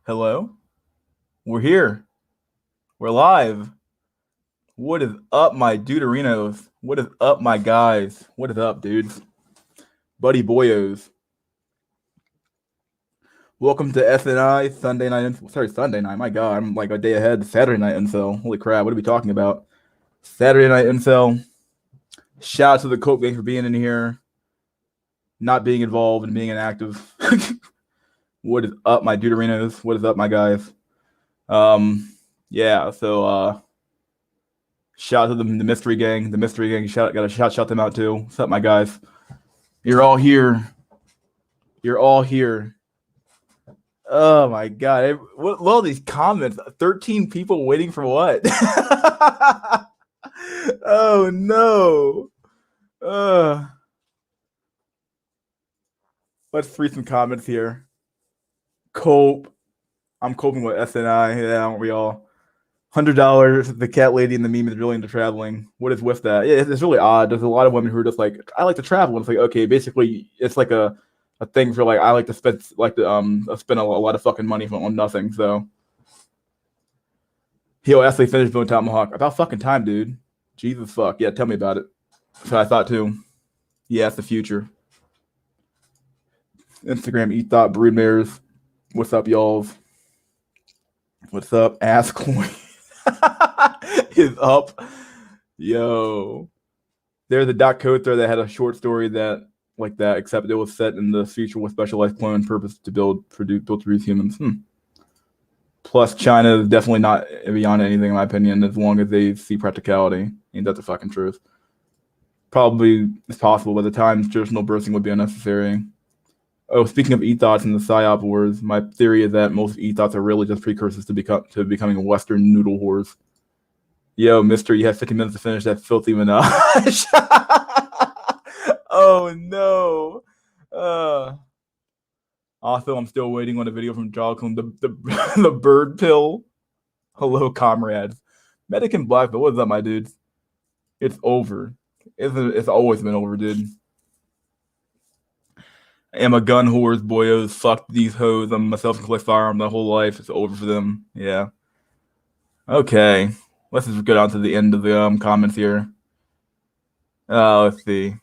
Hello? We're here. We're live. What is up, my duderinos? What is up, my guys? What is up, dudes? Buddy boyos. Welcome to SNI Sunday night. Sunday night. My God, I'm like a day ahead. Saturday night Incel. Holy crap, what are we talking about? Saturday night Incel. Shout out to the Cope gang for being in here, not being involved and being inactive. What is up, my duderinos? What is up, my guys? Yeah, so shout out to the mystery gang. The mystery gang, gotta shout them out too. What's up, my guys? You're all here. You're all here. Oh my god! What all these comments? 13 people waiting for what? Oh no! Let's read some comments here. Cope. I'm coping with SNI. Yeah, aren't we all? $100. The cat lady in the meme is really into traveling. What is with that? Yeah, it's really odd. There's a lot of women who are just like, I like to travel. And it's like, okay, basically, it's like a thing for like I like to spend a lot of fucking money on nothing. So he'll actually finish Bone Tomahawk. About fucking time, dude. Jesus fuck. Yeah, tell me about it. That's what I thought too. Yeah, it's the future. Instagram eat thought broodmares. What's up, y'alls? What's up? Ass coin is up. Yo. There's a dot code there that had a short story that like that, except it was set in the future with specialized clone purpose to produce humans. Plus, China is definitely not beyond anything, in my opinion, as long as they see practicality. Ain't that the fucking truth? Probably it's possible. By the time traditional birthing would be unnecessary. Oh, speaking of e-thoughts and the psyop wars, my theory is that most e-thoughts are really just precursors to becoming Western noodle whores. Yo, mister, you have 50 minutes to finish that filthy menage. Oh, no. Also, I'm still waiting on a video from Jalcum, the bird pill. Hello, comrades. Medic in Black, but what's up, my dudes? It's over. It's always been over, dude. I am a gun whores, boyos. Fuck these hoes. I'm myself and collect firearm my whole life. It's over for them. Yeah. Okay. Let's just get on to the end of the comments here. Let's see.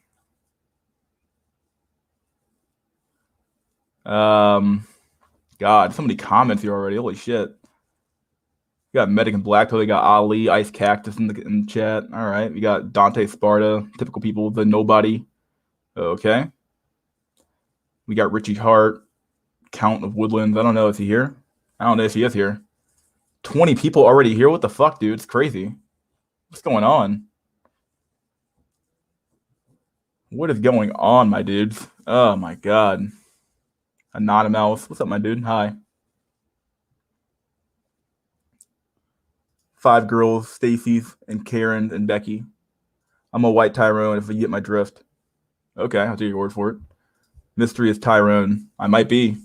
God, so many comments here already. Holy shit. We got Medic and Black Pill. We got Ali, Ice Cactus in the chat. All right. We got Dante Sparta, typical people, the nobody. Okay. We got Richie Hart, Count of Woodlands. I don't know. Is he here? I don't know if he is here. 20 people already here. What the fuck, dude? It's crazy. What's going on? What is going on, my dudes? Oh my god. Anonymous. What's up, my dude? Hi. 5 girls, Stacy's and Karen and Becky. I'm a white Tyrone if you get my drift. Okay, I'll take your word for it. Mystery is Tyrone. I might be.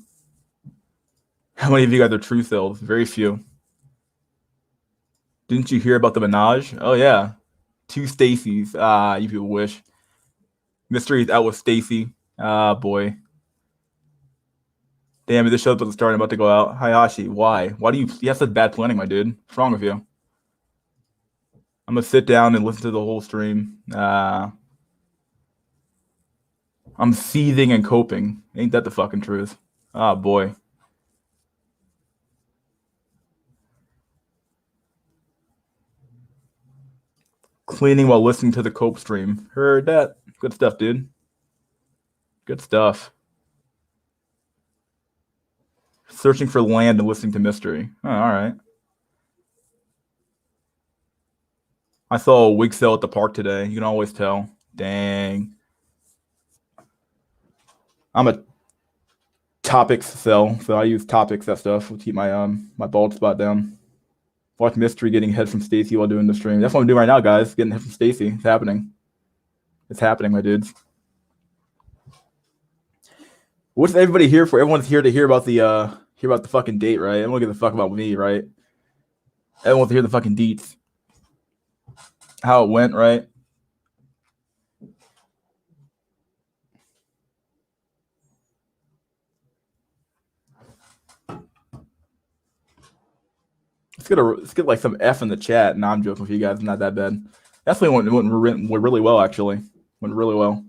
How many of you guys are true selves? Very few. Didn't you hear about the menage? Oh yeah. 2 Stacys. Ah, you people wish. Mystery is out with Stacy. Ah, boy. Damn it, this show's about to start. I'm about to go out. Hayashi, why? Why do you have such bad planning, my dude? What's wrong with you? I'm gonna sit down and listen to the whole stream. I'm seething and coping. Ain't that the fucking truth? Ah, boy. Cleaning while listening to the cope stream. Heard that. Good stuff, dude. Good stuff. Searching for land and listening to mystery. Oh, all right. I saw a wig sale at the park today. You can always tell. Dang. I'm a topics sell, so I use topics that stuff to keep my my bald spot down. Watch mystery getting head from Stacy while doing the stream. That's what I'm doing right now, guys. Getting head from Stacy. It's happening. It's happening, my dudes. What's everybody here for? Everyone's here to hear about the fucking date, right? Everyone gives a fuck about me, right? Everyone wants to hear the fucking deets. How it went, right? Let's get like some F in the chat. Nah, I'm joking with you guys. Not that bad. Definitely went really well, actually. Went really well.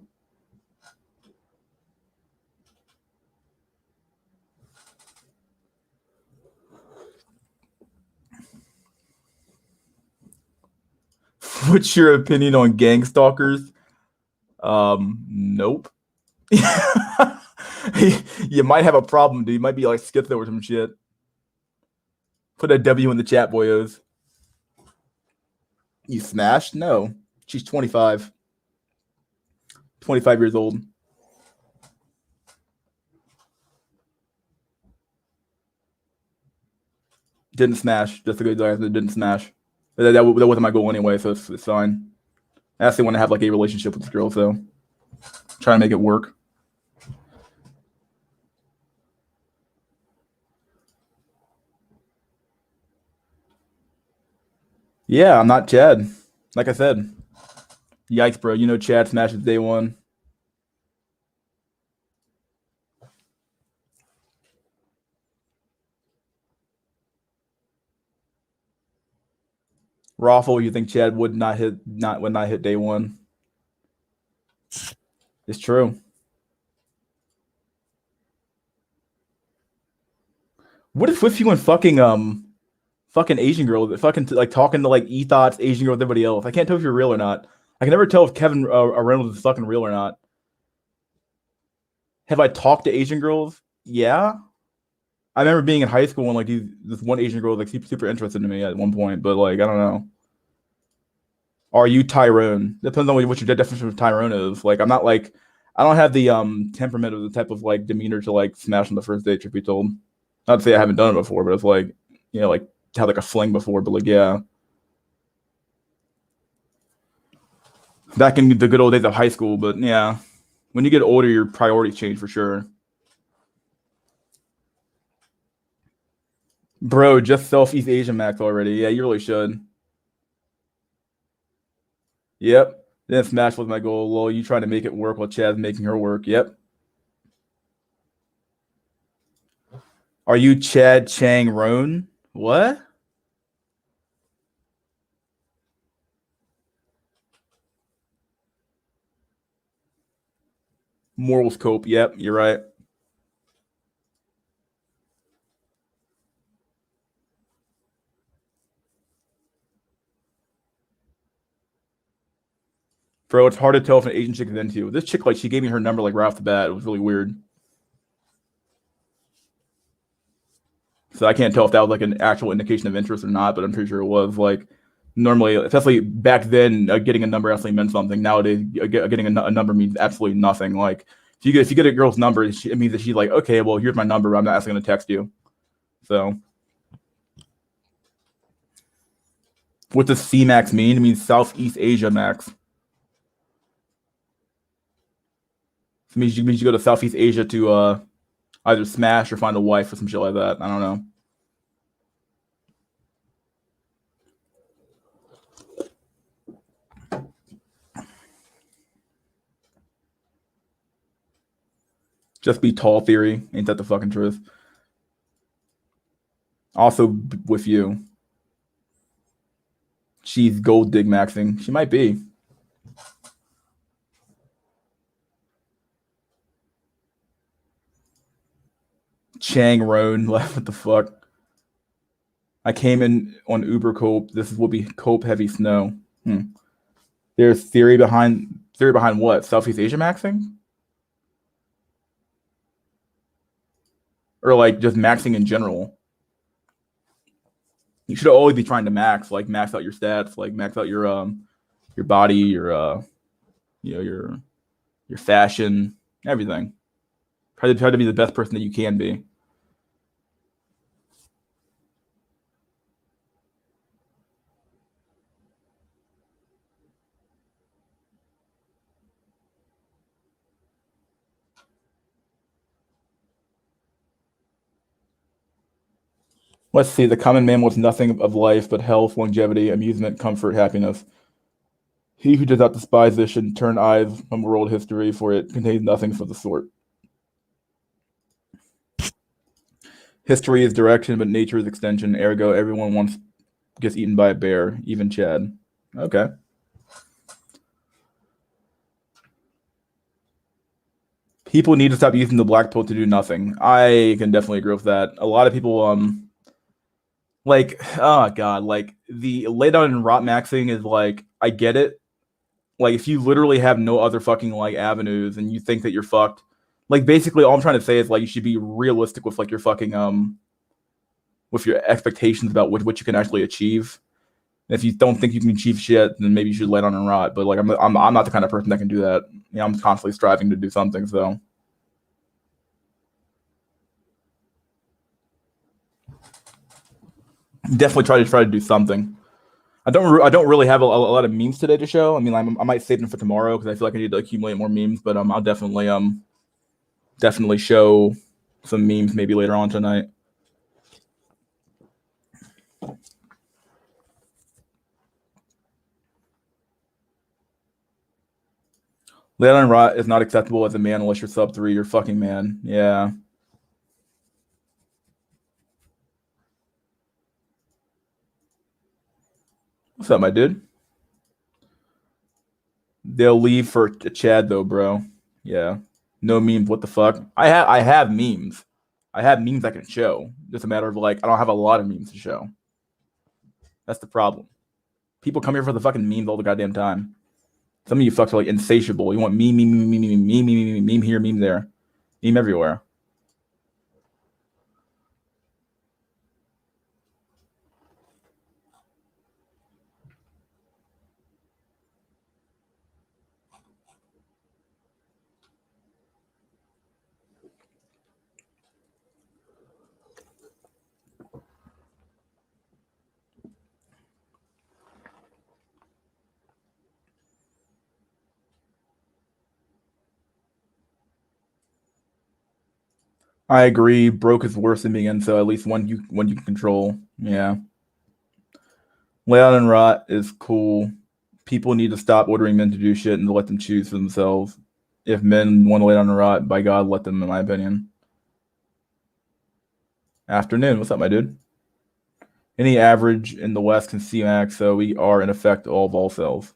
What's your opinion on gang stalkers? Nope. You might have a problem, dude. You might be like schizo or some shit. Put a W in the chat, boyos. You smashed? No. She's 25. 25 years old. Didn't smash. Just a good guy that didn't smash. But that wasn't my goal anyway, so it's fine. I actually want to have like a relationship with this girl, so trying to make it work. Yeah, I'm not Chad. Like I said. Yikes, bro. You know Chad smashes day one. Raffle, you think Chad would not hit day one? It's true. What is with you and fucking Asian girls? Fucking like talking to like E-Thoughts Asian girl with everybody else. I can't tell if you're real or not. I can never tell if Kevin Reynolds is fucking real or not. Have I talked to Asian girls? Yeah. I remember being in high school and like this one Asian girl was like super interested in me at one point, but like I don't know. Are you Tyrone? Depends on what your definition of Tyrone is. Like I'm not like I don't have the temperament of the type of like demeanor to like smash on the first date, truth be told. Not to say I haven't done it before, but it's like, you know, like had like a fling before, but like yeah. Back in the good old days of high school, but yeah. When you get older, your priorities change for sure. Bro, just Southeast Asian Max already. Yeah, you really should. Yep. Then Smash was my goal. Lol, you trying to make it work while Chad's making her work. Yep. Are you Chad Chang Roan? What? Morals cope. Yep, you're right. Bro, it's hard to tell if an Asian chick is into you. This chick, like, she gave me her number like right off the bat. It was really weird. So I can't tell if that was like an actual indication of interest or not, but I'm pretty sure it was. Like normally, especially back then, getting a number actually meant something. Nowadays, getting a number means absolutely nothing. Like if you get a girl's number, it means that she's like, okay, well, here's my number. I'm not actually going to text you. So what does C-Max mean? It means Southeast Asia Max. It means you go to Southeast Asia to either smash or find a wife or some shit like that. I don't know. Just be tall theory. Ain't that the fucking truth? Also with you. She's gold dig maxing. She might be. Chang Roan. What the fuck? I came in on Uber Cope. This will be Cope heavy snow. There's theory behind what? Southeast Asia maxing? Or like just maxing in general? You should always be trying to max out your stats, like max out your body, your your fashion, everything. Try to be the best person that you can be. Let's see. The common man wants nothing of life but health, longevity, amusement, comfort, happiness. He who does not despise this should turn eyes from world history, for it contains nothing of the sort. History is direction, but nature is extension. Ergo, everyone wants gets eaten by a bear. Even Chad. Okay. People need to stop using the black pill to do nothing. I can definitely agree with that. A lot of people, like, oh god, like the lay down and rot maxing is like, I get it. Like, if you literally have no other fucking like avenues and you think that you're fucked, like basically all I'm trying to say is like you should be realistic with like your fucking with your expectations about what you can actually achieve. And if you don't think you can achieve shit, then maybe you should lay down and rot. But like I'm not the kind of person that can do that. You know, I'm constantly striving to do something. So definitely try to do something. I don't really have a lot of memes today to show. I mean, I might save them for tomorrow because I feel like I need to accumulate more memes. But I'll definitely show some memes maybe later on tonight. Lay rot is not acceptable as a man unless you're sub 3. You're fucking man. Yeah. What's up, my dude? They'll leave for Chad though, bro. Yeah. No memes. What the fuck? I have memes. I have memes I can show. Just a matter of like I don't have a lot of memes to show. That's the problem. People come here for the fucking memes all the goddamn time. Some of you fucks are like insatiable. You want meme here, meme there, meme everywhere. I agree. Broke is worse than being incel. At least one you can control. Yeah. Layout and rot is cool. People need to stop ordering men to do shit and to let them choose for themselves. If men want to lay down and rot, by God, let them. In my opinion. Afternoon. What's up, my dude? Any average in the West can see max, so we are in effect all vol cells.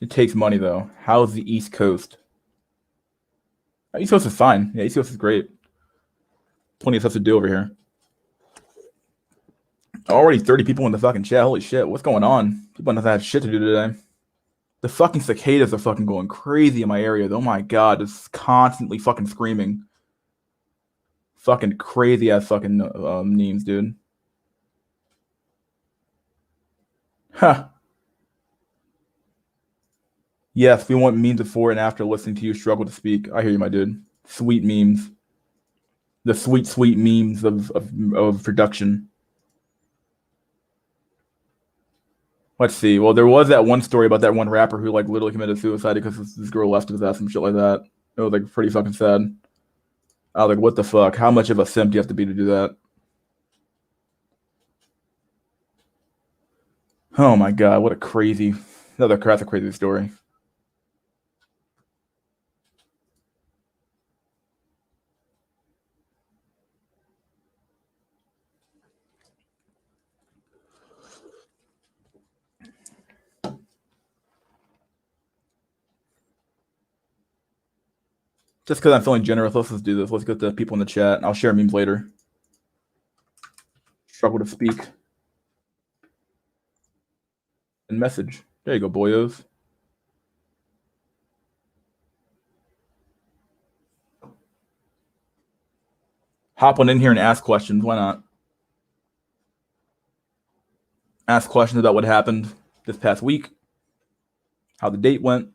It takes money though. How's the East Coast? East Coast is fine. Yeah, East Coast is great. Plenty of stuff to do over here. Already 30 people in the fucking chat. Holy shit, what's going on? People don't have shit to do today. The fucking cicadas are fucking going crazy in my area. Oh my god, just constantly fucking screaming. Fucking crazy ass fucking memes, dude. Huh. Yes, we want memes before and after listening to you struggle to speak. I hear you, my dude. Sweet memes. The sweet memes of production. Let's see. Well, there was that one story about that one rapper who like literally committed suicide because this girl left his ass and shit like that. It was like pretty fucking sad. I was like, what the fuck? How much of a simp do you have to be to do that? Oh my god, what a crazy, that's a crazy story. Just because I'm feeling generous, let's just do this. Let's get the people in the chat. I'll share memes later. Struggle to speak. And message. There you go, boyos. Hop on in here and ask questions. Why not? Ask questions about what happened this past week, how the date went,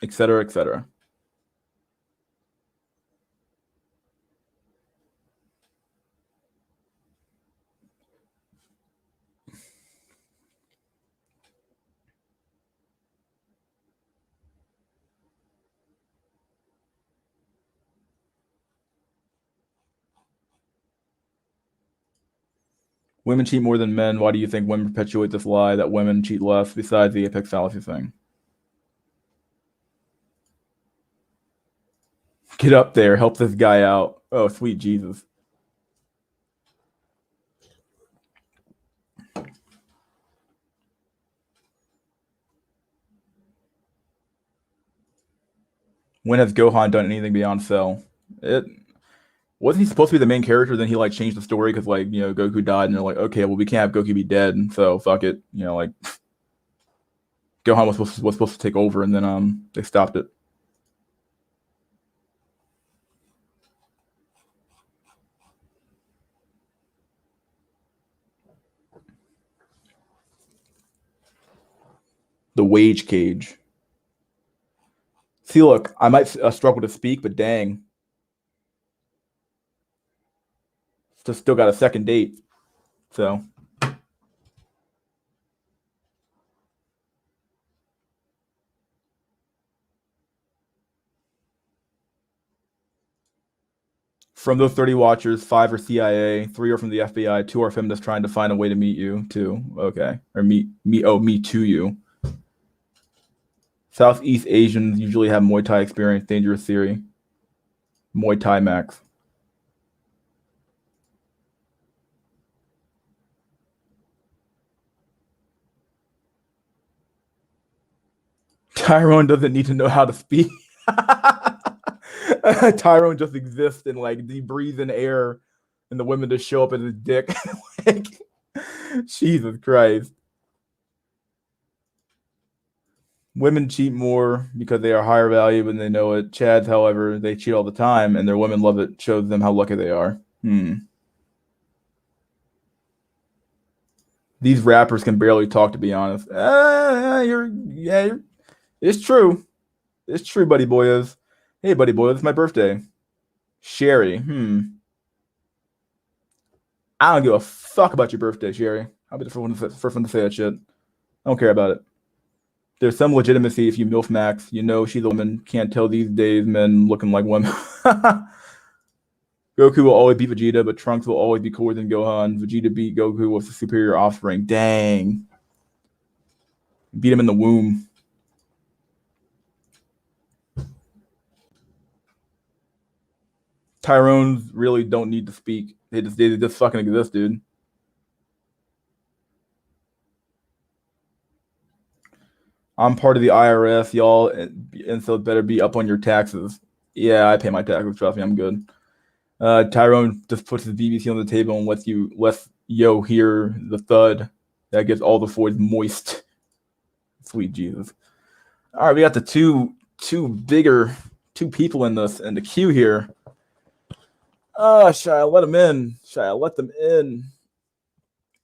etc., etc. Women cheat more than men. Why do you think women perpetuate this lie that women cheat less besides the apex fallacy thing? Get up there, help this guy out. Oh, sweet Jesus. When has Gohan done anything beyond Cell? It wasn't he supposed to be the main character? Then he like changed the story because like Goku died, and they're like, okay, well we can't have Goku be dead, so fuck it. Like Gohan was supposed to take over, and then they stopped it. The wage cage. See, look, I might struggle to speak, but dang, still got a second date. So from those 30 watchers, 5 are CIA, 3 are from the FBI, 2 are feminists trying to find a way to meet you. 2, okay, or meet to you. Southeast Asians usually have Muay Thai experience. Dangerous theory. Muay Thai max. Tyrone doesn't need to know how to speak. Tyrone just exists and like he breathes in air, and the women just show up as his dick. Like, Jesus Christ. Women cheat more because they are higher value and they know it. Chads, however, they cheat all the time, and their women love it. Shows them how lucky they are. These rappers can barely talk, to be honest. It's true. It's true, buddy boys. Hey, buddy boy, it's my birthday. Sherry. I don't give a fuck about your birthday, Sherry. I'll be the first one to say that shit. I don't care about it. There's some legitimacy if you MILF Max. She's a woman. Can't tell these days men looking like women. Goku will always beat Vegeta, but Trunks will always be cooler than Gohan. Vegeta beat Goku with the superior offspring. Dang. Beat him in the womb. Tyrones really don't need to speak. They just fucking exist, dude. I'm part of the IRS, y'all, and so better be up on your taxes. Yeah, I pay my taxes. Trust me, I'm good. Tyrone just puts his BBC on the table and lets yo hear the thud that gets all the voids moist. Sweet Jesus. All right, we got the two bigger people in the queue here. Should I let them in? Should I let them in?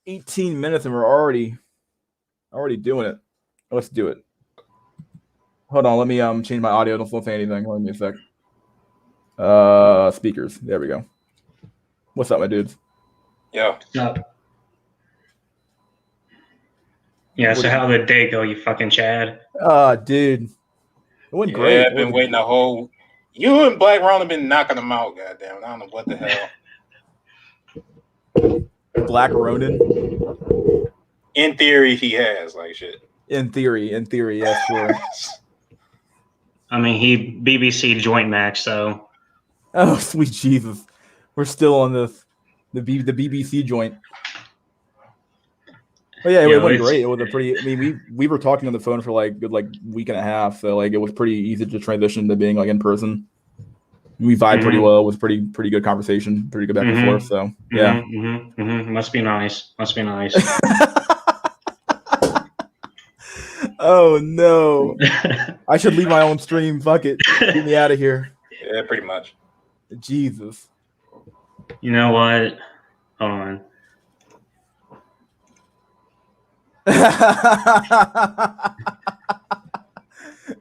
18 minutes and we're already doing it. Let's do it. Hold on, let me change my audio. Don't say anything. Let me a sec. Speakers. There we go. What's up, my dudes? Yo. Yeah, so how did the day go, you fucking Chad? Dude. It went great. I've been waiting a whole... You and Black Ron have been knocking them out, goddamn. I don't know what the hell. Black Ronin? In theory, he has, like, shit. In theory, yeah, sure. I mean, he BBC joint match, so... Oh, sweet Jesus. We're still on the BBC joint. But yeah, it went great. It was a pretty... I mean, we were talking on the phone for, like, a good, week and a half, so, like, it was pretty easy to transition to being, like, in person. We vibed pretty well. It was pretty good conversation, pretty good back and forth, so, yeah. Must be nice. Oh, no. I should leave my own stream. Fuck it. Get me out of here. Yeah, pretty much. Jesus. You know what? Hold on.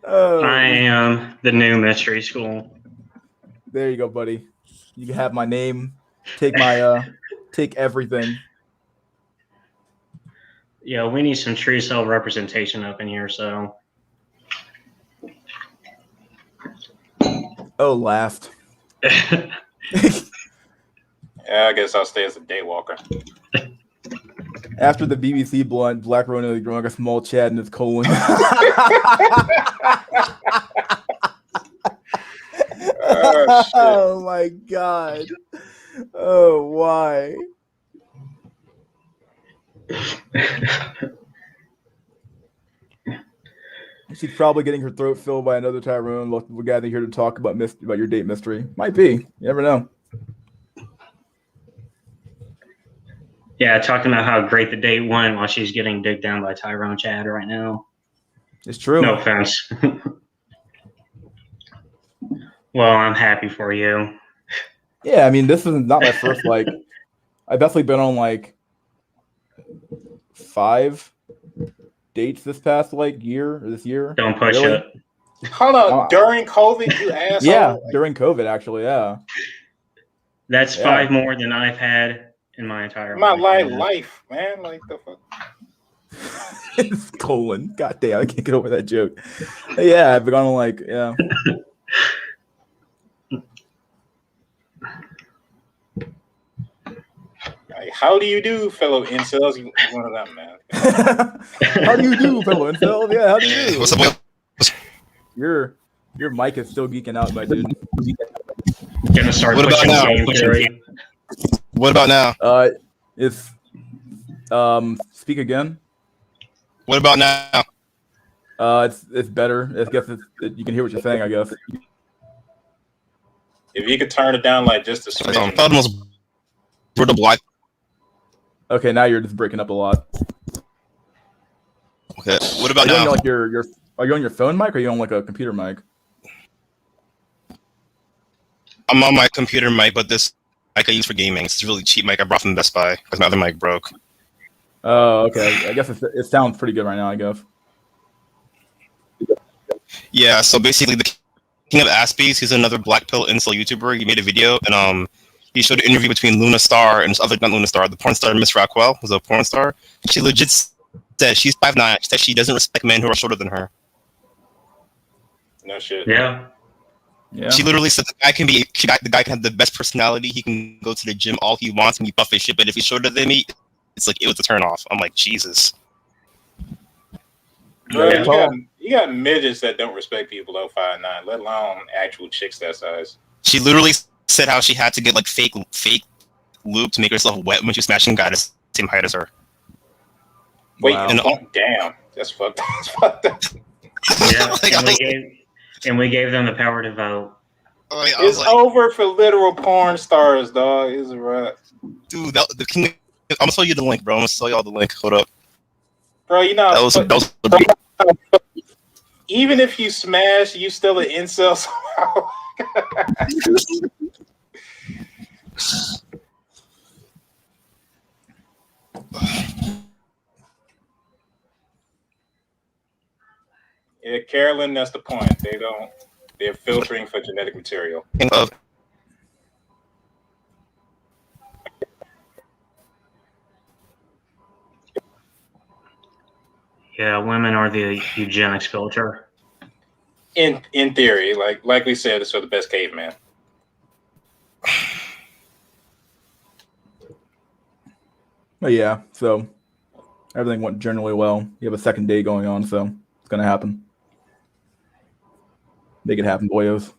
I am the new mystery school. There you go, buddy. You can have my name. Take my take everything. Yeah, we need some true self-representation up in here, so. Oh, last. Yeah, I guess I'll stay as a daywalker. After the BBC blunt, Black Ronin growing a small Chad in his colon. Oh my God. Oh, why? She's probably getting her throat filled by another Tyrone. We're gathering here to talk about your date mystery. Might be. You never know. Yeah, talking about how great the date went while she's getting digged down by Tyrone Chad right now. It's true. No offense. Well, I'm happy for you. Yeah, I mean, this is not my first, like, I've definitely been on, like, 5 dates this past, like, year, or this year. Don't push really? it. Hold on, during COVID, you asshole? Yeah, during COVID, actually, yeah. That's 5 more than I've had in my entire life, man. Like, the fuck? It's colon. God damn, I can't get over that joke. Yeah, I've been on, like, yeah. How do you do, fellow incels? You one of them, man. How do you do, fellow incels? Yeah, how do you do? What's up? Your mic is still geeking out, my dude. Gonna start What about pushing now? game theory. What about now? It's speak again. What about now? It's better. I guess you can hear what you're saying, I guess. If you could turn it down like just a smidgen. Brutal black. Okay, now you're just breaking up a lot. Okay. What about are you now? on, like, are you on your phone mic or are you on like a computer mic? I'm on my computer mic, but this mic I use for gaming. It's a really cheap mic I brought from Best Buy because my other mic broke. Oh, okay. I guess it sounds pretty good right now, I guess. Yeah, so basically the King of Aspies, he's another black pill incel YouTuber. He made a video and he showed an interview between Luna Star and this other, not Luna Star, the porn star Miss Rockwell, who's a porn star. She legit said she's 5'9", that she doesn't respect men who are shorter than her. No shit. Yeah. Yeah. She literally said the guy can have the best personality. He can go to the gym all he wants and be buff as shit. But if he's shorter than me, it's like it was a turn off. I'm like, Jesus. Bro, you got midgets that don't respect people over 5'9", let alone actual chicks that size. She literally said how she had to get like fake lube to make herself wet when she was smashing guys the same height as her. Wait, wow. Damn, that's fucked up. Yeah, and we gave them the power to vote. It's over for literal porn stars, dog. It's right. Dude, the king. I'm gonna show you the link, bro. I'm gonna show y'all the link. Hold up. Bro, you know, that was even if you smash, you still an incel somehow. Yeah, Carolyn, that's the point. They're filtering for genetic material. Yeah, women are the eugenics filter. In theory, like we said, it's for the best caveman. But yeah, so everything went generally well. You have a second day going on, so it's gonna happen. Make it happen, boyos.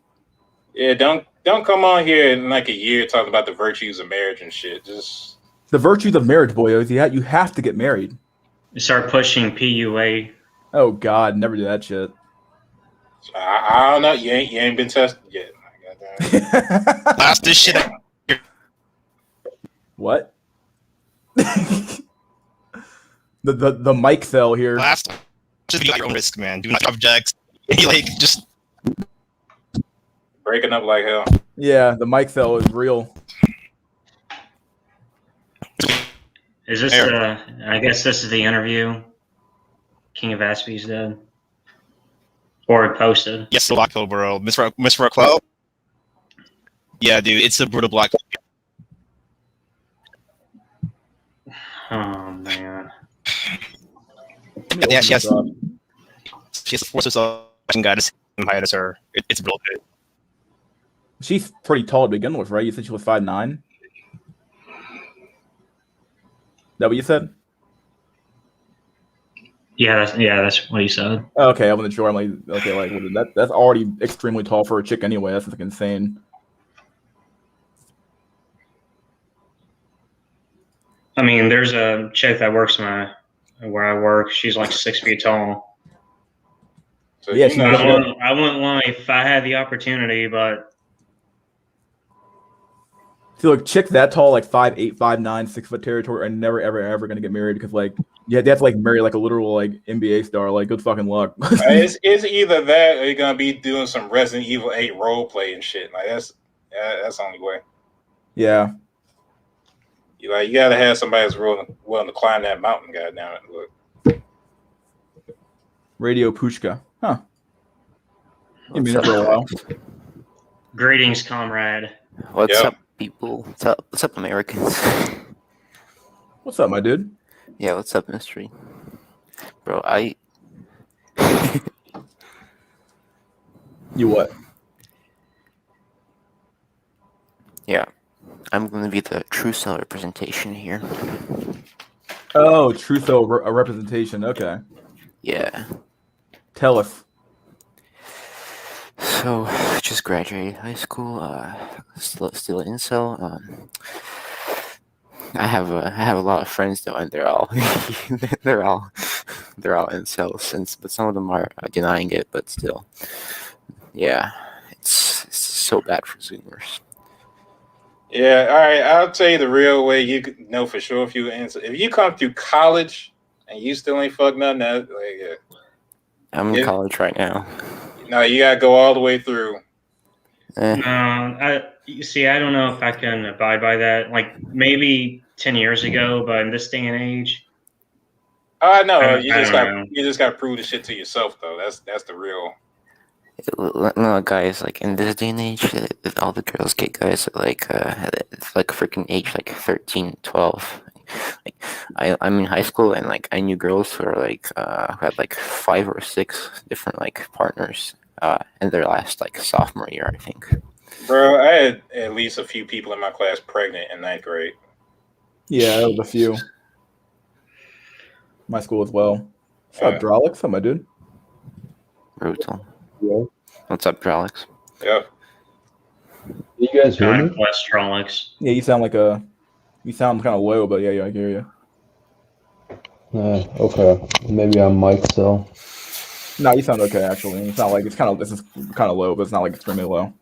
Yeah, don't come on here in like a year talking about the virtues of marriage and shit. Just the virtues of marriage, boyos. You have to get married. Start pushing PUA. Oh God, never do that shit. I don't know. You ain't been tested yet. Last this shit. What? the mic cell here. Last video at your own risk, man. Do not object. Like just breaking up like hell. Yeah, the mic cell is real. Is this I guess this is the interview King of Aspies did? Or posted? Yes, the black pill, bro. Miss Rockwell? Yeah, dude, it's a brutal black pill. Oh, man. Yeah, she has to force herself and got the same height as her. It's real good. She's pretty tall to begin with, right? You said she was 5'9"? That what you said? Yeah, that's what he said. Okay, I wasn't sure. I'm like, okay, like that's already extremely tall for a chick anyway. That's like insane. I mean, there's a chick that works where I work. She's like 6 feet tall. So Yeah, you she's know, gonna I wouldn't lie if I had the opportunity, but so like chick that tall, like 5'8", 5'9", 6 foot territory, are never ever gonna get married because like yeah, they have to like marry like a literal like NBA star. Like good fucking luck. it's either that or you're gonna be doing some Resident Evil 8 role play and shit. Like that's the only way. Yeah. You gotta have somebody that's willing to climb that mountain. Goddamn it! Look. Radio Pushka. Huh. You've been What's there up, for a while. guys? greetings, comrade. What's Yeah. up, people? What's up, Americans? What's up, my dude? Yeah, what's up, mystery? Bro, You what? yeah, I'm gonna be the true cell representation here. Oh, Trutho a representation. Okay. Yeah. Tell us. So, just graduated high school. Still an incel. I have a lot of friends though, and they're all they're all incels. But some of them are denying it. But still, yeah, it's so bad for Zoomers. Yeah, all right. I'll tell you the real way you could know for sure if you come through college and you still ain't fucked nothing. Yeah. I'm in college right now. No, you gotta go all the way through. You see, I don't know if I can abide by that. Like maybe 10 years ago, but in this day and age, I know I you just got to prove the shit to yourself though. That's the real. No, guys, like in this day and age, all the girls get guys at like freaking age like 13, 12. Like I'm in high school and like I knew girls who are like who had like 5 or 6 different like partners in their last like sophomore year, I think. Bro, I had at least a few people in my class pregnant in 9th grade. Yeah, that was a few. My school as well. What's up, Drolix? What's up, my dude? Brutal. Yeah. What's up, Drolix? Yeah. You guys hear God me? bless Trollocs. Yeah, you sound kind of low, but yeah, I hear you. Okay. Maybe I'm Mike, so. No, you sound okay actually. It's not like this is kind of low, but it's not like extremely low.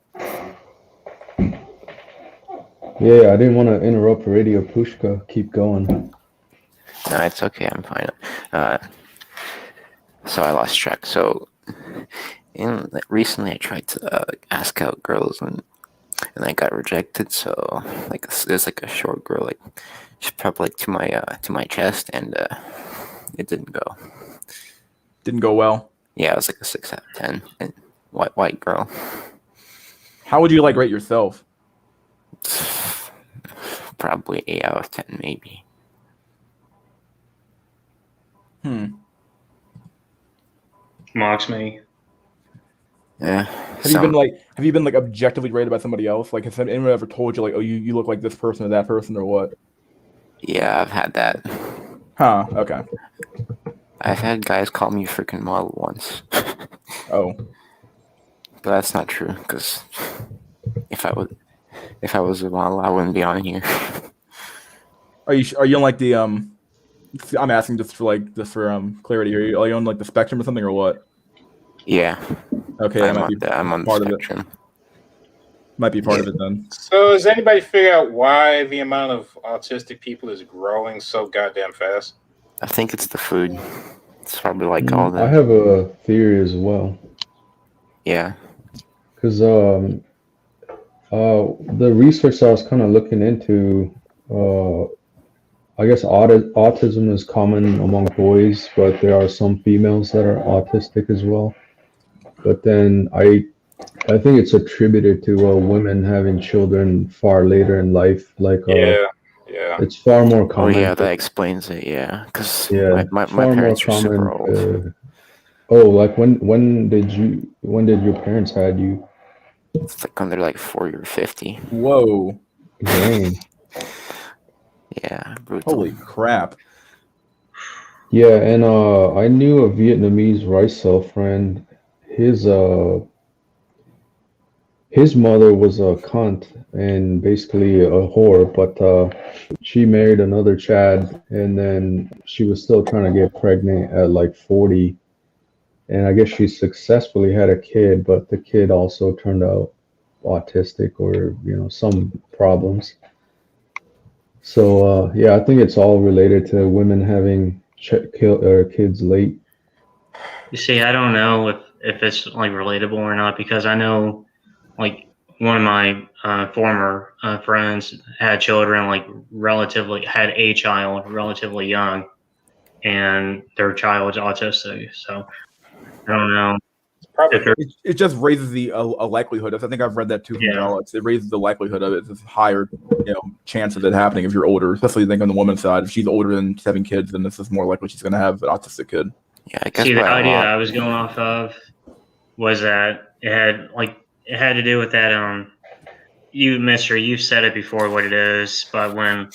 Yeah, I didn't want to interrupt Radio Pushka. Keep going. No, it's okay. I'm fine. So I lost track. So, recently I tried to ask out girls and I got rejected. So like there's like a short girl like she's probably like to my chest and it didn't go. Didn't go well. Yeah, it was like a 6 out of 10 and white girl. How would you like rate yourself? Probably 8 out of 10 maybe. Mocks me. Yeah. Have you been like objectively rated by somebody else? Like has anyone ever told you like, oh, you look like this person or that person or what? Yeah, I've had that. Huh. Okay. I've had guys call me a freaking model once. Oh. But that's not true, because if I was a model, I wouldn't be on here. Are you on like the I'm asking just for clarity. Are you on like the spectrum or something or what? Yeah. Okay, I'm on the part of it. spectrum. Might be part of it then. So does anybody figure out why the amount of autistic people is growing so goddamn fast? I think it's the food. It's probably like all the. I have a theory as well. Yeah. Because the research I was kind of looking into, I guess autism is common among boys, but there are some females that are autistic as well. But then I think it's attributed to women having children far later in life. Like Yeah. it's far more Oh common. yeah, that explains it. Yeah, because my far parents more are super common. old. Like when did your parents had you? It's like when they're like 40 or 50. Whoa. Dang. Yeah, brutal. Holy crap. Yeah, and I knew a Vietnamese rice cell friend. His mother was a cunt and basically a whore, but she married another Chad, and then she was still trying to get pregnant at like 40. and I guess she successfully had a kid, but the kid also turned out autistic or some problems. So yeah, I think it's all related to women having kids late. You see, I don't know if it's like relatable or not, because I know like one of my former friends had children, like had a child relatively young, and their child's autistic. So I don't know It's probably if they're It just raises the a likelihood of. I think I've read that too from Alex. It raises the likelihood of it. It's a higher, chance of it happening if you're older. Especially I think on the woman's side, if she's older than having kids, then this is more likely she's going to have an autistic kid. Yeah, I guess see, by the a idea lot. I was going off of was that it had to do with that you, Mister, you've said it before what it is, but when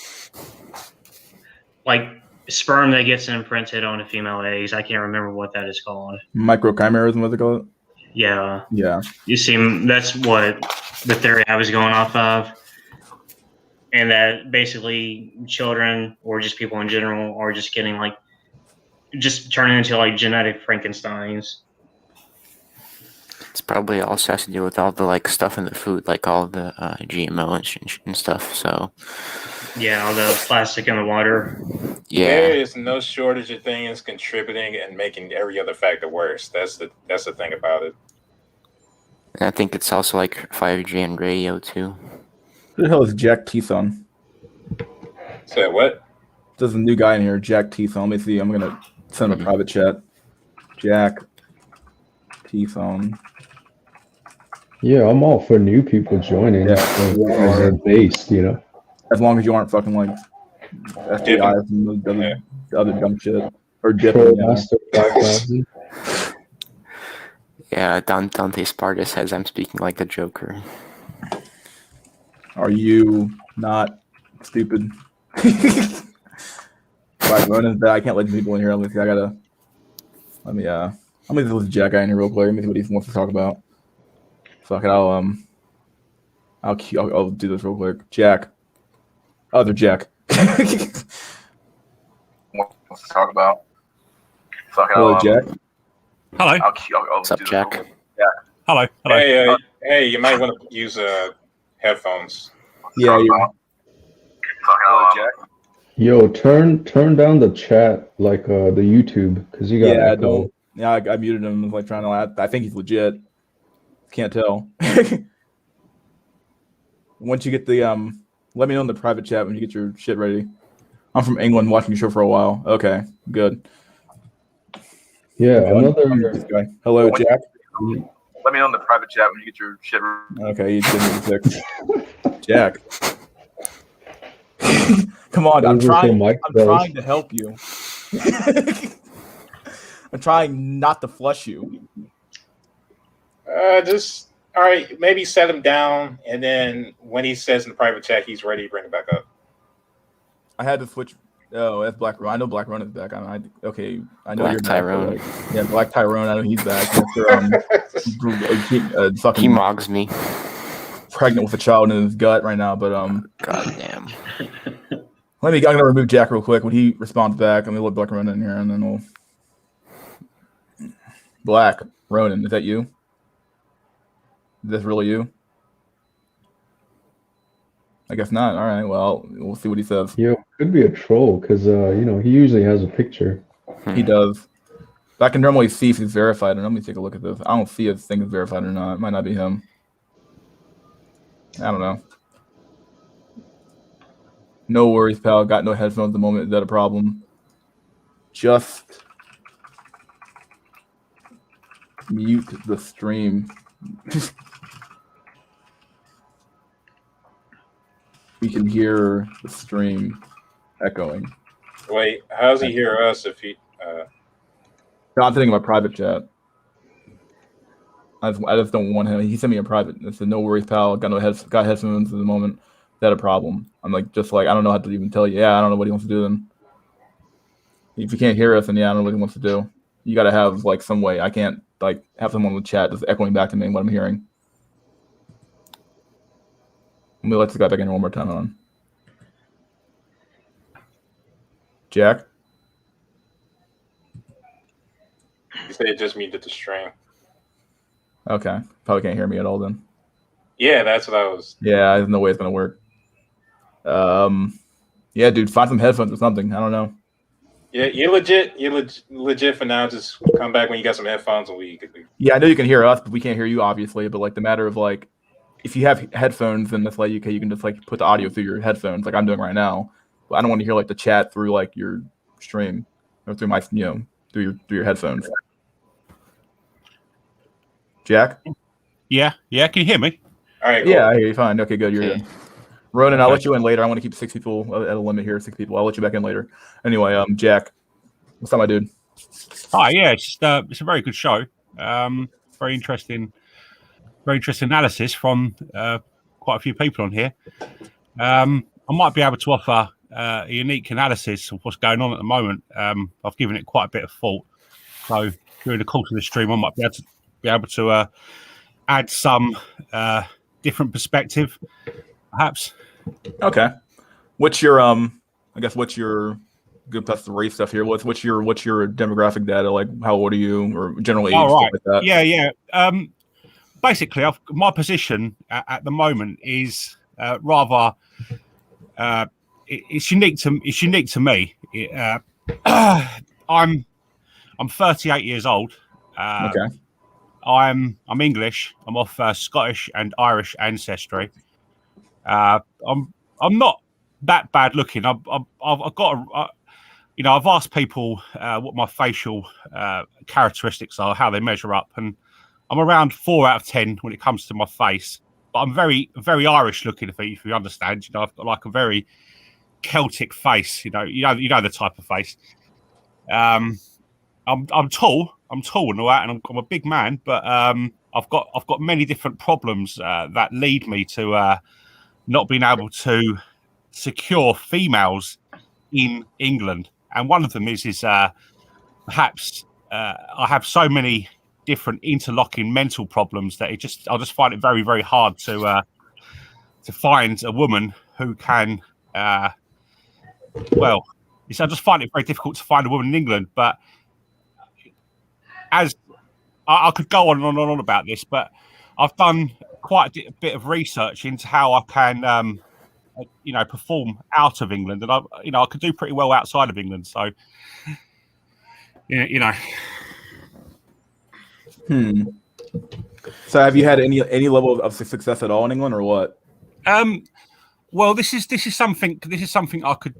like sperm that gets imprinted on a female eggs, I can't remember what that is called. Microchimerism, what's it called? Yeah. Yeah. You see, that's what the theory I was going off of. And that basically children or just people in general are just getting just turning into like genetic Frankensteins. It's probably also has to do with all the like stuff in the food, like all the GMO and stuff. So Yeah, all the plastic in the water. yeah, there is no shortage of things contributing and making every other factor worse. That's the thing about it. and I think it's also like 5G and radio too. Who the hell is Jack T-Son? So what? There's a new guy in here, Jack T-Son. Let me see. I'm going to send him a private chat. Jack T-Son. Yeah, I'm all for new people joining as a base, As long as you aren't fucking like FBI and the other dumb shit. Or dipping. Master 5000. Yeah, Dante Sparta says I'm speaking like the Joker. Are you not stupid? Right, Ronan's back. I can't let people in here. Let me listen to Jack guy in here real quick. Let me see what he wants to talk about. Fuck it, I'll do this real quick. Jack. Other Jack. Wants to talk about. Fuck it, Hello, Jack. Hello. What's up, Jack? Hello. Hello. Hey, you might want to use headphones. Yeah, hello, Jack. Yo, turn down the chat like the YouTube because you got echo. I muted him. I was like trying to. I think he's legit. Can't tell. Once you get the let me know in the private chat when you get your shit ready. I'm from England, watching the show for a while. Okay, good. Yeah, This guy. Hello, Jack. Let me know in the private chat when you get your shit ready. Okay, you didn't fix. Jack. Come on, I'm trying to help you. I'm trying not to flush you. Just all right. Maybe set him down, and then when he says in the private chat he's ready, bring it back up. I had to switch. Oh, that's Black Ron. I know Black Ron is back. Okay, I know Black you're Tyrone. back. Yeah, Black Tyrone. I know he's back. Fucking He mogs me. pregnant with a child in his gut right now. But God damn. I'm gonna remove Jack real quick when he responds back. Let me let Black Ronan in here, and then we'll. Black Ronan, is that you? Is this really you? I guess not. All right. Well, we'll see what he says. Yo, could be a troll because he usually has a picture. He does. But I can normally see if he's verified. And let me take a look at this. I don't see if this thing is verified or not. It might not be him. I don't know. No worries, pal. Got no headphones at the moment. Is that a problem? Just mute the stream. We can hear the stream echoing. Wait, how does he hear us if he? No, I'm thinking about private chat. I just don't want him. He sent me a private. It said, "No worries, pal. Got headphones at the moment. Is that a problem?" I'm like, I don't know how to even tell you. Yeah, I don't know what he wants to do then. If you can't hear us, then yeah, I don't know what he wants to do. You got to have like some way. I can't have someone with chat just echoing back to me what I'm hearing. Let me let this guy back in one more time. On Jack. You said it just muted the stream. Okay, probably can't hear me at all then. Yeah, that's what I was. Yeah, there's no way it's gonna work. Yeah, dude, find some headphones or something. I don't know. Yeah, you're legit. You're legit for now. Just come back when you got some headphones and we could. Yeah, I know you can hear us, but we can't hear you, obviously. But like the matter of like, if you have headphones, then that's like you can just like put the audio through your headphones, like I'm doing right now. But I don't want to hear like the chat through like your stream or through my through your headphones. Jack? Yeah. Can you hear me? All right. Cool. Yeah, I hear you fine. Okay, good. You're Okay. good. Ronan, I'll Okay. let you in later. I want to keep 6 people at a limit here. 6 people. I'll let you back in later. Anyway, Jack, what's up, my dude? Hi. Yeah, it's a very good show. Very interesting analysis from quite a few people on here. I might be able to offer a unique analysis of what's going on at the moment. I've given it quite a bit of thought. So during the course of the stream, I might be able to add some different perspective, perhaps. Okay. What's your I guess what's your good plus the race stuff here? What's your demographic data? Like how old are you or general age, Oh, right. stuff like that? Yeah. Basically, my position at the moment is rather it's unique to me. I'm 38 years old. Okay. I'm English. I'm of Scottish and Irish ancestry. I'm not that bad looking. I've got I've asked people what my facial characteristics are, how they measure up, and I'm around 4 out of 10 when it comes to my face. But I'm very, very Irish looking, if you understand. I've got like a very Celtic face. You know the type of face. I'm tall. I'm tall and all that, and I'm a big man. But I've got many different problems that lead me to not being able to secure females in England. And one of them is perhaps I have so many different interlocking mental problems that I just find it very, very hard to find a woman who can. I just find it very difficult to find a woman in England. But as I could go on and on about this, but I've done quite a bit of research into how I can, perform out of England, and I could do pretty well outside of England. So, So have you had any level of success at all in England or what? Well, this is something I could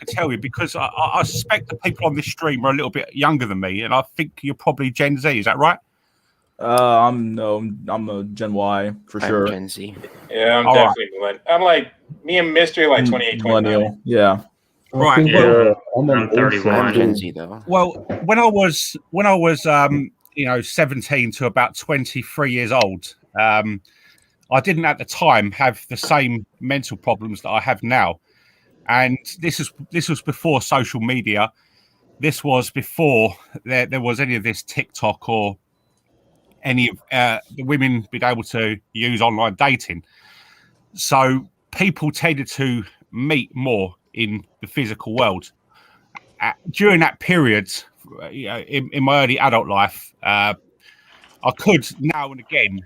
tell you, because I suspect the people on this stream are a little bit younger than me, and I think you're probably Gen Z. Is that right? I'm a Gen Y for sure. I'm Gen Z. Yeah, I'm All definitely millennial. I'm like me and Mystery like 28, 29. Millennial. Yeah. Right, I think, yeah. I'm I'm 31. I'm Gen Z though. Well, when I was 17 to about 23 years old, I didn't at the time have the same mental problems that I have now, and this was before social media. This was before there was any of this TikTok or any of the women being able to use online dating. So people tended to meet more in the physical world. During that period, in my early adult life, I could now and again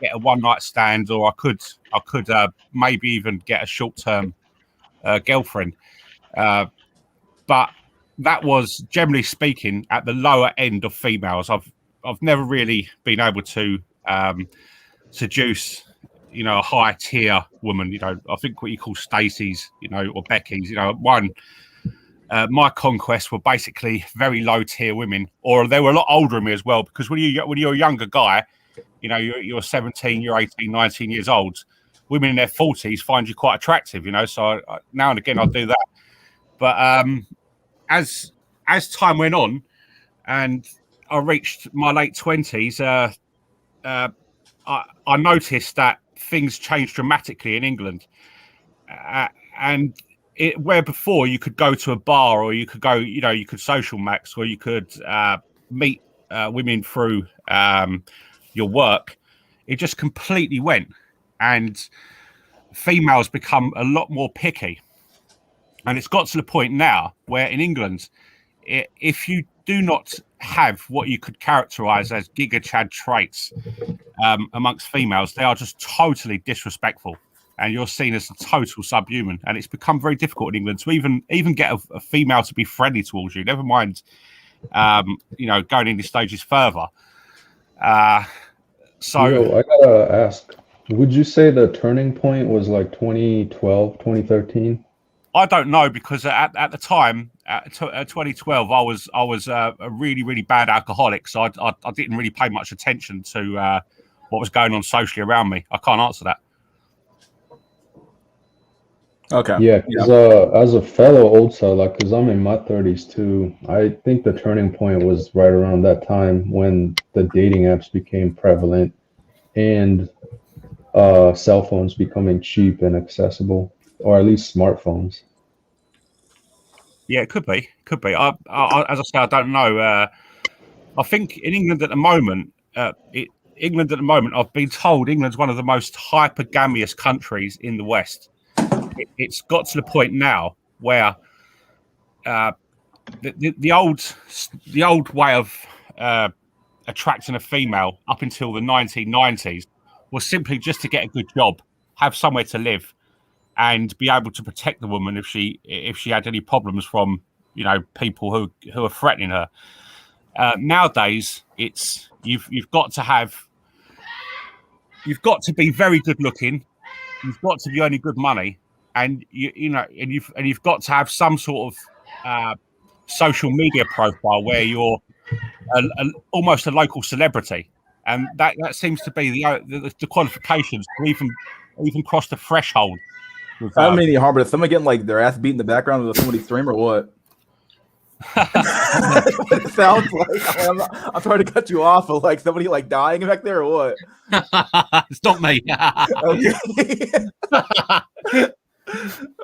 get a one-night stand, or I could maybe even get a short-term girlfriend. But that was, generally speaking, at the lower end of females. I've never really been able to seduce, a high tier woman. I think what you call Stacey's, or Becky's. My conquests were basically very low tier women, or they were a lot older than me as well. Because when you're a younger guy, you're 17, you're 18, 19 years old. Women in their 40s find you quite attractive. So now and again I'll do that. But as time went on, and I reached my late 20s, I noticed that things changed dramatically in England, and where before you could go to a bar, or you could go, you could social max, or you could meet women through your work, it just completely went, and females become a lot more picky. And it's got to the point now where in England, if you do not have what you could characterize as Giga Chad traits amongst females. They are just totally disrespectful, and you're seen as a total subhuman. And it's become very difficult in England to even get a female to be friendly towards you. Never mind, going in these stages further. So I gotta ask, would you say the turning point was like 2012, 2013? I don't know, because at the time, 2012, I was a really, really bad alcoholic, so I didn't really pay much attention to what was going on socially around me. I can't answer that. Okay. Yeah, because as a fellow old seller, because I'm in my 30s too, I think the turning point was right around that time when the dating apps became prevalent and cell phones becoming cheap and accessible, or at least smartphones. Yeah, it could be. I as I say, I don't know. I think in England at the moment, I've been told England's one of the most hypergamous countries in the West. It's got to the point now where the old way of attracting a female up until the 1990s was simply just to get a good job, have somewhere to live, and be able to protect the woman if she had any problems from people who are threatening her. Nowadays, it's you've got to be very good looking, you've got to be earning good money, and you've got to have some sort of social media profile where you're almost a local celebrity, and that seems to be the qualifications to even cross the threshold. I don't mean any harm, but is someone getting like their ass beat in the background of somebody's stream or what? It sounds like I'm trying to cut you off, but like somebody like dying back there or what? It's not me. Okay.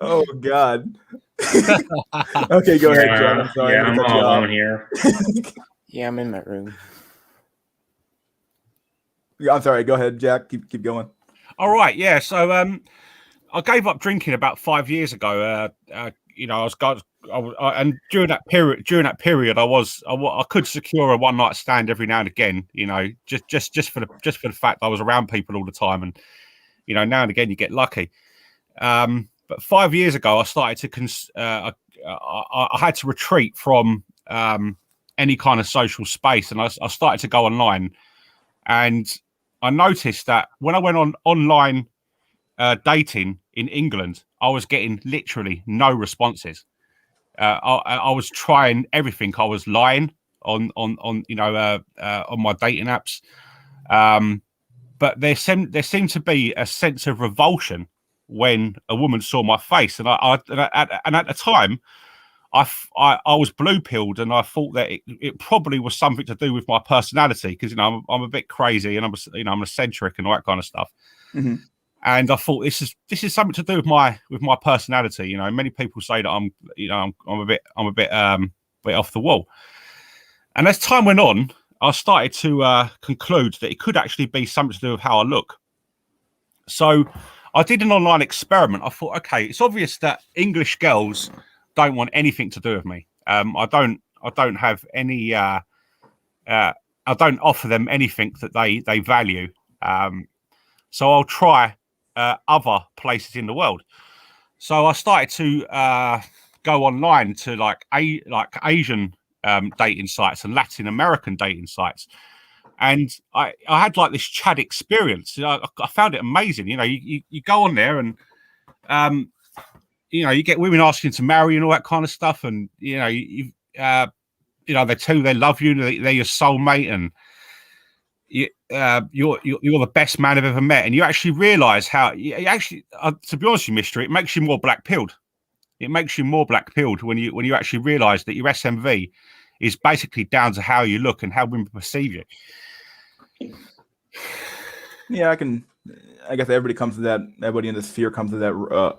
Oh God. Okay, go ahead, John. I'm sorry. I'm all alone here. Yeah, I'm in my room. Yeah, I'm sorry. Go ahead, Jack. Keep going. All right. Yeah. So I gave up drinking about 5 years ago. And during that period, I could secure a one night stand every now and again. Just for the fact I was around people all the time, and now and again you get lucky. But 5 years ago, I started to I had to retreat from any kind of social space, and I started to go online, and I noticed that when I went on online dating in England, I was getting literally no responses. I was trying everything. I was lying on my dating apps, but there seemed to be a sense of revulsion when a woman saw my face, and at the time, I was blue pilled, and I thought that it probably was something to do with my personality, because I'm a bit crazy, and I'm eccentric and all that kind of stuff. Mm-hmm. And I thought this is something to do with my personality. Many people say that I'm a bit off the wall. And as time went on, I started to conclude that it could actually be something to do with how I look. So I did an online experiment. I thought, okay, it's obvious that English girls don't want anything to do with me. I don't have any. I don't offer them anything that they value. So I'll try other places in the world. So I started to go online to like Asian dating sites and Latin American dating sites, and I had like this Chad experience. I found it amazing. You go on there, and you get women asking to marry and all that kind of stuff, and they love you, they're your soulmate, and you're the best man I've ever met, and you actually realize how to be honest with you, Mister, it makes you more black pilled. It makes you more black pilled when you actually realize that your SMV is basically down to how you look and how women perceive you. Yeah, I guess everybody comes to that. Everybody in the sphere comes to that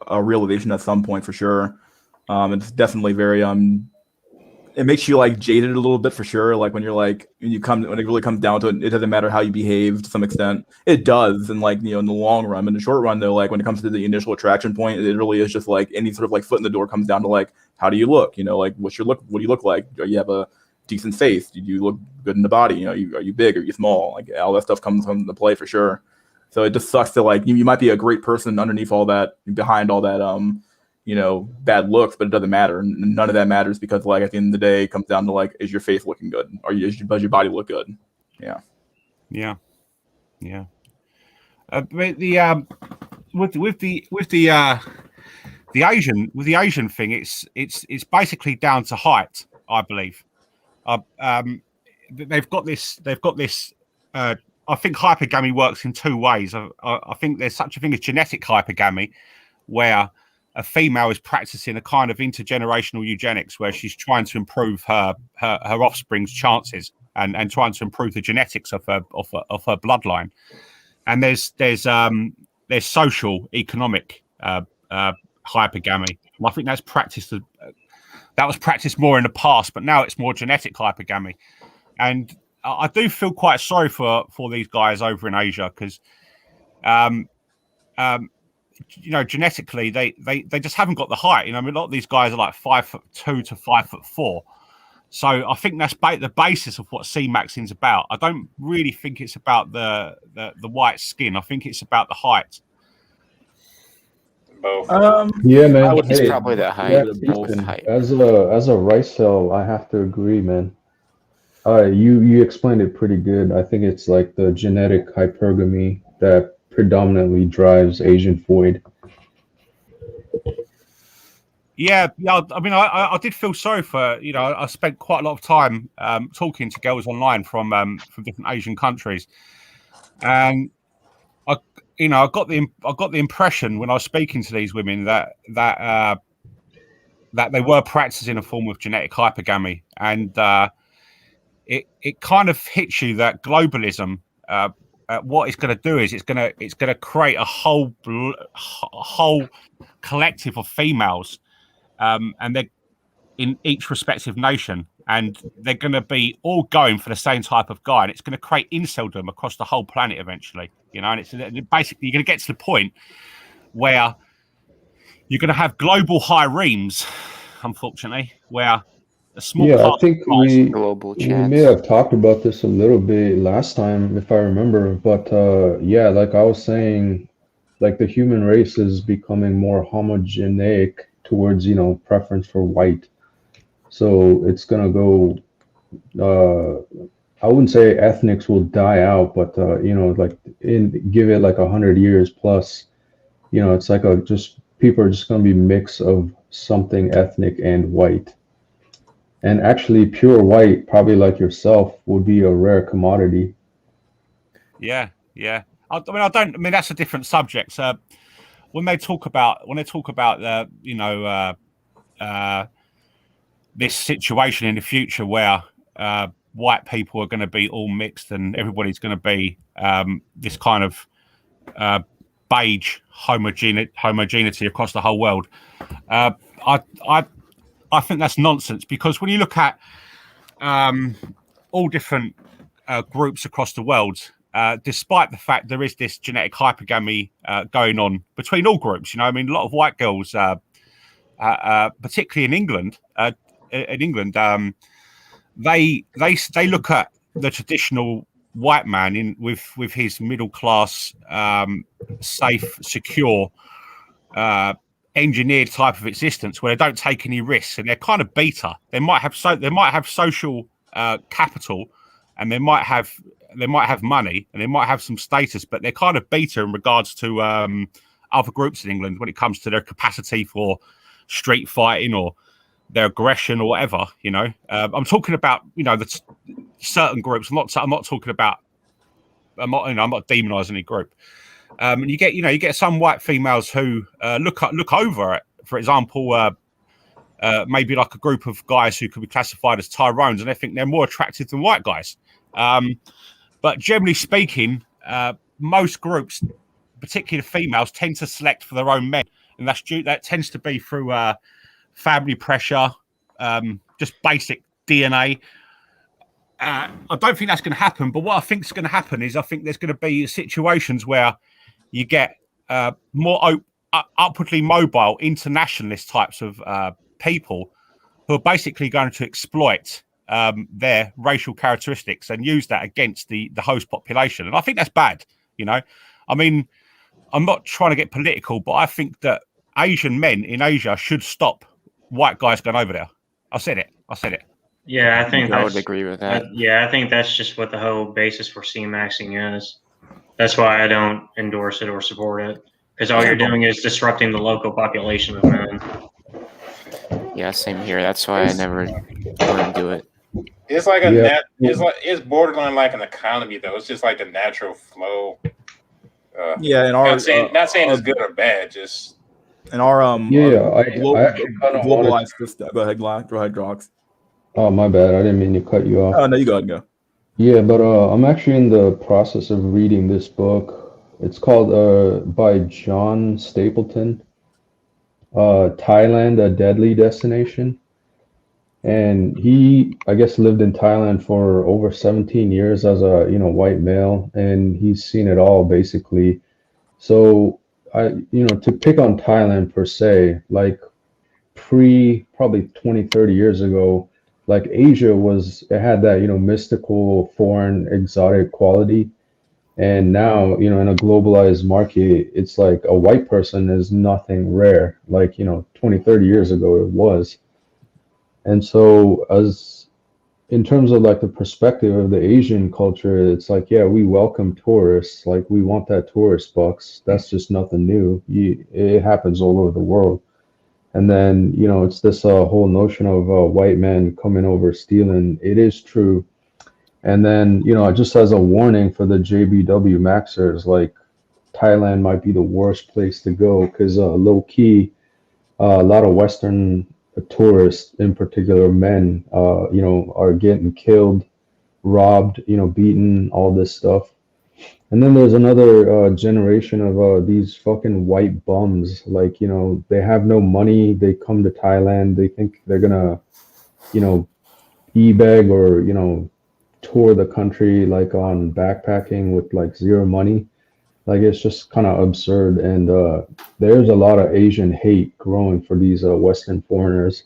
a realization at some point, for sure. It's definitely very it makes you like jaded a little bit, for sure. Like when it really comes down to it, it doesn't matter how you behave to some extent. It does, and like in the long run. In the short run, though, like when it comes to the initial attraction point, it really is just like any sort of like foot in the door comes down to like how do you look? Like what's your look? What do you look like? Do you have a decent face? Do you look good in the body? You know, are you big? Are you small? Like all that stuff comes into play for sure. So it just sucks to like you might be a great person underneath all that, behind all that you know, bad looks, but it doesn't matter. None of that matters because like at the end of the day, it comes down to like, is your face looking good? Or does your body look good? Yeah. Yeah. But the with the Asian thing, it's basically down to height, I believe. They've got this. I think hypergamy works in two ways. I think there's such a thing as genetic hypergamy, where a female is practicing a kind of intergenerational eugenics, where she's trying to improve her offspring's chances and trying to improve the genetics of her bloodline. And there's social economic hypergamy. I think that's practiced. That was practiced more in the past, but now it's more genetic hypergamy. And I do feel quite sorry for these guys over in Asia because, you know, genetically they just haven't got the height. You know, I mean, a lot of these guys are like 5'2" to 5'4". So I think that's the basis of what C-maxing's about. I don't really think it's about the white skin. I think it's about the height. Both. Yeah, man. It's probably the height. Yeah, Probably the height. as a rice cell, I have to agree, man. You explained it pretty good. I think it's like the genetic hypergamy that predominantly drives Asian void. Yeah. I mean, I did feel sorry for, you know, I spent quite a lot of time talking to girls online from different Asian countries, and I got the impression when I was speaking to these women that they were practicing a form of genetic hypergamy, and it kind of hits you that globalism. What it's going to do is it's going to create a whole collective of females, and they're in each respective nation, and they're going to be all going for the same type of guy, and it's going to create inceldom across the whole planet eventually. You know, and it's basically you're going to get to the point where you're going to have global harems, unfortunately, where a small I think we chats. may have talked about this a little bit last time, if I remember. But yeah, like I was saying, like the human race is becoming more homogeneic towards, you know, preference for white. So it's gonna go. I wouldn't say ethnics will die out, but you know, like give it like 100 years plus. You know, it's like just people are just gonna be mix of something ethnic and white. And actually, pure white, probably like yourself, would be a rare commodity. Yeah. I mean, that's a different subject. So when they talk about you know, this situation in the future where white people are going to be all mixed and everybody's going to be this kind of beige homogeneity across the whole world, I think that's nonsense, because when you look at all different groups across the world, despite the fact there is this genetic hypergamy going on between all groups, you know, I mean, a lot of white girls, particularly in England, they look at the traditional white man with his middle class, safe, secure, engineered type of existence where they don't take any risks, and they're kind of beta. They might have social capital, and they might have money, and they might have some status, but they're kind of beta in regards to other groups in England when it comes to their capacity for street fighting or their aggression or whatever. You know, I'm talking about, you know, the certain groups. I'm not talking about. I'm not demonizing any group. And you get some white females who look over it. For example, maybe like a group of guys who could be classified as Tyrones, and they think they're more attractive than white guys. But generally speaking, most groups, particularly the females, tend to select for their own men, and that tends to be through family pressure, just basic DNA. I don't think that's going to happen, but what I think is going to happen is I think there's going to be situations where you get more upwardly mobile internationalist types of people who are basically going to exploit their racial characteristics and use that against the host population. And I think that's bad. You know, I mean, I'm not trying to get political, but I think that Asian men in Asia should stop white guys going over there. I said it. Yeah, I think I would that's agree with that. I think that's just what the whole basis for C-maxing is. That's why I don't endorse it or support it, because all you're doing is disrupting the local population of men. Yeah, same here. That's why I never want to do it. It's like it's borderline like an economy though. It's just like the natural flow. Yeah, and our not saying it's good or bad, just and our I actually kind of globalized system. Go ahead, Grox. Oh, my bad. I didn't mean to cut you off. Oh no, you go ahead and go. Yeah, but I'm actually in the process of reading this book. It's called by John Stapleton, Thailand, a Deadly Destination. And he, I guess, lived in Thailand for over 17 years as a, white male, and he's seen it all basically. So to pick on Thailand per se, like probably 20, 30 years ago, like Asia it had that, mystical, foreign, exotic quality. And now, in a globalized market, it's like a white person is nothing rare. Like, 20, 30 years ago, it was. And so in terms of like the perspective of the Asian culture, it's like, yeah, we welcome tourists. Like we want that tourist bucks. That's just nothing new. It happens all over the world. And then, it's this whole notion of white men coming over stealing. It is true. And then, just as a warning for the JBW Maxers, like Thailand might be the worst place to go because low key, a lot of Western tourists, in particular men, are getting killed, robbed, beaten, all this stuff. And then there's another generation of these fucking white bums. Like, they have no money. They come to Thailand. They think they're gonna, e-bag or, tour the country like on backpacking with like zero money. Like it's just kind of absurd. And there's a lot of Asian hate growing for these Western foreigners.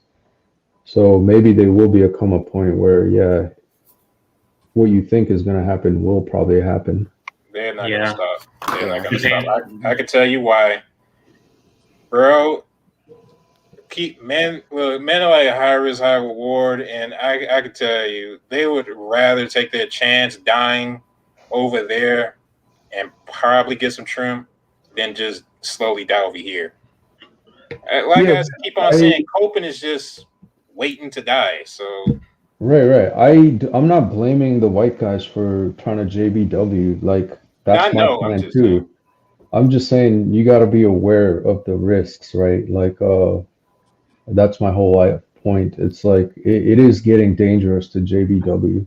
So maybe there will come a point where, yeah, what you think is going to happen will probably happen. they're not gonna stop. They're not gonna stop. I can tell you why, bro. Men are like high risk, high reward, and I can tell you, they would rather take their chance dying over there and probably get some trim than just slowly die over here. I keep on saying, coping is just waiting to die. So right. I'm not blaming the white guys for trying to JBW. Like that's my plan too. I'm just saying you got to be aware of the risks, right? Like that's my whole point. It's like it is getting dangerous to JBW,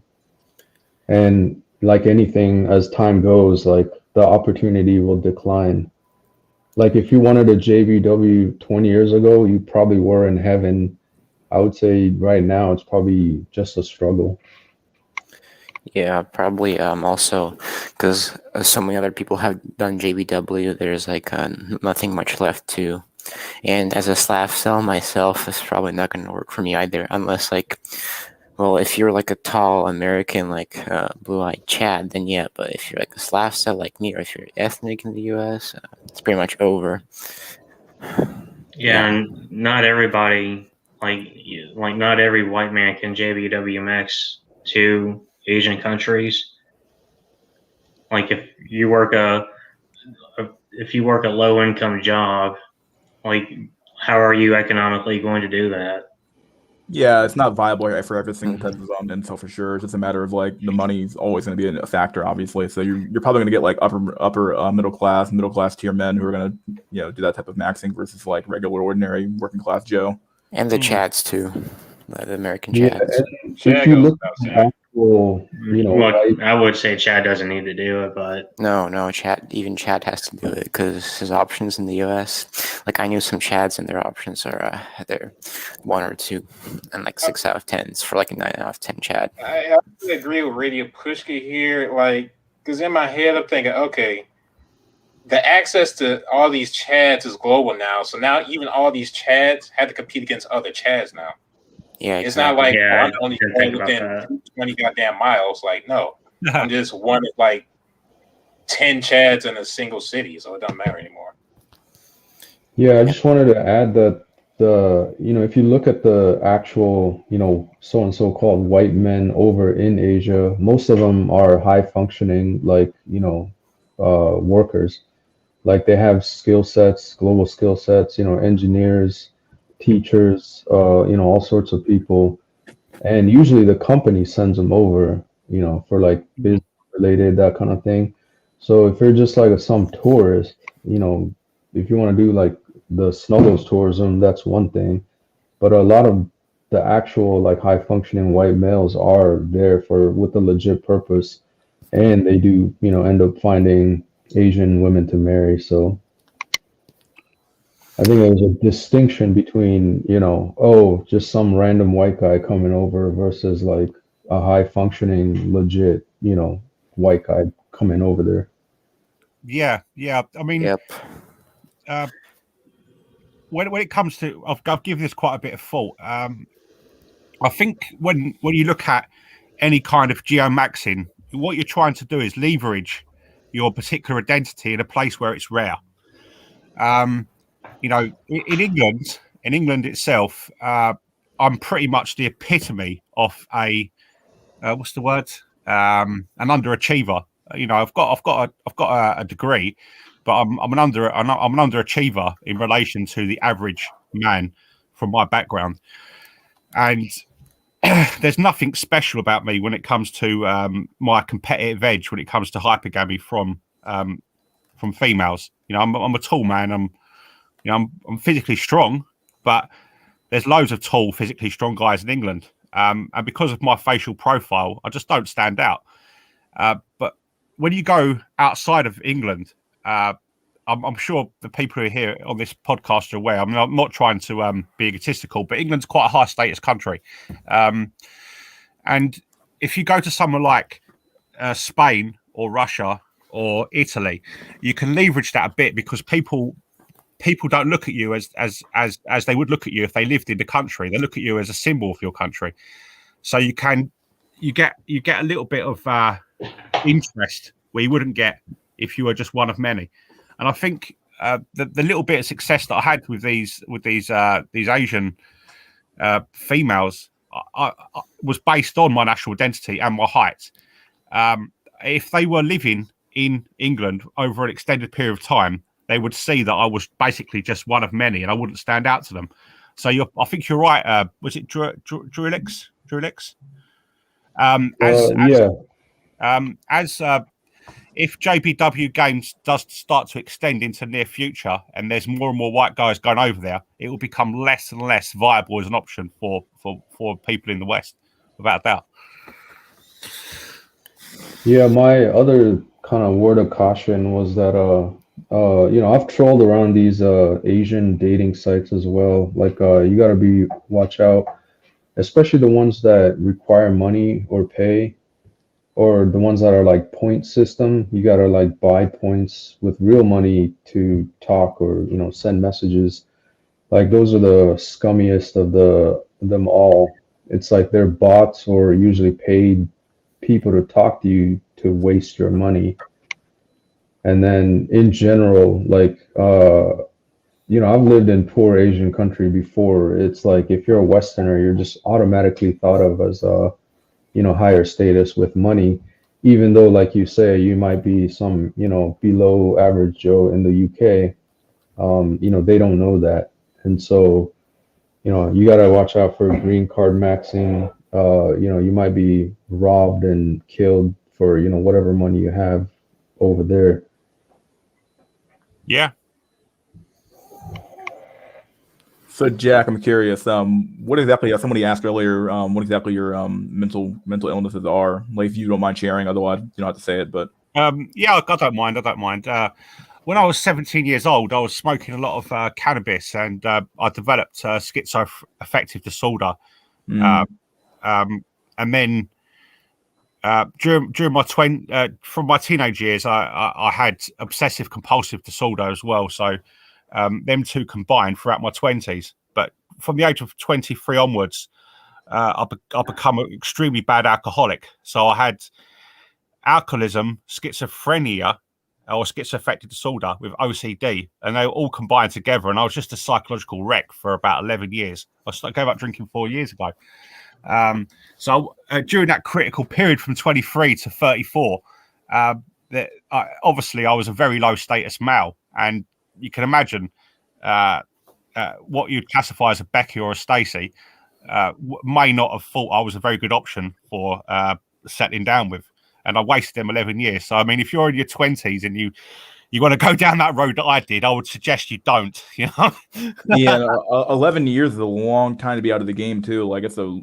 and like anything, as time goes, like the opportunity will decline. Like if you wanted a JBW 20 years ago, you probably were in heaven. I would say right now it's probably just a struggle. Yeah, probably also because so many other people have done JBW, there's like nothing much left to. And as a slav cell myself, it's probably not going to work for me either, unless like, well, if you're like a tall American, like blue-eyed Chad, then yeah. But if you're like a slav cell like me, or if you're ethnic in the U.S., it's pretty much over. Yeah, and not everybody, like not every white man can JBW max to Asian countries. Like if you work a low income job, like how are you economically going to do that? Yeah, it's not viable for every single type of Incel for sure. It's just a matter of like the money's always going to be a factor, obviously. So you're probably going to get like upper middle class tier men who are going to do that type of maxing versus like regular ordinary working class Joe. And the Chads too, the American Chads. If you look at the actual, I would say Chad doesn't need to do it, but no, Chad has to do it because his options in the U.S. Like I knew some Chads and their options are they're 1 or 2 and like 6 out of 10s for like a 9 out of 10 Chad. I agree with Radio Pushka here, like because in my head I'm thinking, okay, the access to all these Chads is global now, so now even all these Chads have to compete against other Chads now. Yeah, It's exactly. not like Yeah, I'm only didn't think about within that. 20 goddamn miles. Like, no, I'm just one of like 10 Chads in a single city, so it doesn't matter anymore. Yeah, I just wanted to add that if you look at the actual, so and so called white men over in Asia, most of them are high functioning, like, workers. Like they have skill sets, global skill sets, engineers, teachers, all sorts of people. And usually the company sends them over, for like business related, that kind of thing. So if you're just like some tourist, if you want to do like the snuggles tourism, that's one thing. But a lot of the actual like high functioning white males are there for with a legit purpose, and they do, end up finding Asian women to marry. So I think there's a distinction between, just some random white guy coming over versus like a high functioning, legit, white guy coming over there. Yeah. I mean, Yep. when it comes to, I've given this quite a bit of thought. I think when you look at any kind of geomaxing, what you're trying to do is leverage your particular identity in a place where it's rare. In England itself, I'm pretty much the epitome of a what's the word? An underachiever. I've got a degree, but I'm an underachiever in relation to the average man from my background, and there's nothing special about me when it comes to my competitive edge when it comes to hypergamy from females. I'm a tall man. I'm physically strong, but there's loads of tall, physically strong guys in England. And because of my facial profile, I just don't stand out. But when you go outside of England, I'm sure the people who are here on this podcast are aware. I mean, I'm not trying to be egotistical, but England's quite a high status country. And if you go to somewhere like Spain or Russia or Italy, you can leverage that a bit because people don't look at you as they would look at you if they lived in the country. They look at you as a symbol of your country. So you get a little bit of interest where you wouldn't get if you were just one of many. And I think the little bit of success that I had with these Asian females I was based on my national identity and my height. If they were living in England over an extended period of time, they would see that I was basically just one of many, and I wouldn't stand out to them. So I think you're right. Was it Drulix? If JBW games does start to extend into near future, and there's more and more white guys going over there, it will become less and less viable as an option for people in the West, without doubt. Yeah, my other kind of word of caution was that I've trolled around these Asian dating sites as well. Like you gotta watch out, especially the ones that require money or pay, or the ones that are like point system. You gotta like buy points with real money to talk or send messages. Like those are the scummiest of them all. It's like they're bots or usually paid people to talk to you to waste your money. And then in general, like I've lived in poor Asian country before. It's like if you're a Westerner, you're just automatically thought of as higher status with money, even though, like you say, you might be some below average Joe in the UK. They don't know that, and so you got to watch out for green card maxing. You might be robbed and killed for whatever money you have over there. Yeah. So Jack, I'm curious. What exactly? Somebody asked earlier. What exactly your mental illnesses are? Like, if you don't mind sharing. Otherwise, you don't have to say it. But yeah, I don't mind. When I was 17 years old, I was smoking a lot of cannabis, and I developed schizoaffective disorder. And then during my from my teenage years, I had obsessive compulsive disorder as well. So them two combined throughout my 20s. But from the age of 23 onwards, I become an extremely bad alcoholic. So I had alcoholism, schizophrenia, or schizoaffective disorder with OCD, and they were all combined together. And I was just a psychological wreck for about 11 years. I gave up drinking 4 years ago. So during that critical period from 23 to 34, obviously I was a very low status male, and you can imagine what you'd classify as a Becky or a Stacey may not have thought I was a very good option for settling down with. And I wasted them 11 years. So, I mean, if you're in your 20s and you want to go down that road that I did, I would suggest you don't, you know? Yeah, 11 years is a long time to be out of the game too. Like that's a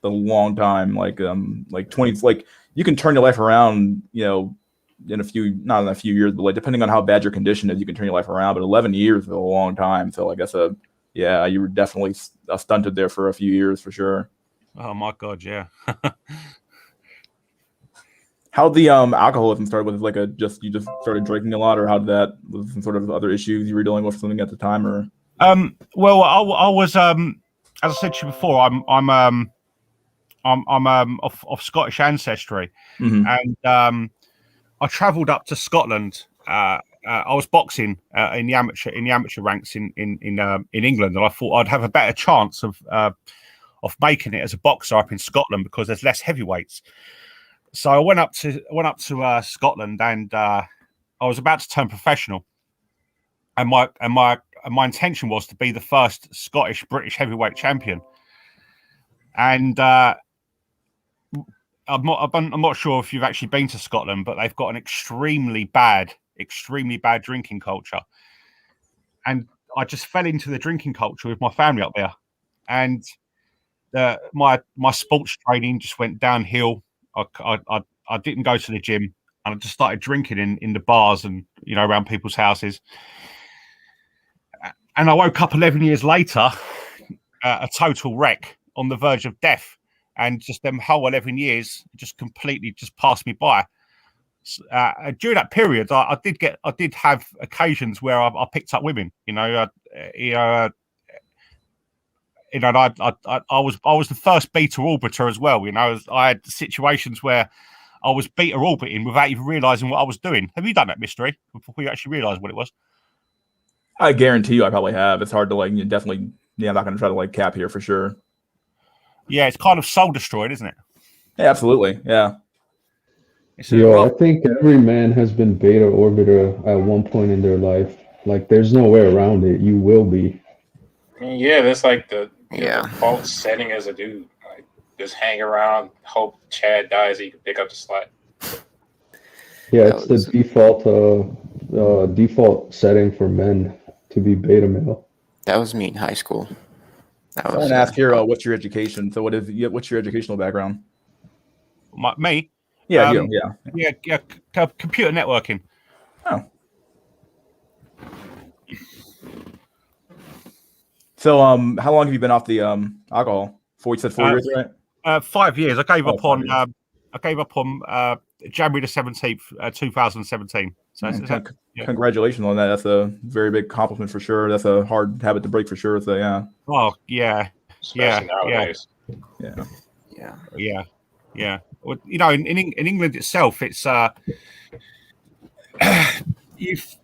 long time. Like 20, like you can turn your life around, you know, not in a few years, but like depending on how bad your condition is, you can turn your life around. But 11 years is a long time. So like you were definitely stunted there for a few years for sure. Oh my God, yeah. How the alcoholism started? Was it like you just started drinking a lot, or how did that, was some sort of other issues you were dealing with something at the time, or? Well, I was as I said to you before, I'm of Scottish ancestry, and I travelled up to Scotland. I was boxing in the amateur ranks in England, and I thought I'd have a better chance of making it as a boxer up in Scotland because there's less heavyweights. So I went up to Scotland, and I was about to turn professional, and my intention was to be the first Scottish British heavyweight champion. And I'm not sure if you've actually been to Scotland, but they've got an extremely bad drinking culture, and I just fell into the drinking culture with my family up there, and my sports training just went downhill. I didn't go to the gym, and I just started drinking in the bars and, you know, around people's houses. And I woke up 11 years later, a total wreck on the verge of death. And just them whole 11 years just completely just passed me by. During that period, I did have occasions where I picked up women, you know, and I was the first beta orbiter as well. You know, I had situations where I was beta orbiting without even realizing what I was doing. Have you done that, Mystery, before you actually realized what it was? I guarantee you, I probably have. It's hard to I'm not going to try to cap here for sure. Yeah, it's kind of soul destroyed, isn't it? Yeah, absolutely. Yeah. I think every man has been beta orbiter at one point in their life. Like, there's no way around it. You will be. I mean, yeah, that's like the default setting as a dude. Like, just hang around, hope Chad dies so you can pick up the slack. Yeah, it's the default setting for men to be beta male. That was me in high school. I want to ask here, what's your education? So what's your educational background? Me? Yeah, yeah, computer networking. Oh. So, how long have you been off the alcohol? You said 4 years, right? 5 years. I gave up on January the 17th, 2017. So congratulations on that. That's a very big compliment for sure. That's a hard habit to break for sure. So yeah. Oh yeah, especially nowadays. Yeah. Well, you know, in England itself, it's it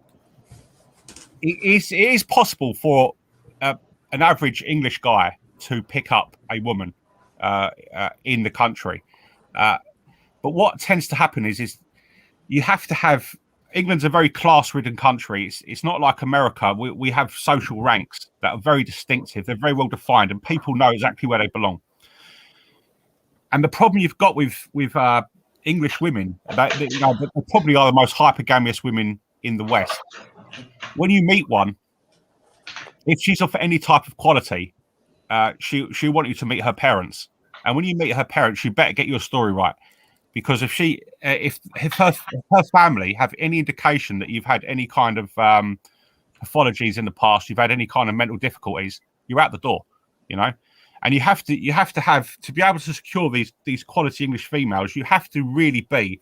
is possible for an average English guy to pick up a woman in the country, but what tends to happen is you have to have. England's a very class-ridden country. It's not like America. We have social ranks that are very distinctive. They're very well defined, and people know exactly where they belong. And the problem you've got with English women, they probably are the most hypergamous women in the West. When you meet one, if she's of any type of quality, she'll want you to meet her parents. And when you meet her parents, you better get your story right. Because if her family have any indication that you've had any kind of pathologies in the past, you've had any kind of mental difficulties, you're out the door, you know. And you have to be able to secure these quality English females. You have to really be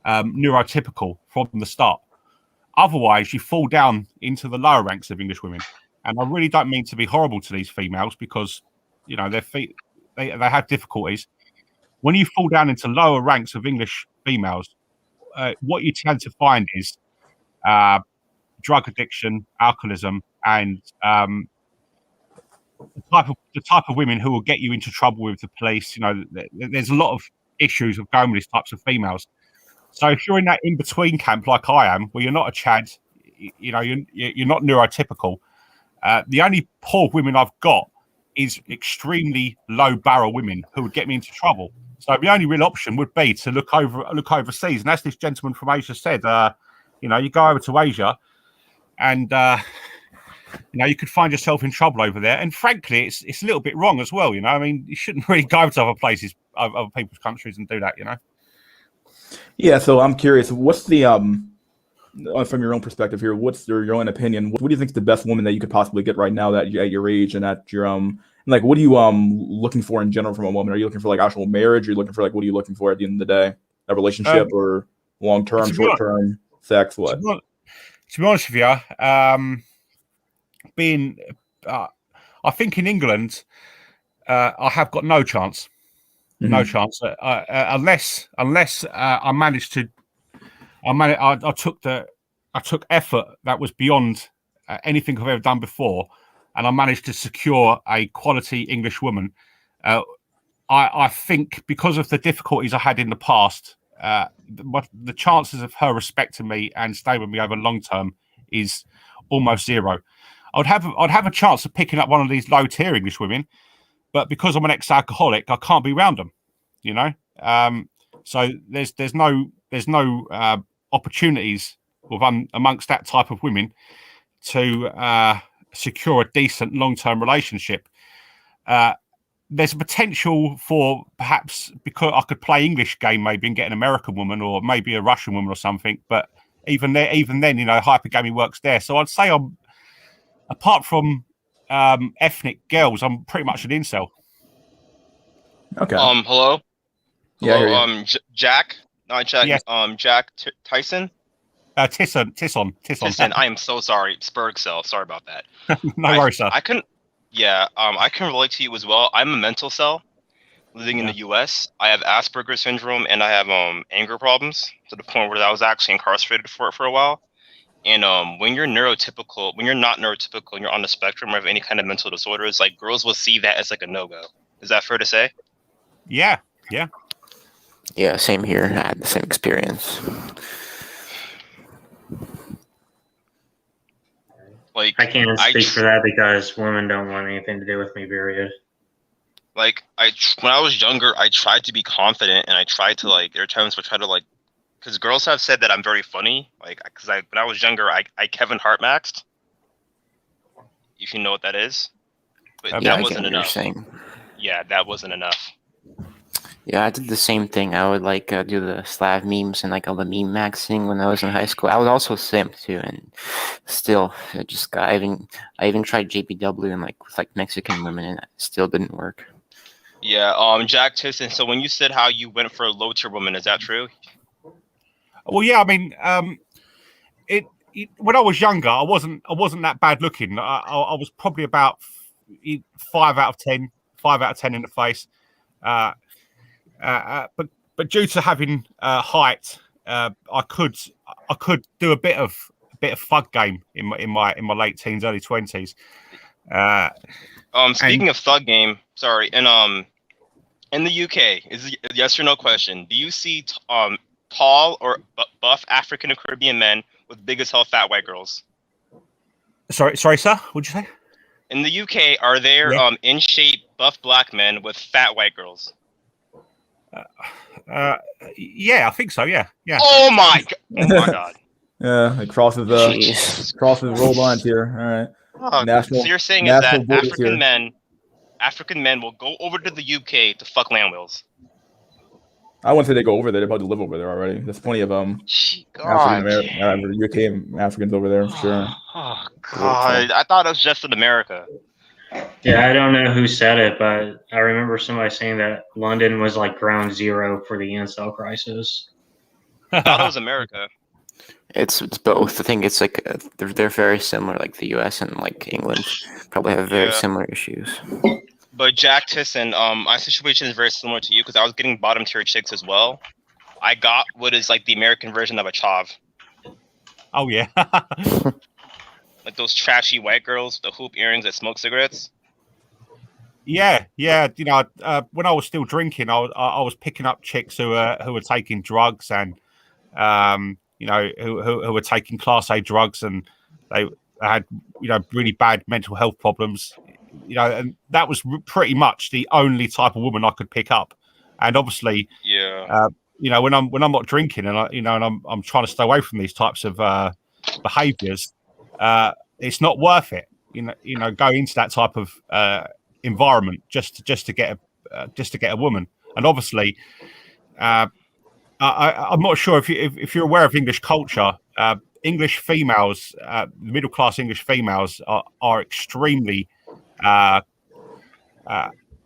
neurotypical from the start. Otherwise, you fall down into the lower ranks of English women. And I really don't mean to be horrible to these females because, you know, they they have difficulties. When you fall down into lower ranks of English females, what you tend to find is drug addiction, alcoholism, and the type of women who will get you into trouble with the police. You know, there's a lot of issues of going with these types of females. So if you're in that in between camp like I am, where you're not a Chad, you know, you're not neurotypical. The only poor women I've got is extremely low barrel women who would get me into trouble. So the only real option would be to look overseas, and as this gentleman from Asia said, you know, you go over to Asia, and you know, you could find yourself in trouble over there. And frankly, it's a little bit wrong as well. You know, I mean, you shouldn't really go to other places, other people's countries, and do that. You know. Yeah. So I'm curious, what's the from your own perspective here? What's your own opinion? What do you think is the best woman that you could possibly get right now that at your age and at your like, what are you looking for in general from a woman? Are you looking for like actual marriage? Are you looking for like, what are you looking for at the end of the day? A relationship or long term, short term, sex? What? To be honest with you, I think in England, I have got no chance. Mm-hmm. No chance unless I managed to. I took effort that was beyond anything I've ever done before, and I managed to secure a quality English woman. I think because of the difficulties I had in the past, the chances of her respecting me and staying with me over long term is almost zero. I'd have a chance of picking up one of these low tier English women, but because I'm an ex-alcoholic, I can't be around them. You know, so there's no opportunities amongst that type of women to secure a decent long-term relationship. There's a potential for perhaps, because I could play English game maybe and get an American woman or maybe a Russian woman or something, but even then, you know, hypergamy works there. So I'd say apart from ethnic girls, I'm pretty much an incel. Okay. Hello. Yeah. Hello. Jack. Not Jack. Yes. Jack Tyson. Tisson. I am so sorry. Spurgcell. Sorry about that. No worries, sir. I can relate to you as well. I'm a mental cell living in the U.S. I have Asperger's syndrome and I have anger problems to the point where I was actually incarcerated for a while. And when you're not neurotypical, and you're on the spectrum of any kind of mental disorders, like girls will see that as like a no-go. Is that fair to say? Yeah. Yeah, same here. I had the same experience. Like, I can't speak for that because women don't want anything to do with me, period. Like, when I was younger, I tried to be confident, and I tried to, like, there are times where I try to, like, because girls have said that I'm very funny, like, because when I was younger, I Kevin Hart maxed, if you know what that is. But Yeah, that wasn't enough. Yeah, that wasn't enough. Yeah, I did the same thing. I would like do the Slav memes and like all the meme maxing when I was in high school. I was also simp too, and still, I just got. I even tried JPW and like with like Mexican women, and it still didn't work. Yeah, Jack Tyson. So when you said how you went for a low tier woman, is that true? Well, yeah. I mean, when I was younger, I wasn't that bad looking. I was probably about 5 out of 10, 5 out of 10 in the face. But due to having height, I could do a bit of thug game in my late teens, early 20s. Speaking of thug game, sorry, and in the UK, is it a yes or no question? Do you see tall or buff African and Caribbean men with big as hell fat white girls? Sorry, sir. What'd you say? In the UK, are there in shape buff black men with fat white girls? Yeah, I think so. Yeah. Oh my god. Yeah, it crosses roll lines here. All right. So you're saying is that African men will go over to the UK to fuck land whales? I wouldn't say they go over there. They probably live over there already. There's plenty of UK Africans over there for sure. Oh god, I thought it was just in America. Yeah, I don't know who said it, but I remember somebody saying that London was like ground zero for the incel crisis. I thought it was America. It's both. I think it's like they're very similar. Like the U.S. and like England probably have very similar issues. But Jack Tisson, my situation is very similar to you because I was getting bottom tier chicks as well. I got what is like the American version of a chav, Oh yeah. like those trashy white girls, with the hoop earrings that smoke cigarettes. Yeah. You know, when I was still drinking, I was picking up chicks who were taking drugs and you know, who were taking Class A drugs, and they had, you know, really bad mental health problems. You know, and that was pretty much the only type of woman I could pick up. And obviously, Yeah. you know, when I'm not drinking and I'm trying to stay away from these types of behaviors, it's not worth it. You know, go into that type of environment just to get a woman. And obviously, I'm not sure if you're aware of English culture. English females, middle class English females, are extremely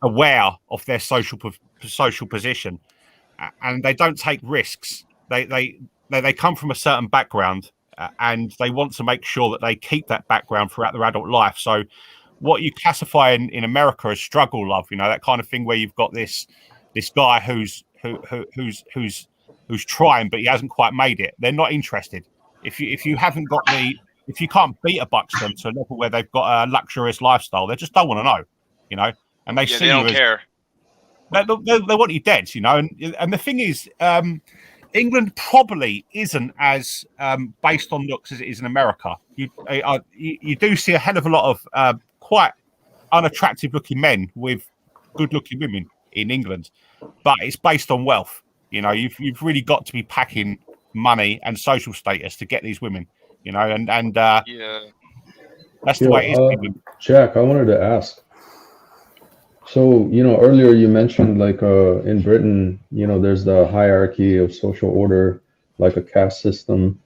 aware of their social position, and they don't take risks. They come from a certain background, and they want to make sure that they keep that background throughout their adult life. So, what you classify in America as struggle love, you know, that kind of thing where you've got this guy who's trying, but he hasn't quite made it. They're not interested. If you haven't got if you can't beat a buxton to a level where they've got a luxurious lifestyle, they just don't want to know, you know. And they Yeah, see they don't you as care. they want you dead, you know. And the thing is, England probably isn't as based on looks as it is in America. You do see a hell of a lot of quite unattractive looking men with good looking women in England, but it's based on wealth. You know, you've really got to be packing money and social status to get these women. You know, and Yeah. that's the way it is in England. Jack, I wanted to ask. So, you know, earlier you mentioned like in Britain, you know, there's the hierarchy of social order, like a caste system.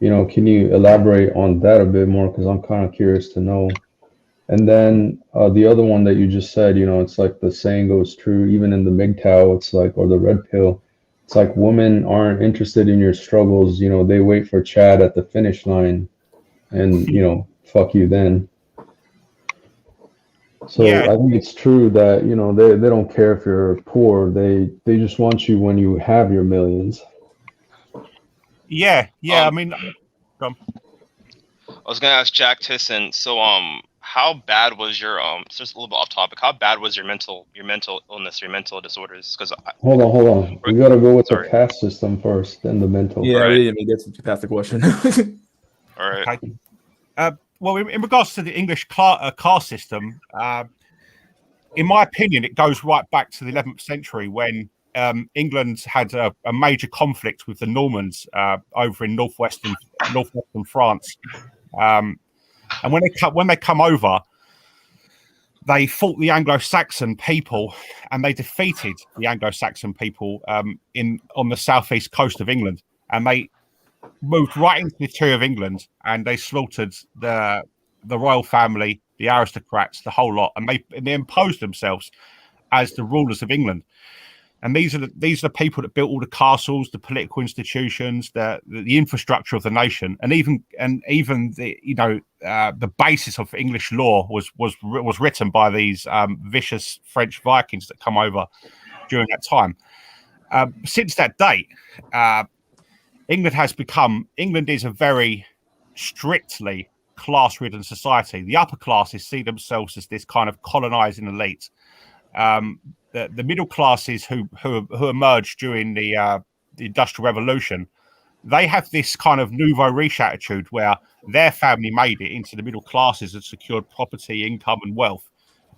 You know, can you elaborate on that a bit more? Because I'm kind of curious to know. And then the other one that you just said, you know, it's like the saying goes true, even in the MGTOW, it's like, or the red pill, it's like women aren't interested in your struggles. You know, they wait for Chad at the finish line and, you know, fuck you then. So Yeah, I think it's true that, you know, they don't care if you're poor. They just want you when you have your millions. yeah. I mean, I was gonna ask Jack Tisson. So, how bad was your it's just a little bit off topic. How bad was your mental illness, your mental disorders? Because Hold on. We gotta go with the sorry. caste system first, then the mental. Yeah, Right. we didn't even get to past the question. All right. okay. Well, in regards to the English caste system, in my opinion, it goes right back to the 11th century when England had a major conflict with the Normans over in northwestern France, and when they come over, they fought the Anglo-Saxon people, and they defeated the Anglo-Saxon people on the southeast coast of England, and they moved right into the interior of England, and they slaughtered the royal family, the aristocrats, the whole lot, and they imposed themselves as the rulers of England. And these are the people that built all the castles, the political institutions, the infrastructure of the nation, and even the the basis of English law was written by these vicious French Vikings that come over during that time. Since that date, England is a very strictly class-ridden society. The upper classes see themselves as this kind of colonizing elite. The middle classes who emerged during the Industrial Revolution, they have this kind of nouveau riche attitude where their family made it into the middle classes and secured property, income, and wealth,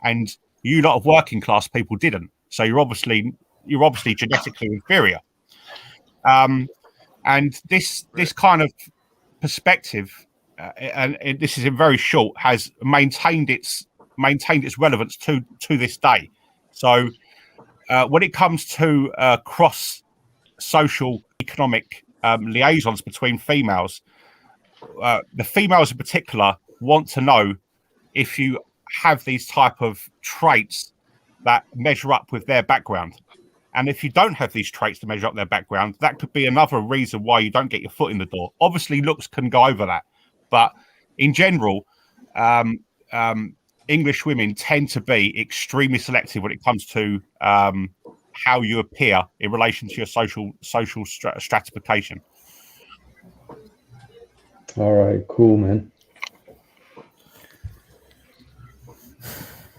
and you lot of working class people didn't. So you're obviously genetically inferior. And this kind of perspective, and this is in very short, has maintained its relevance to this day. So when it comes to cross social economic liaisons between females, the females in particular want to know if you have these type of traits that measure up with their background. And if you don't have these traits to measure up their background, that could be another reason why you don't get your foot in the door. Obviously, looks can go over that, but in general, English women tend to be extremely selective when it comes to how you appear in relation to your social stratification. All right, cool, man.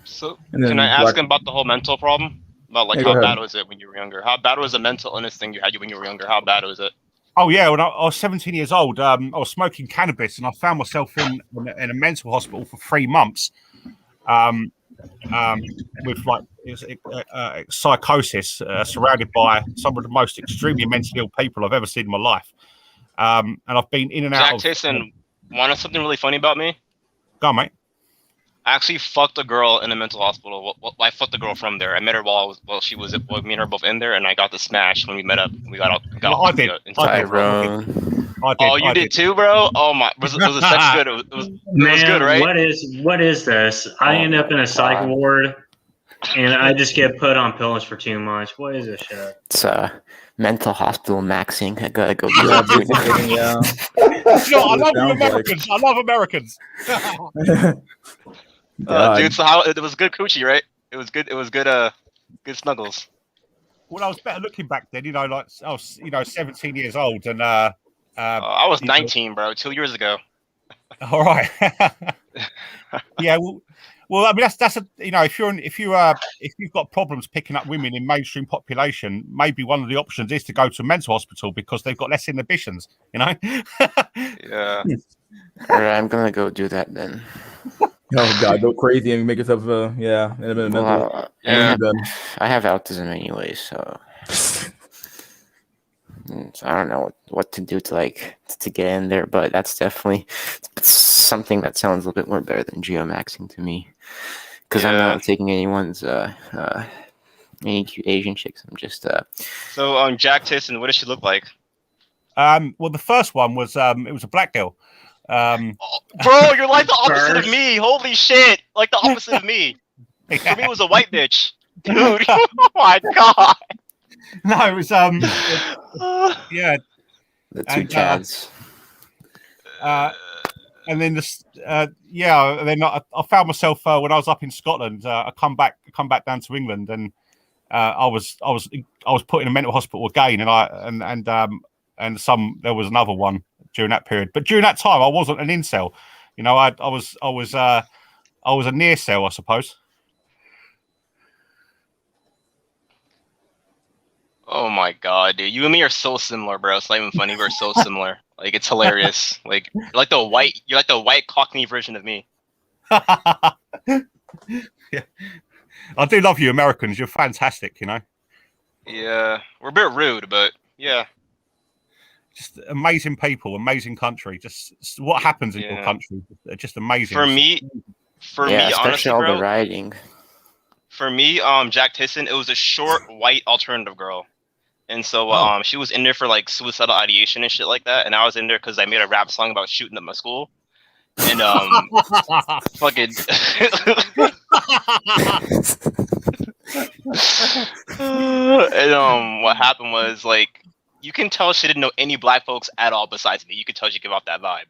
So And then can I ask Black- him about the whole mental problem? About like Yeah, go how ahead. bad was it when you were younger? How bad was the mental illness thing you had when you were younger? How bad was it? Oh yeah, when I was 17 years old, I was smoking cannabis, and I found myself in a mental hospital for 3 months, with like psychosis, surrounded by some of the most extremely mentally ill people I've ever seen in my life. And I've been in and out Jack of. Tyson, want something really funny about me? Go on, mate. I actually fucked a girl in a mental hospital. Well, I fucked a girl from there. I met her while she was me and her both in there, and I got the smash when we met up. We got out. I did. Tyrone. Oh, you did too, bro. Oh my, was the sex good? It was Man, good, right? what is this? I end up in a psych ward, and I just get put on pills for 2 months. What is this shit? It's mental hospital maxing. I gotta go do Yeah, that. basically, yeah. I love sounds like. Americans. I love Americans. Dude, so how it was good coochie, right? It was good. It was good. Good snuggles. Well, I was better looking back then. You know, like I was, 17 years old, and I was 19, bro. 2 years ago. all right. Yeah. Well, I mean, that's a if you've got problems picking up women in mainstream population, maybe one of the options is to go to a mental hospital because they've got less inhibitions. Yeah. All right, I'm gonna go do that then. Oh God, go crazy and make yourself in a mental. Well, Yeah. I have autism anyway, so I don't know what to do to get in there, but that's definitely something that sounds a little bit more better than geomaxing to me, because I'm not taking anyone's any cute Asian chicks. I'm just So, Jack Tyson, what does she look like? Well, the first one was it was a black girl. Bro, you're like the opposite of me. Holy shit, like the opposite of me. For me, it was a white bitch, dude. Oh my god. No, it was yeah. the two And, Chads. And then this, and then I found myself when I was up in Scotland. I come back down to England, and I was put in a mental hospital again, and there was another one during that period. But during that time, I wasn't an incel. I was a near cell, I suppose. Oh my god, dude. You and me are so similar, bro. It's not even funny. We're so similar. Like, it's hilarious. Like, you're like the white Cockney version of me. Yeah. I do love you, Americans. You're fantastic, Yeah. We're a bit rude, but yeah. Just amazing people, amazing country. Just what happens in your country, just amazing. For me, especially honestly, all bro, the riding. For me, Jack Tyson, it was a short white alternative girl. And so she was in there for like suicidal ideation and shit like that, and I was in there because I made a rap song about shooting up my school. And fucking and what happened was, like, you can tell she didn't know any black folks at all besides me. You could tell she gave off that vibe.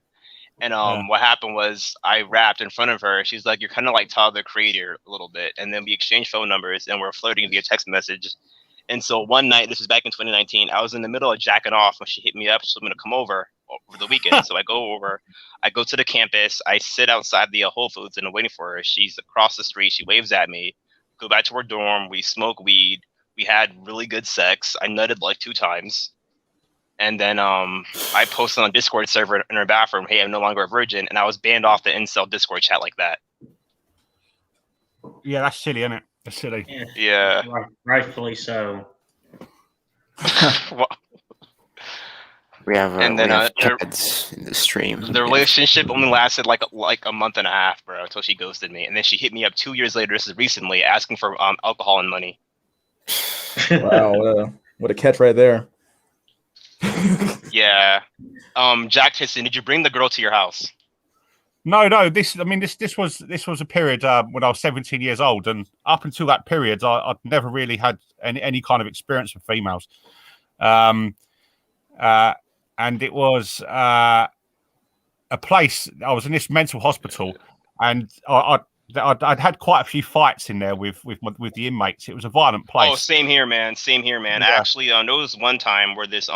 And what happened was I rapped in front of her. She's like, "You're kind of like Tyler the Creator a little bit." And then we exchanged phone numbers and we're flirting via text message. And so one night, this was back in 2019, I was in the middle of jacking off when she hit me up. So I'm going to come over the weekend. So I go over, I go to the campus, I sit outside the Whole Foods and I'm waiting for her. She's across the street. She waves at me, go back to her dorm. We smoke weed. We had really good sex. I nutted like 2 times. And then I posted on Discord server in her bathroom, "Hey, I'm no longer a virgin." And I was banned off the Incel Discord chat like that. Yeah, that's silly, isn't it? That's silly. Yeah. Rightfully so. We have Chads in the stream. The relationship only lasted like a month and a half, bro, until she ghosted me. And then she hit me up 2 years later, this is recently, asking for alcohol and money. Wow, what a catch right there. Yeah. Jack Tyson, did you bring the girl to your house? No. This was a period when I was 17 years old, and up until that period, I'd never really had any kind of experience with females. And it was a place. I was in this mental hospital, and I'd had quite a few fights in there with the inmates. It was a violent place. Oh, same here, man. Same here, man. Yeah. Actually, there was one time where this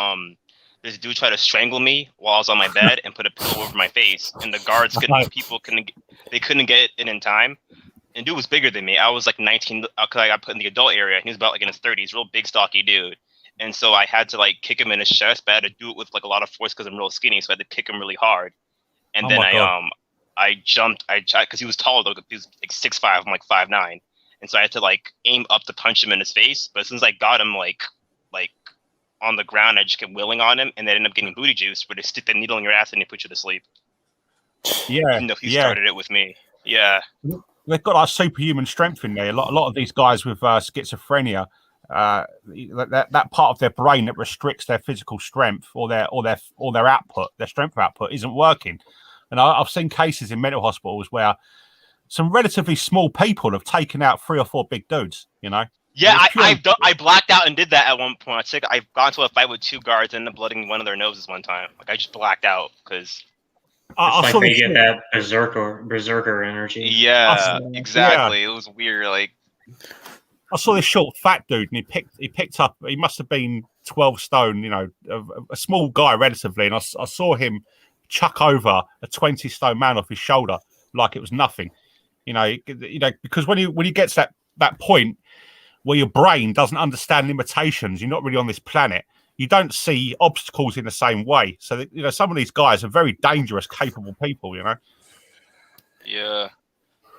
dude tried to strangle me while I was on my bed and put a pillow over my face, and the guards couldn't get it in time. And dude was bigger than me. I was like 19, because I got put in the adult area. He was about like in his 30s, real big, stocky dude. And so I had to like kick him in his chest, but I had to do it with like a lot of force because I'm real skinny. So I had to kick him really hard. And then I jumped. I tried because he was taller though. He was like 6'5". I'm like 5'9". And so I had to like aim up to punch him in his face. But as soon as I got him like on the ground, I just kept willing on him, and then ended up getting booty juice, where they stick the needle in your ass and they put you to sleep. Yeah, even though he started it with me. Yeah. They've got like superhuman strength in there. A lot of these guys with schizophrenia, that part of their brain that restricts their physical strength or their output, their strength output, isn't working. And I've seen cases in mental hospitals where some relatively small people have taken out 3 or 4 big dudes. You know. Yeah, I blacked out and did that at one point. I've gone to a fight with 2 guards and ended up blooding one of their noses one time. Like I just blacked out because. It's like they get that berserker energy. Yeah, exactly. Yeah. It was weird. Like I saw this short, fat dude, and he picked up. He must have been 12 stone. You know, a small guy relatively, and I saw him chuck over a 20 stone man off his shoulder like it was nothing. You know, because when you get to that point where your brain doesn't understand limitations, you're not really on this planet. You don't see obstacles in the same way. So, some of these guys are very dangerous, capable people, Yeah.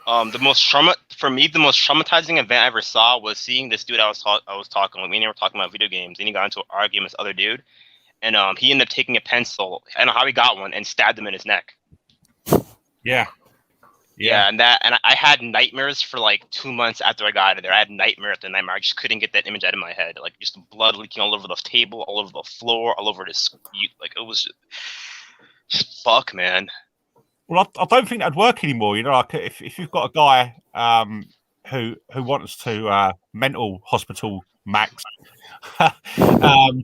The most traumatizing event I ever saw was seeing this dude I was talking with. Me and him were talking about video games, and he got into an argument with this other dude. And he ended up taking a pencil, I don't know how he got one, and stabbed him in his neck. Yeah. Yeah, and I had nightmares for like 2 months after I got out of there. I had nightmare after nightmare. I just couldn't get that image out of my head. Like just blood leaking all over the table, all over the floor, all over this. Like it was just fuck, man. Well, I don't think that'd work anymore. Like if you've got a guy who wants to mental hospital Max, I don't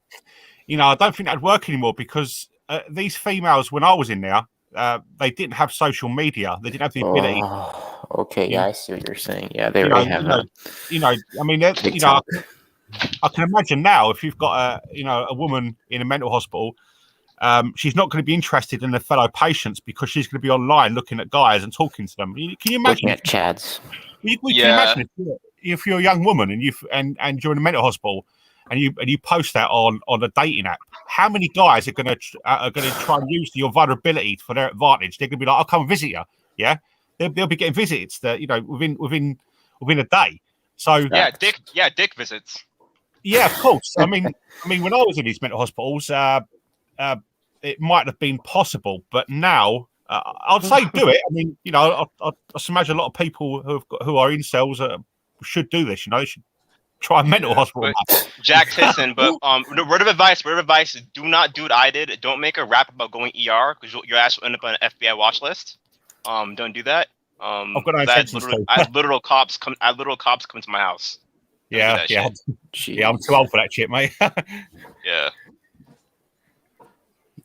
think that'd work anymore because these females, when I was in there. They didn't have social media. They didn't have the ability. Oh, okay, yeah, I see what you're saying. Yeah, they already have. I mean, I can imagine now if you've got a woman in a mental hospital, she's not going to be interested in her fellow patients because she's going to be online looking at guys and talking to them. Can you imagine? Looking at chads. Can you imagine if you're a young woman and you're in a mental hospital and you post that on a dating app? How many guys are going to try and use your vulnerability for their advantage? They're going to be like, "I'll come visit you." Yeah, they'll be getting visits that within a day. So dick visits. Yeah, of course. I mean, when I was in these mental hospitals, it might have been possible, but now I'd say do it. I mean, I imagine a lot of people who are incels should do this. They should try a mental hospital. Jack Tyson, but word of advice, do not do what I did. Don't make a rap about going ER because your ass will end up on an FBI watch list. Don't do that. I've got no intentions to. I had literal cops come to my house. Yeah. I'm too old for that shit, mate. Yeah.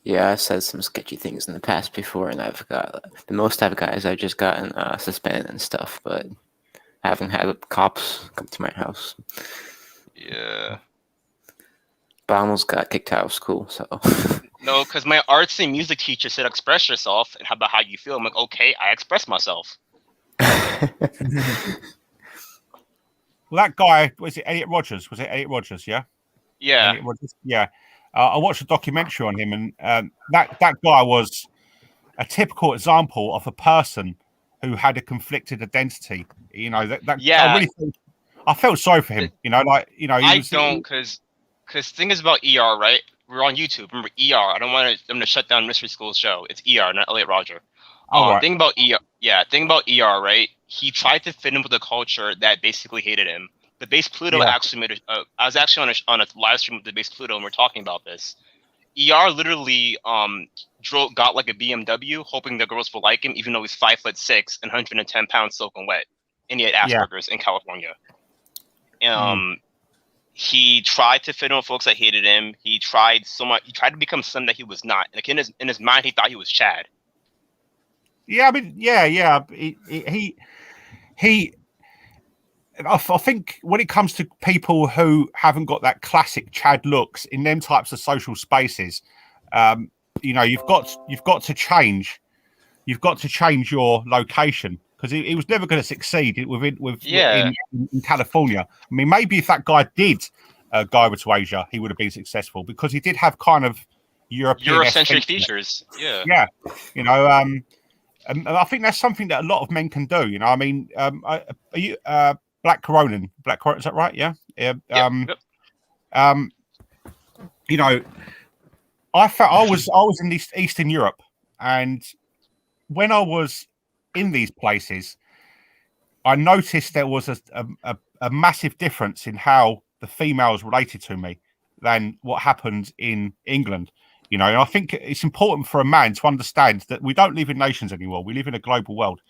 Yeah, I've said some sketchy things in the past before, and I've got the most I've got is I've just gotten suspended and stuff, but I haven't had cops come to my house. Yeah. But I almost got kicked out of school, so. No, because my arts and music teacher said express yourself and how about how you feel. I'm like, okay, I express myself. Well, that guy, was it Elliot Rogers? Yeah? Yeah. Elliot Rogers? Yeah. I watched a documentary on him, and that guy was a typical example of a person who had a conflicted identity. I felt sorry for him. Because thing is about ER, right? We're on YouTube. Remember ER? I don't want them to shut down Mystery School's show. It's ER, not Elliot Roger. Right. Thing about ER, right? He tried to fit in with a culture that basically hated him. The Base Pluto actually made I was actually on a live stream with the Base Pluto, and we're talking about this. ER literally got like a BMW, hoping the girls will like him, even though he's 5'6" and 110 pounds soaking wet, and he had Asperger's in California. He tried to fit in with folks that hated him. He tried so much. He tried to become something that he was not. Like in his mind, he thought he was Chad. Yeah, I mean, yeah. I think when it comes to people who haven't got that classic Chad looks in them types of social spaces, you've got to change. You've got to change your location because he was never going to succeed in California. I mean, maybe if that guy did go over to Asia, he would have been successful because he did have kind of Eurocentric features. Yeah. Yeah. And I think that's something that a lot of men can do. I mean, are you Black Coronin? Is that right? Yeah. Yep. I was in Eastern Europe, and when I was in these places, I noticed there was a massive difference in how the females related to me than what happened in England. And I think it's important for a man to understand that we don't live in nations anymore. We live in a global world.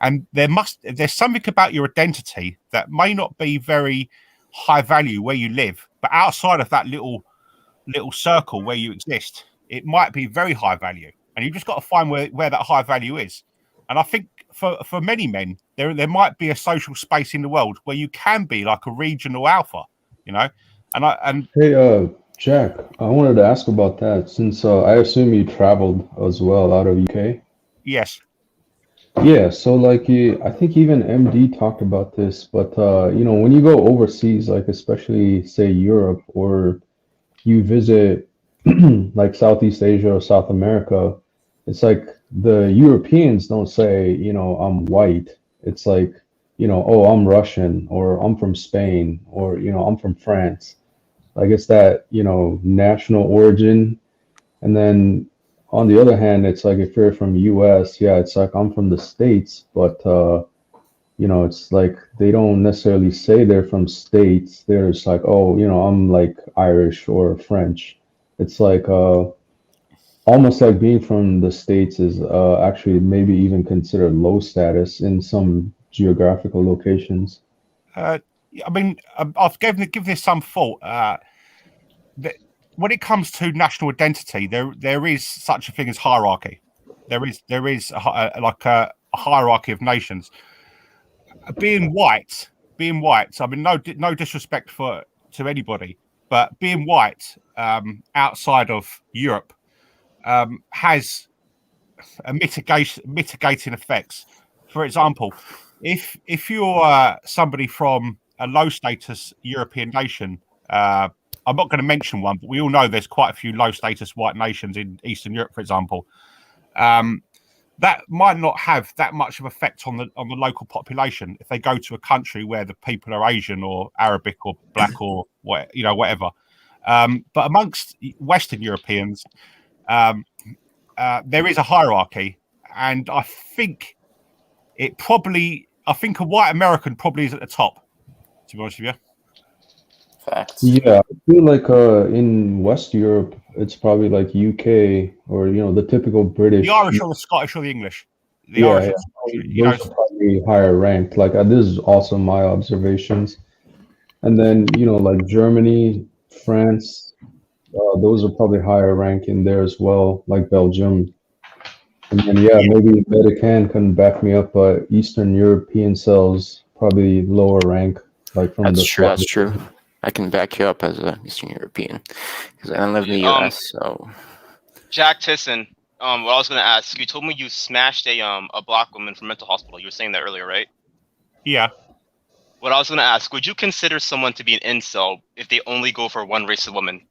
And there's something about your identity that may not be very high value where you live, but outside of that little circle where you exist, it might be very high value. And you just got to find where that high value is. And I think for many men, there might be a social space in the world where you can be like a regional alpha, And Hey, Jack, I wanted to ask about that since I assume you traveled as well out of UK. Yes. Yeah, so like I think even MD talked about this, but when you go overseas, like especially say Europe, or you visit like Southeast Asia or South America, it's like the Europeans don't say, I'm white. It's like, oh, I'm Russian, or I'm from Spain, or I'm from France. Like it's that, national origin. And then on the other hand, it's like if you're from US, yeah, it's like I'm from the States, but it's like they don't necessarily say they're from States. They're just like, oh, I'm like Irish or French. It's like almost like being from the States is actually maybe even considered low status in some geographical locations. I mean, I've give this some thought. When it comes to national identity, there is such a thing as hierarchy. There is a hierarchy of nations. Being white. I mean, no disrespect to anybody, but being white outside of Europe has a mitigating effects. For example, if you're somebody from a low status European nation, I'm not going to mention one, but we all know there's quite a few low status white nations in Eastern Europe, for example. That might not have that much of effect on the local population if they go to a country where the people are Asian or Arabic or black or whatever. But amongst Western Europeans, there is a hierarchy, and I think a white American probably is at the top, to be honest with you. Facts. Yeah, I feel like in West Europe, it's probably like UK or the typical British. The Irish or the Scottish or the English. Irish, those are probably higher ranked. Like this is also my observations. And then like Germany, France, those are probably higher rank in there as well, like Belgium. And then maybe Medican can back me up, but Eastern European cells probably lower rank, like from That's true. I can back you up as a Eastern European because I don't live in the US. So, Jack Tisson, what I was going to ask, you told me you smashed a black woman from mental hospital. You were saying that earlier, right? Yeah. What I was going to ask, would you consider someone to be an incel if they only go for one race of woman?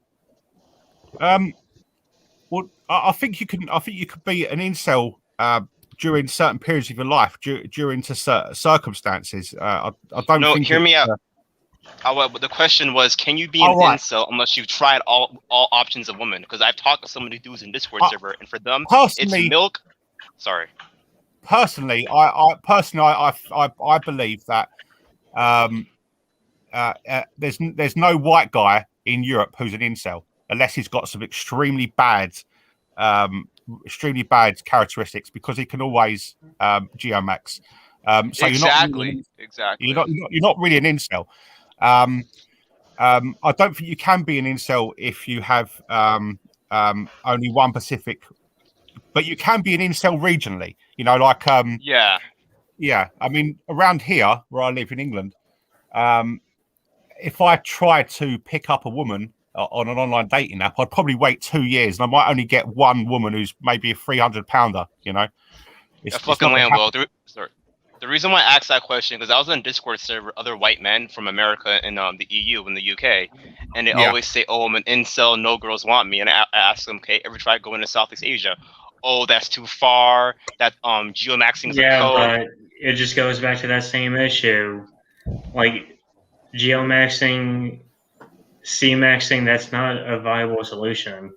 Well, I think you can. I think you could be an incel during certain periods of your life, during certain circumstances. I don't. No, think hear me out. The question was, can you be an incel unless you've tried all options of women? Because I've talked to so many dudes in Discord server, and for them, it's milk. Sorry. Personally, I believe that there's no white guy in Europe who's an incel unless he's got some extremely bad characteristics, because he can always geomax. So exactly. You're not really an incel. I don't think you can be an incel if you have only one Pacific, but you can be an incel regionally. Yeah, I mean, around here where I live in England, if I tried to pick up a woman on an online dating app, I'd probably wait 2 years, and I might only get one woman who's maybe a 300-pounder. You know, A fucking Lambo. The reason why I asked that question because I was on a Discord server, other white men from America and the EU and the UK, and they always say, "Oh, I'm an incel. No girls want me." And I ask them, "Okay, ever try going to Southeast Asia?" Oh, that's too far. That geomaxing is a code. But it just goes back to that same issue. Like geomaxing, C-maxing, that's not a viable solution.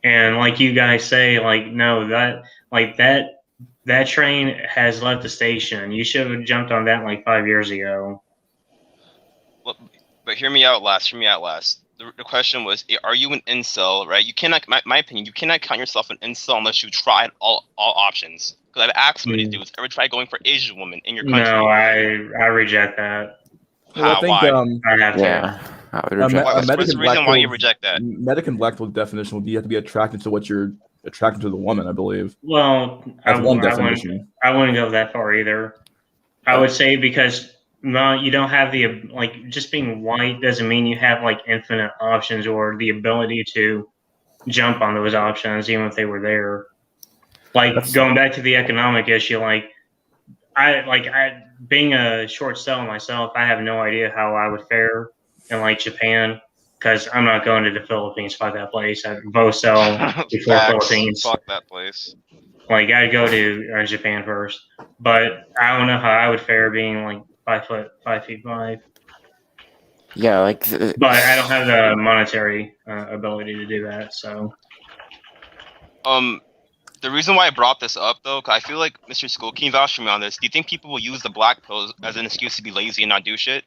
And like you guys say, like no, that train has left the station. You should have jumped on that like 5 years ago. Well, but hear me out last. The question was, are you an incel, right? You cannot, my opinion, you cannot count yourself an incel unless you tried all options. Because I've asked many dudes, ever tried going for Asian women in your country? No, I reject that. Well, I think I have to. Yeah, I would reject What's the reason why you reject that? Medic Black Pill's definition would be you have to be attracted to what you're attracted to the woman, I believe. Well, that's one definition. I wouldn't go that far either. I would say because you don't have the just being white doesn't mean you have like infinite options or the ability to jump on those options even if they were there. Going back to the economic issue, I being a short seller myself, I have no idea how I would fare in like Japan because I'm not going to the Philippines. Fuck that place. I'd both sell before Philippines. Fuck that place. I'd go to Japan first, but I don't know how I would fare being like 5'5". Yeah, but I don't have the monetary ability to do that. So, the reason why I brought this up though, because I feel like Mr. School, can you vouch for me on this? Do you think people will use the black pill as an excuse to be lazy and not do shit?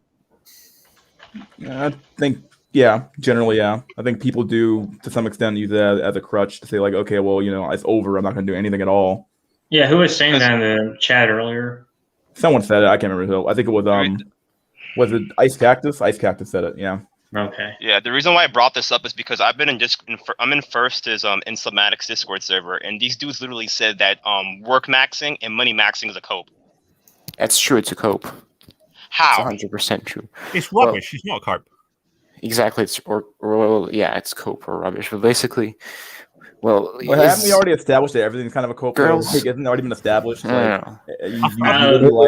I think, yeah, generally, yeah. I think people do to some extent use that as a crutch to say like, okay, well, it's over. I'm not going to do anything at all. Yeah, who was saying that in the chat earlier? Someone said it. I can't remember who. I think it was it Ice Cactus? Ice Cactus said it. Yeah. Okay. Yeah, the reason why I brought this up is because I've been I'm in First's Insomatics Discord server, and these dudes literally said that work maxing and money maxing is a cope. That's true. It's a cope. How? It's 100% true. It's rubbish. It's not a cope. Exactly. It's it's cope or rubbish. But basically, haven't we already established that everything's kind of a cope? Girls, isn't it already been established? The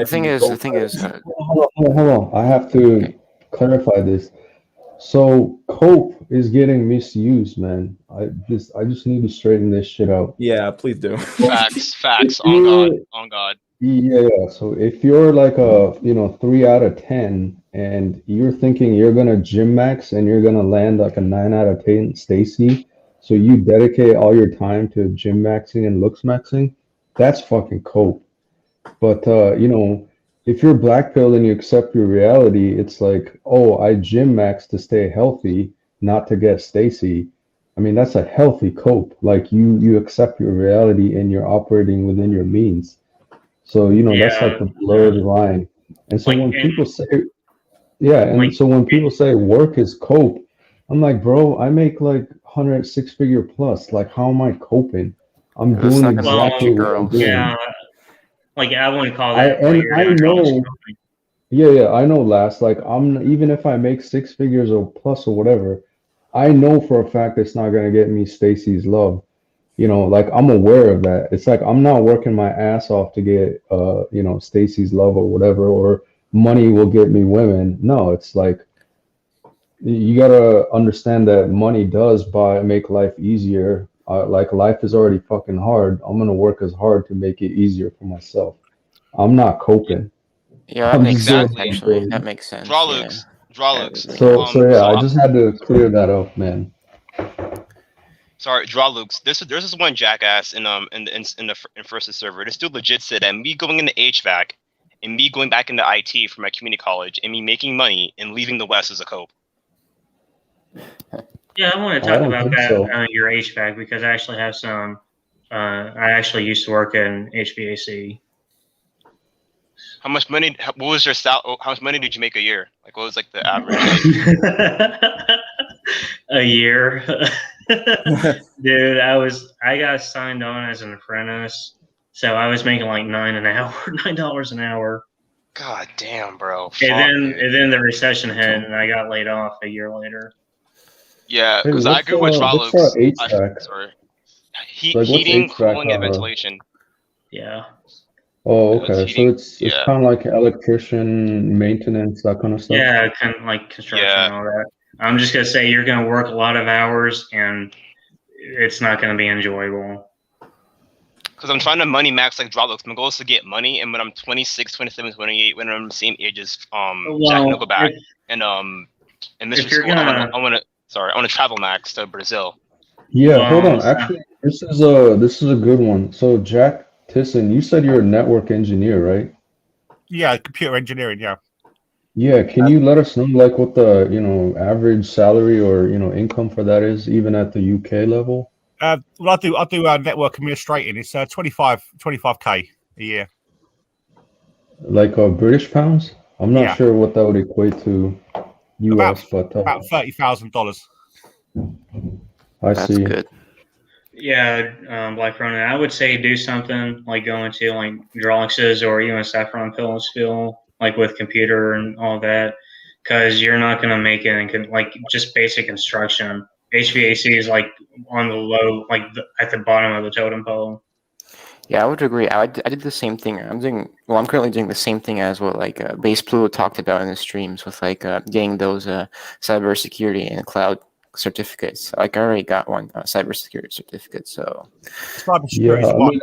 thing is, hold on. I have to clarify this. So cope is getting misused, man. I just need to straighten this shit out. Yeah, please do. Facts. On God. Yeah. So if you're like a 3 out of 10, and you're thinking you're gonna gym max and you're gonna land like a 9 out of 10 Stacy, so you dedicate all your time to gym maxing and looks maxing, that's fucking cope. But if you're black pill and you accept your reality, it's like, oh, I gym max to stay healthy, not to get Stacy. I mean, that's a healthy cope. Like you accept your reality and you're operating within your means. So that's like the blurred line. And so when people say, when people say work is cope, I'm like, bro, I make like 106-figure plus. Like, how am I coping? I'm doing exactly what I'm doing. Yeah. I wouldn't call that. I know. Yeah, I know. Even if I make 6 figures or plus or whatever, I know for a fact it's not gonna get me Stacy's love. I'm aware of that. It's like I'm not working my ass off to get Stacy's love or whatever, or money will get me women. No, it's like you gotta understand that money does make life easier. Life is already fucking hard. I'm gonna work as hard to make it easier for myself. I'm not coping. Yeah, that makes sense. Actually, that makes sense. Draw looks. I just had to clear that up, man. Sorry, Draw Lukes. There's this one jackass in First server. This dude legit said that me going into HVAC and me going back into IT from my community college and me making money and leaving the West is a cope. Yeah, I want to talk about that your HVAC because I actually have some. I actually used to work in HVAC. How much money? What was your How much money did you make a year? Like, what was like the average? A year, dude. I got signed on as an apprentice So I was making like $9 an hour. God damn, bro. And then the recession hit, and I got laid off a year later. Yeah, Hey, because I agree with what's Drolux. HVAC? Sorry. Like, what's Heating, HVAC? cooling, and ventilation. Yeah. Oh, It's okay. So heating. it's Yeah. kind of like electrician, maintenance, that kind of stuff. Yeah, kind of like construction Yeah. and all that. I'm just gonna say you're gonna work a lot of hours, and it's not gonna be enjoyable. Because I'm trying to money max like Drolux. My goal is to get money, and when I'm 26, 27, 28, when I'm the same age as Jack Nickelback and Mr. School, I want to travel max to Brazil. Yeah, hold on. Actually, this is a good one. So Jack Tisson, you said you're a network engineer, right? Yeah, computer engineering. Yeah. Yeah, can you let us know like what the, average salary or, income for that is, even at the UK level? Well, I do network administrating. It's 25k a year. Like British pounds? I'm not sure what that would equate to US, but about $30,000. I see. That's good. Yeah, Black Ronin. I would say do something like go into like Drawlix's or even Saffron Pills Field, like with computer and all that, because you're not gonna make it in like just basic construction. HVAC is like on the low, like at the bottom of the totem pole. Yeah, I would agree. I did the same thing. I'm currently doing the same thing as what like Base Pluto talked about in the streams with like getting those cybersecurity and cloud certificates. Like I already got one cybersecurity certificate. So yeah, I mean,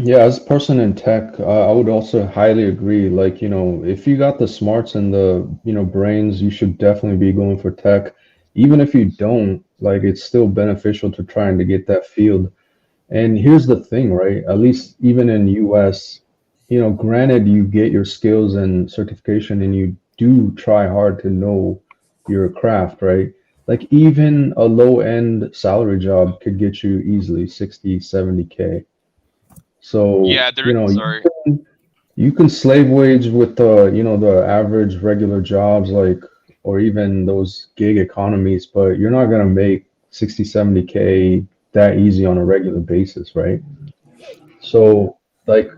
as a person in tech, I would also highly agree. Like, if you got the smarts and the, brains, you should definitely be going for tech. Even if you don't, like, it's still beneficial to trying to get that field. And here's the thing, right? At least even in US, granted you get your skills and certification and you do try hard to know your craft, right? Like even a low end salary job could get you easily 60, 70K. So, Yeah, you can slave wage with the average regular jobs, like, or even those gig economies, but you're not gonna make 60, 70K that easy on a regular basis, right? So, like,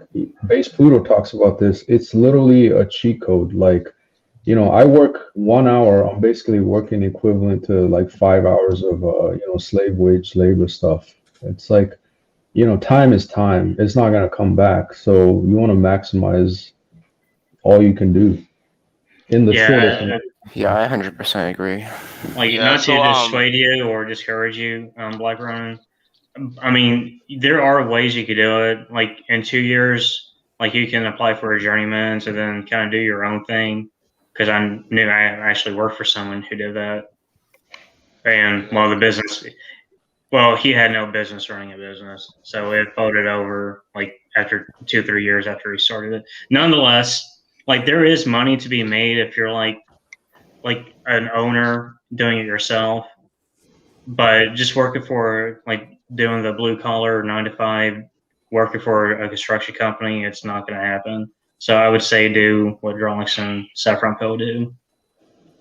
Base Pluto talks about this. It's literally a cheat code. Like, I work 1 hour. I'm basically working equivalent to like 5 hours of slave wage labor stuff. It's like, time is time. It's not gonna come back. So you want to maximize all you can do in the shortest amount. Yeah, I 100% agree. Like not to dissuade you or discourage you, Black Ronin. I mean, there are ways you could do it. Like in 2 years, like you can apply for a journeyman and then kind of do your own thing. Because I knew I actually worked for someone who did that, and he had no business running a business, so it folded over like after 2-3 years after he started it. Nonetheless, like there is money to be made if you're like an owner doing it yourself, but just working for like doing the blue collar 9 to 5, working for a construction company, it's not going to happen. So I would say do what Drawlix and Saffron Pill do.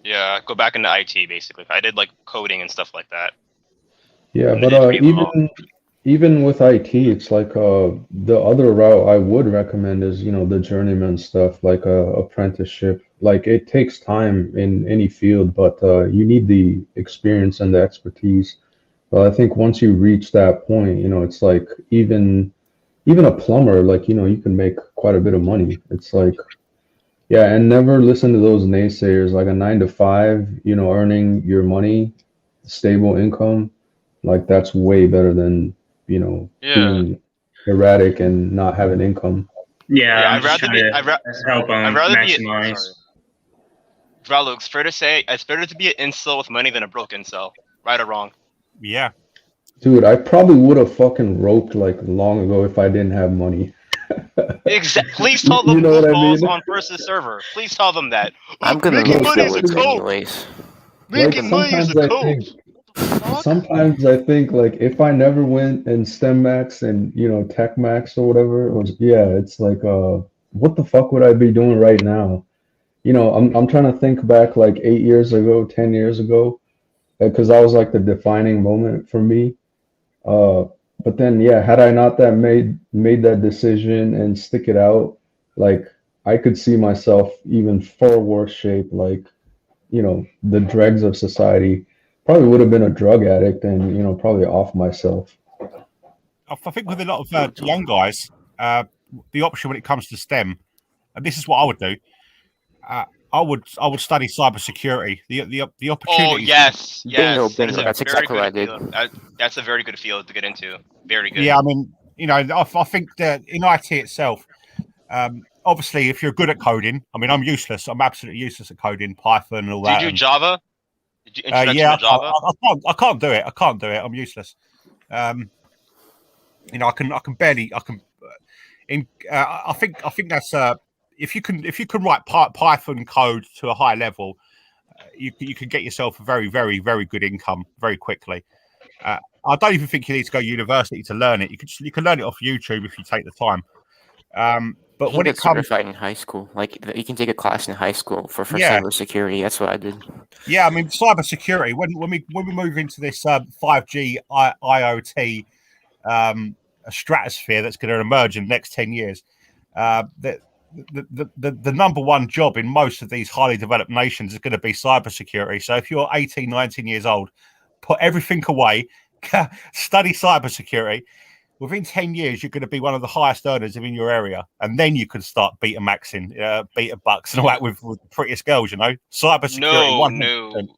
Yeah, go back into IT basically. I did like coding and stuff like that. Yeah, but even with IT, it's like the other route I would recommend is the journeyman stuff, like apprenticeship. Like it takes time in any field, but you need the experience and the expertise. But I think once you reach that point, it's like even a plumber, like you can make quite a bit of money. It's like, yeah, and never listen to those naysayers. Like a 9 to 5, earning your money, stable income, like that's way better than being erratic and not having income. Yeah, I'd rather maximize. Drolux, fair to say, it's better to be an incel with money than a broke incel. Right or wrong? Yeah. Dude, I probably would have fucking roped like long ago if I didn't have money. Please tell them goofballs on Versus server. Please tell them that. I'm gonna making money is a cope. anyways. Making money is a cope. Sometimes I think like if I never went in STEM Max and Tech Max or whatever, it's like what the fuck would I be doing right now? I'm trying to think back like 8 years ago, 10 years ago, because that was like the defining moment for me. But then, yeah, had I not that made that decision and stick it out, like I could see myself even far worse shape, like the dregs of society. Probably would have been a drug addict and probably off myself. I think with a lot of young guys, the option when it comes to STEM, and this is what I would do. I would study cybersecurity. The opportunity. Oh yes, Bingo, yes. That is bingo. a That's very exactly what I good did. field. That's a very good field to get into. Very good. Yeah, I mean, I think that in IT itself, obviously, if you're good at coding, I mean, I'm useless. I'm absolutely useless at coding, Python, and all Do you that. do and, Java? Did you introduction yeah, to Java? I can't do it. I can't do it. I'm useless. I can barely. I think that's if you can write Python code to a high level, you can get yourself a very, very, very good income very quickly. I don't even think you need to go to university to learn it. You can learn it off YouTube if you take the time. But You when can it get comes, certified in high school. Like you can take a class in high school for Yeah. cybersecurity. That's what I did. yeah, I mean, cybersecurity. When we move into this 5G IoT a stratosphere that's going to emerge in the next 10 years, the number one job in most of these highly developed nations is going to be cybersecurity. So if you're 18, 19 years old, put everything away, study cybersecurity. Within 10 years, you're going to be one of the highest earners in your area. And then you can start beta maxing, beta bucks and all that with the prettiest girls, Cybersecurity.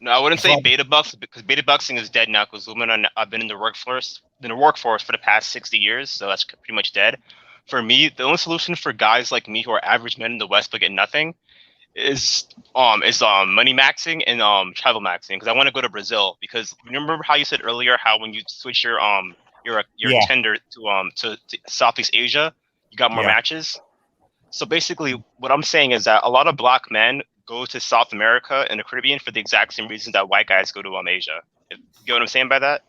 No, I wouldn't say beta bucks because beta bucksing is dead now because women I've been in the workforce for the past 60 years. So that's pretty much dead. For me, the only solution for guys like me who are average men in the West but get nothing is money maxing and travel maxing because I want to go to Brazil because remember how you said earlier how when you switch your tender to Southeast Asia you got more matches. So basically what I'm saying is that a lot of black men go to South America and the Caribbean for the exact same reasons that white guys go to Asia. You get what I'm saying by that?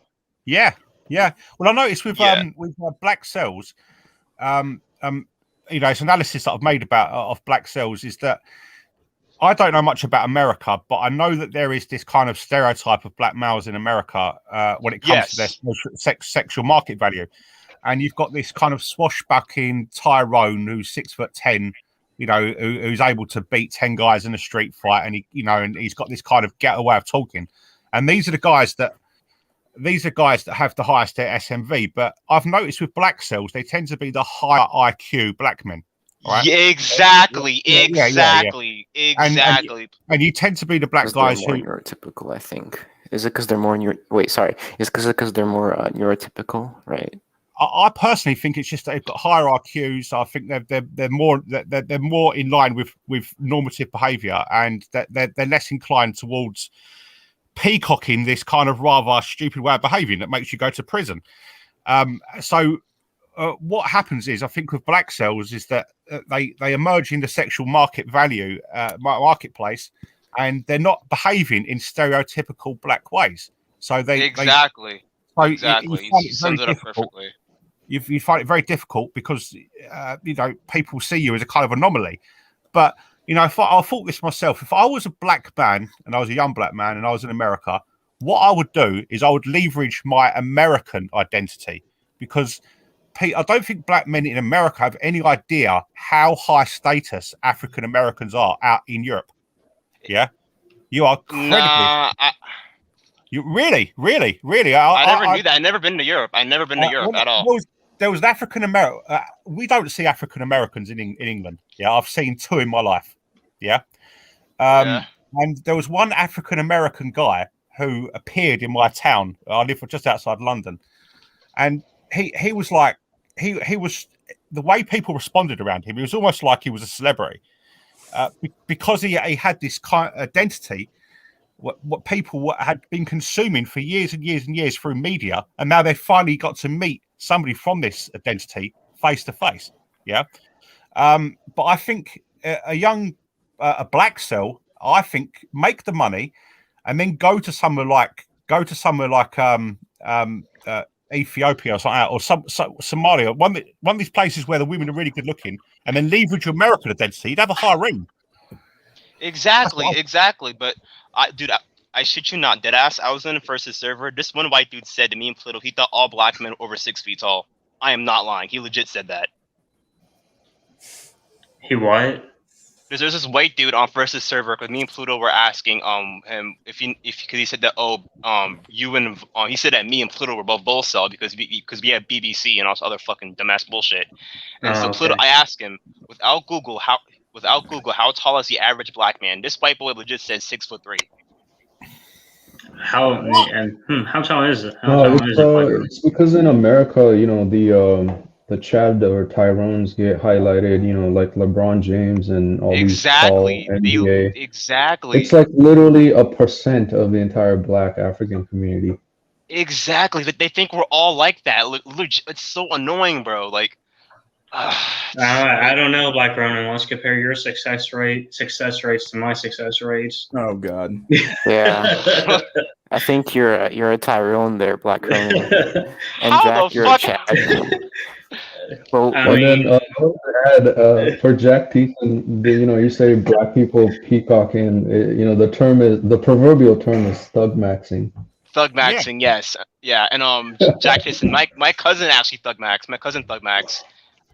Yeah. Well, I noticed with black cells, it's analysis that I've made of black cells is that I don't know much about America, but I know that there is this kind of stereotype of black males in America when it comes to their sexual market value. And you've got this kind of swashbuckling Tyrone who's 6'10", who's able to beat 10 guys in a street fight, and he's got this kind of ghetto way of talking. And these are guys that have the highest SMV. But I've noticed with black cells, they tend to be the higher IQ black men. Right? Yeah, exactly. And you tend to be the black guys who are neurotypical. I think is it because they're more Is because they're more neurotypical, right? I personally think it's just that they've got higher IQs. I think they're more in line with normative behaviour, and that they're less inclined towards peacocking this kind of rather stupid way of behaving that makes you go to prison. What happens is, I think with black cells is that they emerge in the sexual market value marketplace, and they're not behaving in stereotypical black ways. So you summed it up perfectly. You find it very difficult because people see you as a kind of anomaly. But I thought this myself. If I was a black man and I was a young black man and I was in America, what I would do is I would leverage my American identity, because I don't think black men in America have any idea how high status African Americans are out in Europe. Yeah, you are incredibly. You really. I never knew that. I've never been to Europe. I've never been to Europe at all. There was African American. We don't see African Americans in England. Yeah, I've seen 2 in my life. Yeah. And there was one African American guy who appeared in my town. I live just outside London, and he was like he was the way people responded around him. It was almost like he was a celebrity because he had this kind of identity. What people had been consuming for years and years and years through media, and now they finally got to meet somebody from this identity face to face. Yeah, but I think a black cell, I think, make the money and then go to somewhere like Ethiopia or something, or Somalia, one of these places where the women are really good looking, and then leverage your American identity. You'd have a higher ring. Exactly. But I shit you not, deadass. I was in the versus server. This one white dude said to me and Pluto he thought all black men were over 6 feet tall. I am not lying. He legit said that. He what? There's this white dude on versus server because me and Pluto were asking him if because he said that you and he said that me and Pluto were both bull cell because we have BBC and all this other fucking dumbass bullshit. And so Pluto, I asked him without Google how tall is the average black man? This white boy legit says 6'3". How tall is it? How No, tall is it? it's because in America, you know, the Chad or Tyrones get highlighted, you know, like LeBron James and all these tall NBA. Exactly. It's like literally 1% of the entire Black African community. Exactly. They think we're all like that. It's so annoying, bro. Like, I don't know, Black Ronin. Let's compare your success rates to my success rates. Oh God. Yeah. I think you're a Tyrone there, Black Ronin. And How Jack, you're a Chad. Well, and then I want to add for Jack Teason, you say black people peacocking. The proverbial term is thug maxing. Thug maxing, yes, yeah, and Jack Tyson, my cousin actually thug max. My cousin thug max.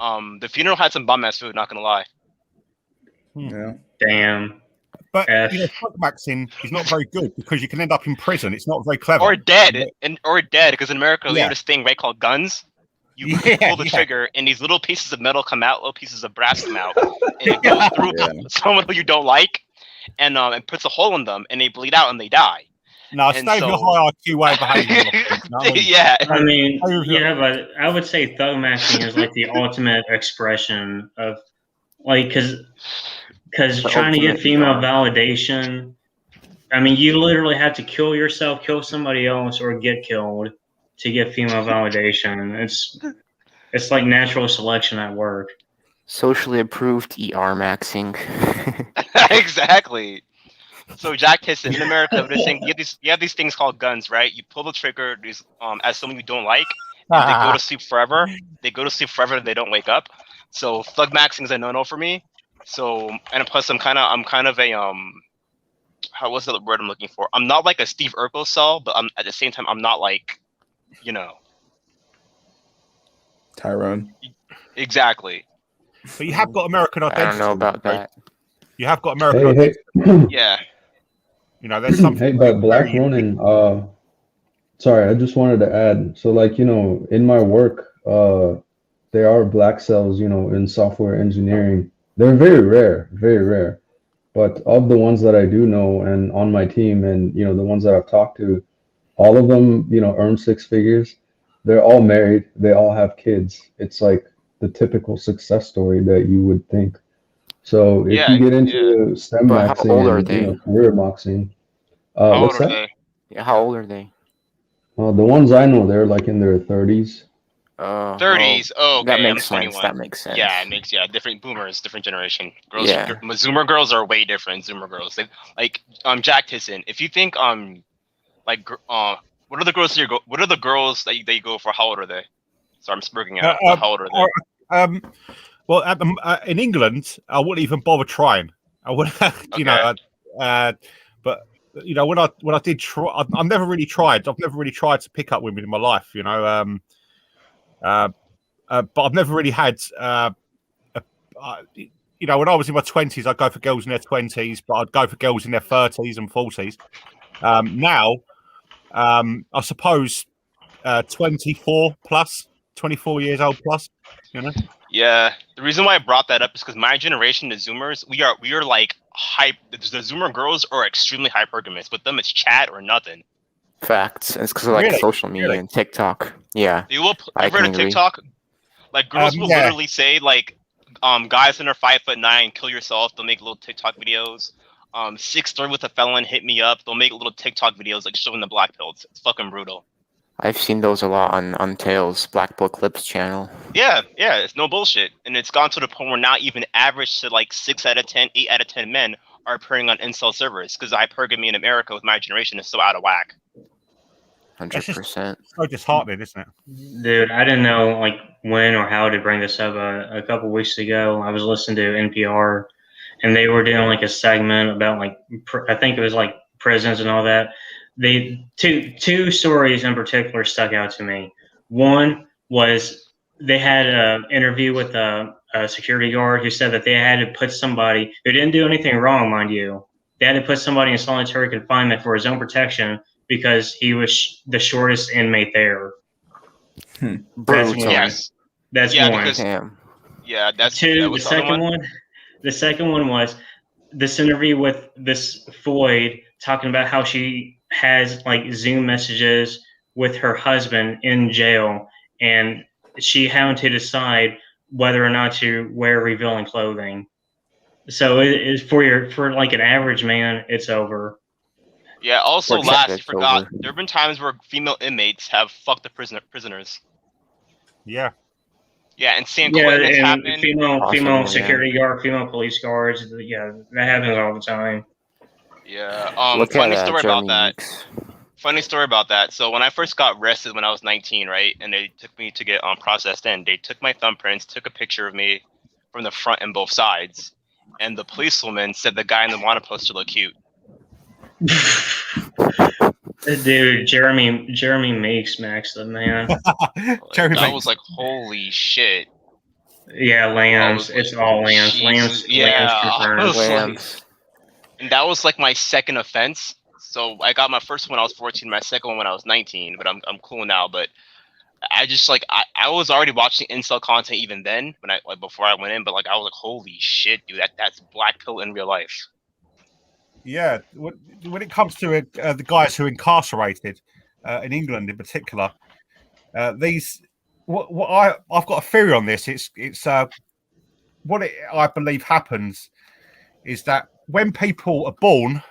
The funeral had some bum ass food. Not gonna lie. Yeah. Damn. But thug maxing is not very good because you can end up in prison. It's not very clever. Or dead, because in America we have this thing right called guns. You pull the trigger, and these little pieces of metal come out, little pieces of brass come out, and it goes through someone who you don't like, and it puts a hole in them, and they bleed out and they die. No, stay your high IQ way behavior. Yeah. I mean, but I would say thug maxing is like the ultimate expression of, like, because trying to get female validation. I mean, you literally have to kill yourself, kill somebody else, or get killed to get female validation. It's like natural selection at work. Socially approved ER maxing. Exactly. So Jack Tyson in America, you have these things called guns, right? You pull the trigger, as someone you don't like, and they go to sleep forever. They go to sleep forever and they don't wake up. So thug maxing is a no-no for me. So, and plus I'm kind of a what's the word I'm looking for? I'm not like a Steve Urkel cell, but at the same time I'm not like, Tyrone. Exactly. But you have got American identity. I don't know about that. You have got American identity. Yeah. There's something. Hey, but Black Ronin, sorry, I just wanted to add. So, in my work, there are black cells, in software engineering. They're very rare, very rare. But of the ones that I do know and on my team and, the ones that I've talked to, all of them, earn 6 figures. They're all married. They all have kids. It's like the typical success story that you would think. So if you get into STEM maxing and career maxing, what's that? Yeah, how old are they? The ones I know, they're like in their 30s. 30s. Oh, okay. That makes I'm sense. 21. That makes sense. Yeah, it makes different boomers, different generation. Girls, Zoomer girls are way different. Zoomer girls, Jack Tyson. If you think what are the girls what are the girls that you go for? How old are they? Sorry, I'm spurging out. How old are they? Well, in England, I wouldn't even bother trying. I would, but when I did try, I've never really tried. I've never really tried to pick up women in my life. But I've never really had. When I was in my 20s, I'd go for girls in their 20s, but I'd go for girls in their 30s and 40s. Now, I suppose 24 plus, 24 years old plus. Yeah, the reason why I brought that up is because my generation, the Zoomers, we are like hype. The Zoomer girls are extremely hypergamous. With them, it's chat or nothing. Facts. It's because of social media and TikTok. Yeah. They will. I've heard of TikTok. Like girls will literally say guys that are 5'9", kill yourself. They'll make little TikTok videos. 6'3" with a felon, hit me up. They'll make little TikTok videos showing the black pills. It's fucking brutal. I've seen those a lot on Tails Black Book Clips channel. Yeah, it's no bullshit, and it's gone to the point where now even average to 6 out of 10, 8 out of 10 men are appearing on incel servers because hypergamy in America with my generation is so out of whack. 100%. So disheartening, isn't it? Dude, I didn't know when or how to bring this up. A couple weeks ago, I was listening to NPR, and they were doing a segment about I think it was prisons and all that. They two stories in particular stuck out to me. One was they had an interview with a security guard who said that they had to put somebody who didn't do anything wrong, mind you. They had to put somebody in solitary confinement for his own protection because he was the shortest inmate there. That's Brutal. one. Yes. That's Yeah, one. because Damn. yeah, that's Two. that The was the other second one. The second one was this interview with this Floyd talking about how she has like Zoom messages with her husband in jail, and she having to decide whether or not to wear revealing clothing. So it is for like an average man, it's over. Yeah. Also, For last, Jack, you it's forgot over. there have been times where female inmates have fucked the prisoners. Yeah. Yeah, in San Yeah, Quentin, it's and happened. female Possible, security guard, female police guards. Yeah, that happens all the time. Yeah. Look Funny at story about Jeremy that. Meeks. Funny story about that. So when I first got arrested when I was 19, right, and they took me to get processed in, they took my thumbprints, took a picture of me from the front and both sides, and the policewoman said the guy in the wanted poster looked cute. Dude, Jeremy Meeks, Max, the man. Jeremy That Meeks. was like, holy shit. Yeah, I lambs. was like, It's all lambs. Jesus. Lambs Yeah. I confirmed. was like, Lambs. and that was like my second offense. So I got my first one when I was 14, my second one when I was 19, but I'm cool now. But I just like I was already watching incel content even then when I like before I went in, but like I was like, holy shit, dude, that's black pill in real life. Yeah, when it comes to the guys who are incarcerated in England in particular, these I've got a theory on this. It's what I believe happens is that when people are born,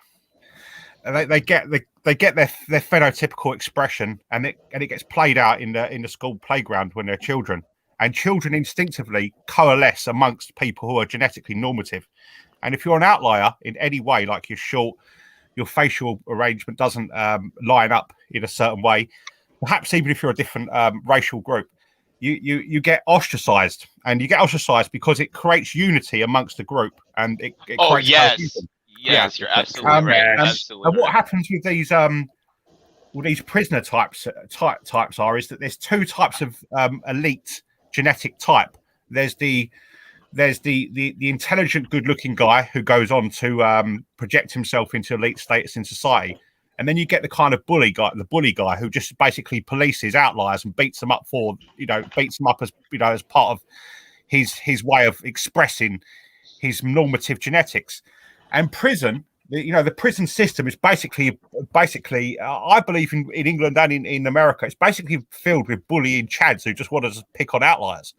they get their phenotypical expression, and it gets played out in the school playground when they're children, and children instinctively coalesce amongst people who are genetically normative. And if you're an outlier in any way, like you're short, your facial arrangement doesn't line up in a certain way, perhaps even if you're a different racial group, you get ostracized, and you get ostracized because it creates unity amongst the group, and it Oh creates yes, cohesion. yes, you're absolutely right. Absolutely. And what Right. happens with these prisoner types are is that there's two types of elite genetic type. There's the intelligent, good-looking guy who goes on to project himself into elite status in society, and then you get the kind of bully guy who just basically polices outliers and beats them up as part of his way of expressing his normative genetics. And prison, the prison system is basically I believe in England and in America, it's basically filled with bullying chads who just want to pick on outliers.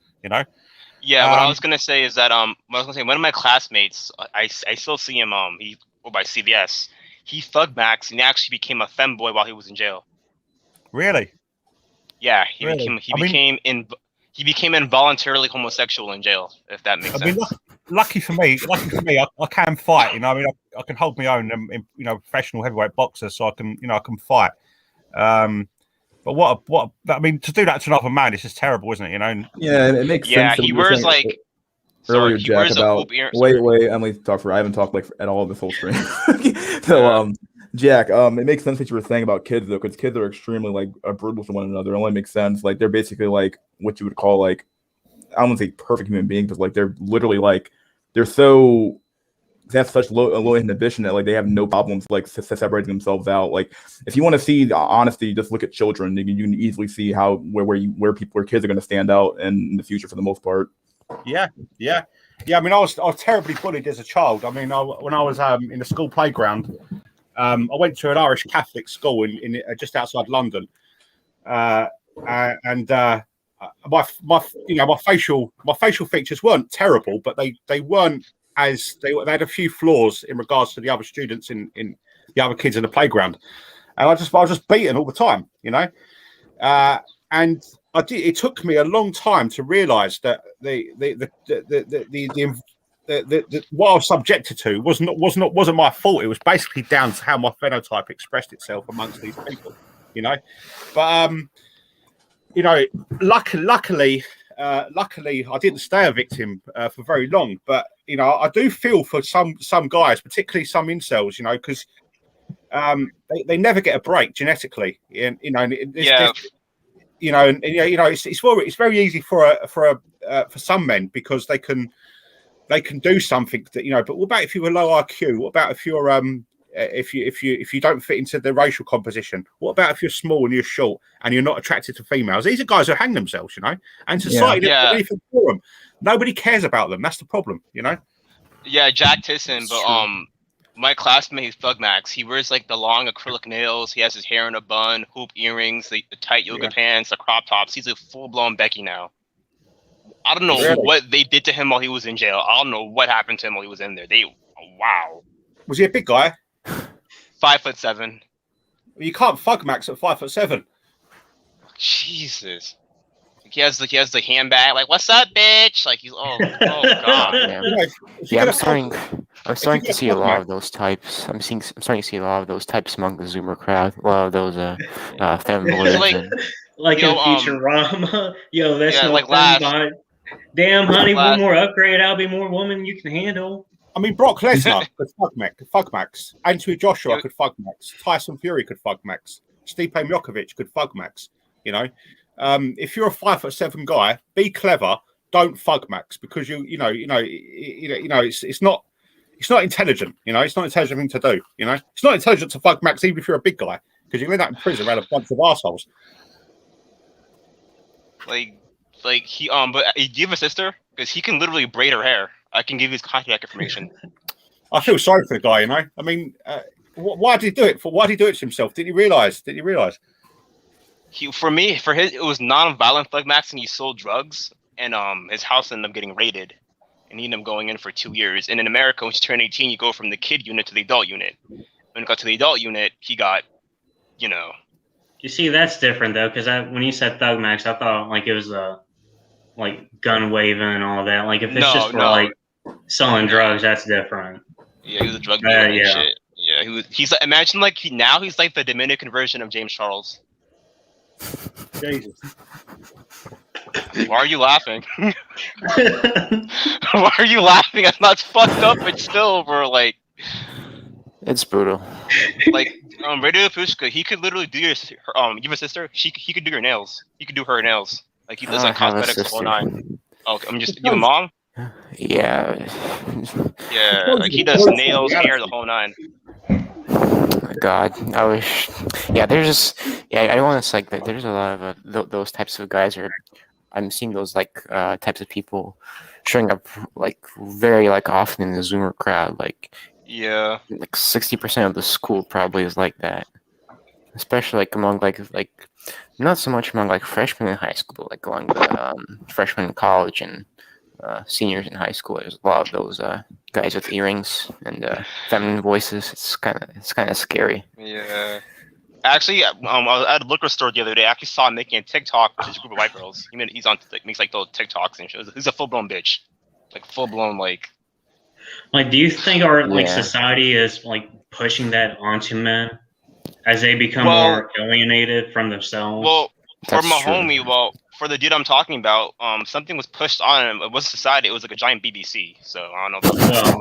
Yeah, what I was gonna say is that one of my classmates, I still see him by CVS. He thug Max and he actually became a femboy while he was in jail. Really? Yeah, Really? he became involuntarily homosexual in jail, if that makes sense. Lucky for me, I can fight. I can hold my own. Professional heavyweight boxer, so I can fight. But to do that to another man is just terrible, isn't it? Yeah, it makes sense. Yeah, that he we were wears saying like earlier, he Jack, wears a about hoop ear. wait, Emily, talk for. I haven't talked like at all this whole stream. So, Jack, it makes sense what you were saying about kids though, because kids are extremely like brutal to one another. It only makes sense. Like they're basically like what you would call like, I don't want to say perfect human beings, but like they're literally like they have such low inhibition that like they have no problems like separating themselves out. Like if you want to see the honesty, just look at children. You can easily see how where kids are going to stand out in the future for the most part. Yeah. I mean, I was terribly bullied as a child. I mean, when I was in the school playground, I went to an Irish Catholic school in just outside London, and my facial features weren't terrible, but they weren't they had a few flaws in regards to the other students in the other kids in the playground, and I was just beaten all the time, and it took me a long time to realise that what I was subjected to wasn't my fault. It was basically down to how my phenotype expressed itself amongst these people, But luckily, I didn't stay a victim for very long. But I do feel for some guys, particularly some incels, because they never get a break genetically. And Yeah. It's very easy for some men because they can do something that But what about if you were low IQ? What about if you're if you don't fit into the racial composition? What about if you're small and you're short and you're not attracted to females? These are guys who hang themselves, and society doesn't do anything for them. Nobody cares about them. That's the problem, Yeah, Jack Tisson, but my classmate, he's Thug Max. He wears like the long acrylic nails. He has his hair in a bun, hoop earrings, the tight yoga pants, the crop tops. He's a full-blown Becky now. I don't know what they did to him while he was in jail. I don't know what happened to him while he was in there. Wow. Was he a big guy? 5'7". You can't Thug Max at 5'7". Jesus. He has the handbag. Like, what's up, bitch? Like he's oh god. Yeah, I'm starting to see a lot of those types. I'm starting to see a lot of those types among the Zoomer crowd. A lot of those femboys. Like in Futurama. Yo, that's like last. Damn, honey, one more upgrade. I'll be more woman you can handle. I mean, Brock Lesnar could Thug Max. Anthony Joshua could Thug Max. Tyson Fury could Thug Max. Stipe Miocic could Thug Max. If you're a 5'7" guy, be clever. Don't Thug Max because it's not intelligent. It's not intelligent thing to do. It's not intelligent to Thug Max even if you're a big guy because you end up in prison around a bunch of assholes. Like he but do you have a sister? Because he can literally braid her hair. I can give you his contact information. I feel sorry for the guy. I mean, why did he do it? Why did he do it to himself? Did he realize? It was non-violent Thug Max, and he sold drugs, and his house ended up getting raided, and he ended up going in for 2 years. And in America, when you turn 18, you go from the kid unit to the adult unit. When he got to the adult unit, he got, You see, that's different though, because when you said Thug Max, I thought like it was like gun waving and all that. Like if it's just for like selling drugs, that's different. Yeah, he was a drug dealer and shit. Yeah, he's like, imagine like he's like the Dominican version of James Charles. Jesus. Why are you laughing? Why are you laughing? That's not fucked up, but still, bro, like it's brutal. Like Radio Pushka, he could literally do you have a sister? He could do your nails. He could do her nails. Like he does like cosmetics whole nine. Oh, I'm just you have a mom? Yeah. Yeah, like he does nails, hair, the whole nine. God, I wish. Yeah, I want to say that there's a lot of those types of guys. I'm seeing those types of people showing up very often in the Zoomer crowd. Like 60% of the school probably is like that. Especially among not so much among freshmen in high school, but among the freshmen in college and seniors in high school. There's a lot of those guys with earrings and feminine voices. It's kind of scary. Yeah. Actually, I was at a liquor store the other day. I actually saw him making a TikTok with his group of white girls. He's on makes those TikToks and shit. He's a full blown bitch, full blown Like, do you think our society is pushing that onto men as they become more alienated from themselves? Well, for my homie, for the dude I'm talking about, something was pushed on him. It wasn't society. It was a giant BBC. So I don't know.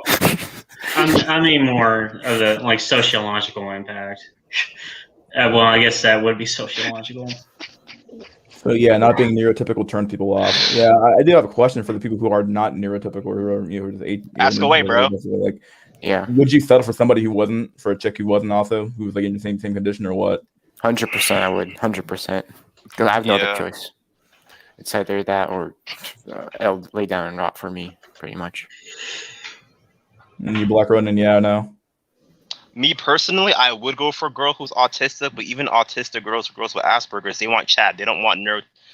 I mean more of the sociological impact. Well, I guess that would be sociological. So yeah, not being neurotypical turns people off. Yeah, I do have a question for the people who are not neurotypical, who are just ask away, bro. Would you settle for somebody who wasn't, for a chick who wasn't also, who was in the same condition, or what? 100%, I would. 100%. Because I have no other choice. It's either that or I'll lay down and rot for me, pretty much. And you black running, no. Me personally, I would go for a girl who's autistic, but even autistic girls with Asperger's, they want chat. They don't want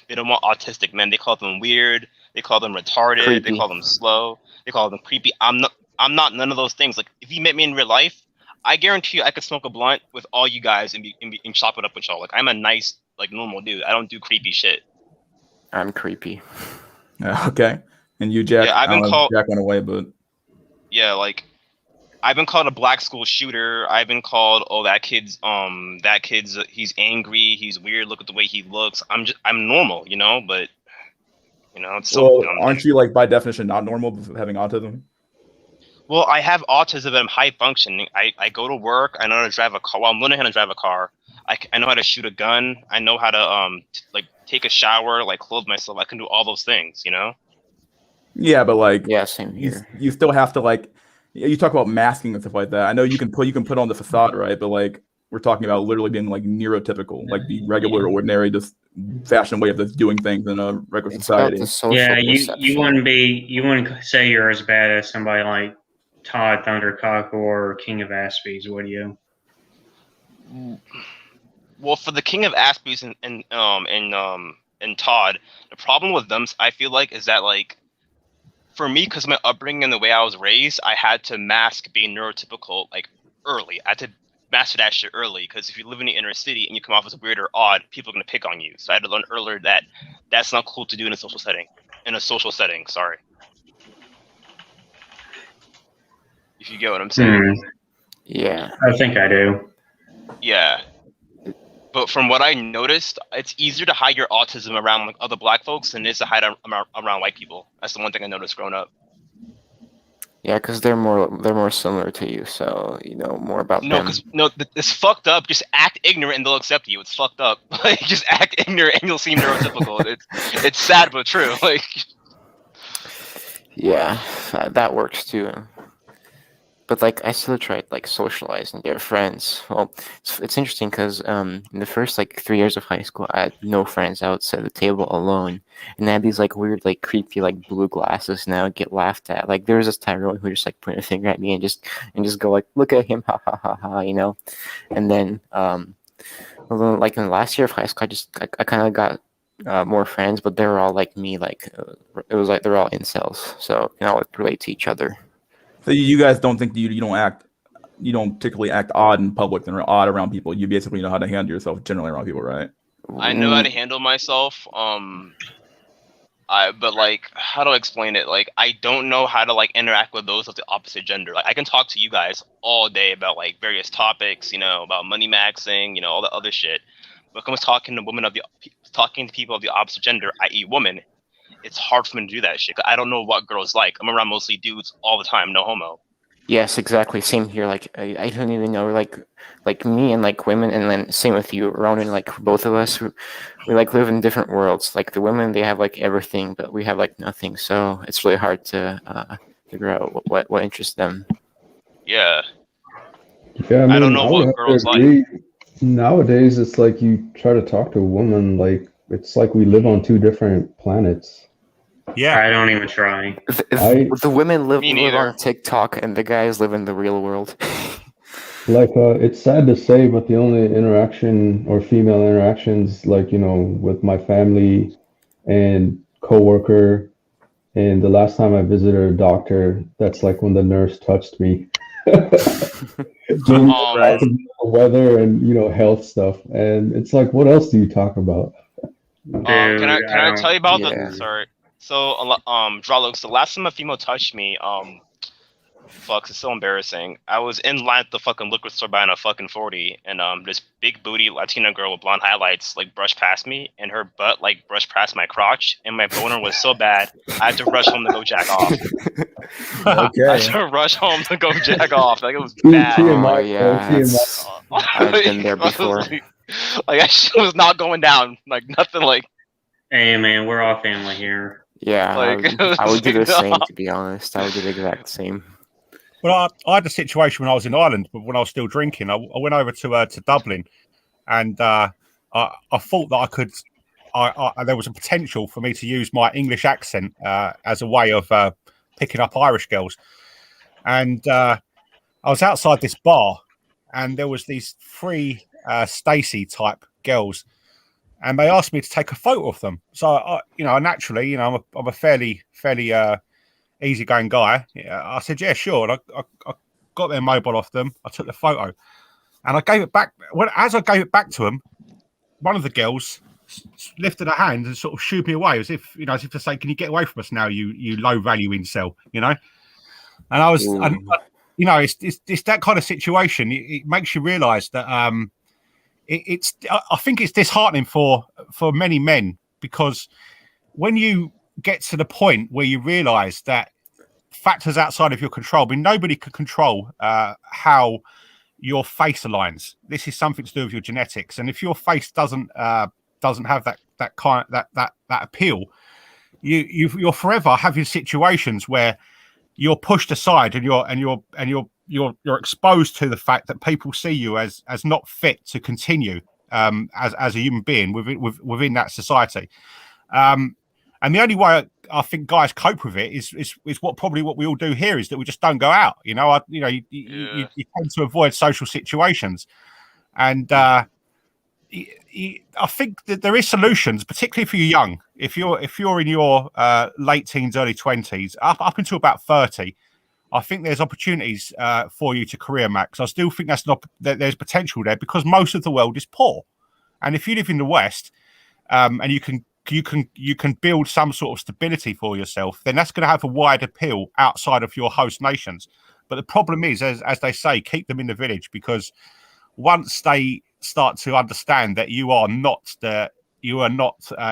They don't want autistic men. They call them weird. They call them retarded. Creepy. They call them slow. They call them creepy. I'm not none of those things. If you met me in real life, I guarantee you I could smoke a blunt with all you guys and chop it up with y'all. I'm a nice, normal dude. I don't do creepy shit. I'm creepy. Okay. And you, Jack? Yeah, I've been called. Jack went away, but yeah, I've been called a black school shooter. I've been called, that kid's he's angry, he's weird. Look at the way he looks. I'm normal, but it's so. Aren't you by definition not normal with having autism? Well, I have autism, but I'm high functioning. I go to work. I know how to drive a car. Well, I'm learning how to drive a car. I know how to shoot a gun. I know how to like take a shower, like clothe myself. I can do all those things, you know. Yeah, but like, Yeah, same you here. you still have to like, you talk about masking and stuff like that. I know you can put on the facade, right? But like, we're talking about literally being like neurotypical, like the regular, ordinary, just fashioned way of just doing things in a regular It's about society. the social Yeah, perception. you wouldn't say you're as bad as somebody like Todd Thundercock or King of Aspies, would you? Well, for the King of Aspies and Todd, the problem with them, I feel like, is that like, for me, because my upbringing and the way I was raised, I had to mask being neurotypical like early. I had to master that shit early, because if you live in the inner city and you come off as weird or odd, people are gonna pick on you. So I had to learn earlier that that's not cool to do in a social setting. Sorry. If you get what I'm saying. Yeah. I think I do. Yeah. But from what I noticed, it's easier to hide your autism around like other black folks than it is to hide around white people. That's the one thing I noticed growing up. Yeah, because they're more similar to you, so you know more about them. It's fucked up. Just act ignorant and they'll accept you. It's fucked up. Like, just act ignorant and you'll seem neurotypical. It's sad but true. Like, Yeah, that works too. But like, I still tried like socializing, get friends. Well, it's interesting because in the first like 3 years of high school, I had no friends. I would sit at the table alone, and I had these like weird, like creepy, like blue glasses, and I would get laughed at. Like there was this Tyrone who just like point a finger at me and just go like, "Look at him, ha ha ha ha," you know. And then like in the last year of high school, I kind of got more friends, but they were all like me. Like it was like they're all incels, so you know, like relate to each other. So you guys don't think you don't particularly act odd in public and odd around people. You basically know how to handle yourself generally around people, right? I know how to handle myself. But like, how do I explain it? Like, I don't know how to like interact with those of the opposite gender. Like, I can talk to you guys all day about like various topics, you know, about money maxing, you know, all the other shit. But when talking to people of the opposite gender, i.e., women, it's hard for me to do that shit. 'Cause I don't know what girls like. I'm around mostly dudes all the time. No homo. Yes, exactly. Same here. Like I don't even know. Like me and like women, and then same with you, Ronan. Like both of us, we like live in different worlds. Like the women, they have like everything, but we have like nothing. So it's really hard to figure out what interests them. Yeah. Yeah, I don't know what girls like. Nowadays, it's like you try to talk to a woman, like it's like we live on two different planets. Yeah, I don't even try. The women live Me neither. on TikTok, and the guys live in the real world. Like, it's sad to say, but the only interaction or female interactions, like, you know, with my family and coworker, and the last time I visited a doctor, that's like when the nurse touched me. The weather and, you know, health stuff. And it's like, what else do you talk about? Can I tell you about Yeah. sorry. So Dralux, the last time a female touched me, fuck, it's so embarrassing. I was in line at the fucking liquor store buying a fucking 40, and this big booty Latina girl with blonde highlights like brushed past me, and her butt like brushed past my crotch, and my boner was so bad I had to rush home to go jack off. I had to rush home to go jack off. Like, it was bad. Oh yeah, I've been there before. Like, that shit was not going down. Like, nothing. Like, hey man, we're all family here. Yeah, like, I would do the same. To be honest, I would do the exact same. Well, I had a situation when I was in Ireland, but when I was still drinking, I went over to Dublin, and I thought that I could. There was a potential for me to use my English accent as a way of picking up Irish girls, and I was outside this bar, and there was these three Stacey type girls, and they asked me to take a photo of them. So naturally, I'm a fairly easygoing guy. Yeah, I said, yeah, sure. And I got their mobile off them. I took the photo, and I gave it back. As I gave it back to them, one of the girls lifted her hand and sort of shooed me away, as if to say, "Can you get away from us now, you low value incel?" And I was, it's that kind of situation. It makes you realise that I think it's disheartening for many men, because when you get to the point where you realise that factors outside of your control. I mean, nobody can control how your face aligns. This is something to do with your genetics, and if your face doesn't have that appeal, you're forever having situations where you're pushed aside and you're exposed to the fact that people see you as not fit to continue as a human being within that society. And the only way I think guys cope with it is what we all do here, is that we just don't go out. You tend to avoid social situations, and I think that there is solutions, particularly if you're young. If you're in your late teens, early 20s, up until about 30, I think there's opportunities for you to career max. I still think that there's potential there, because most of the world is poor, and if you live in the West, and you can build some sort of stability for yourself, then that's going to have a wide appeal outside of your host nations. But the problem is, as they say, keep them in the village, because once they start to understand that you are not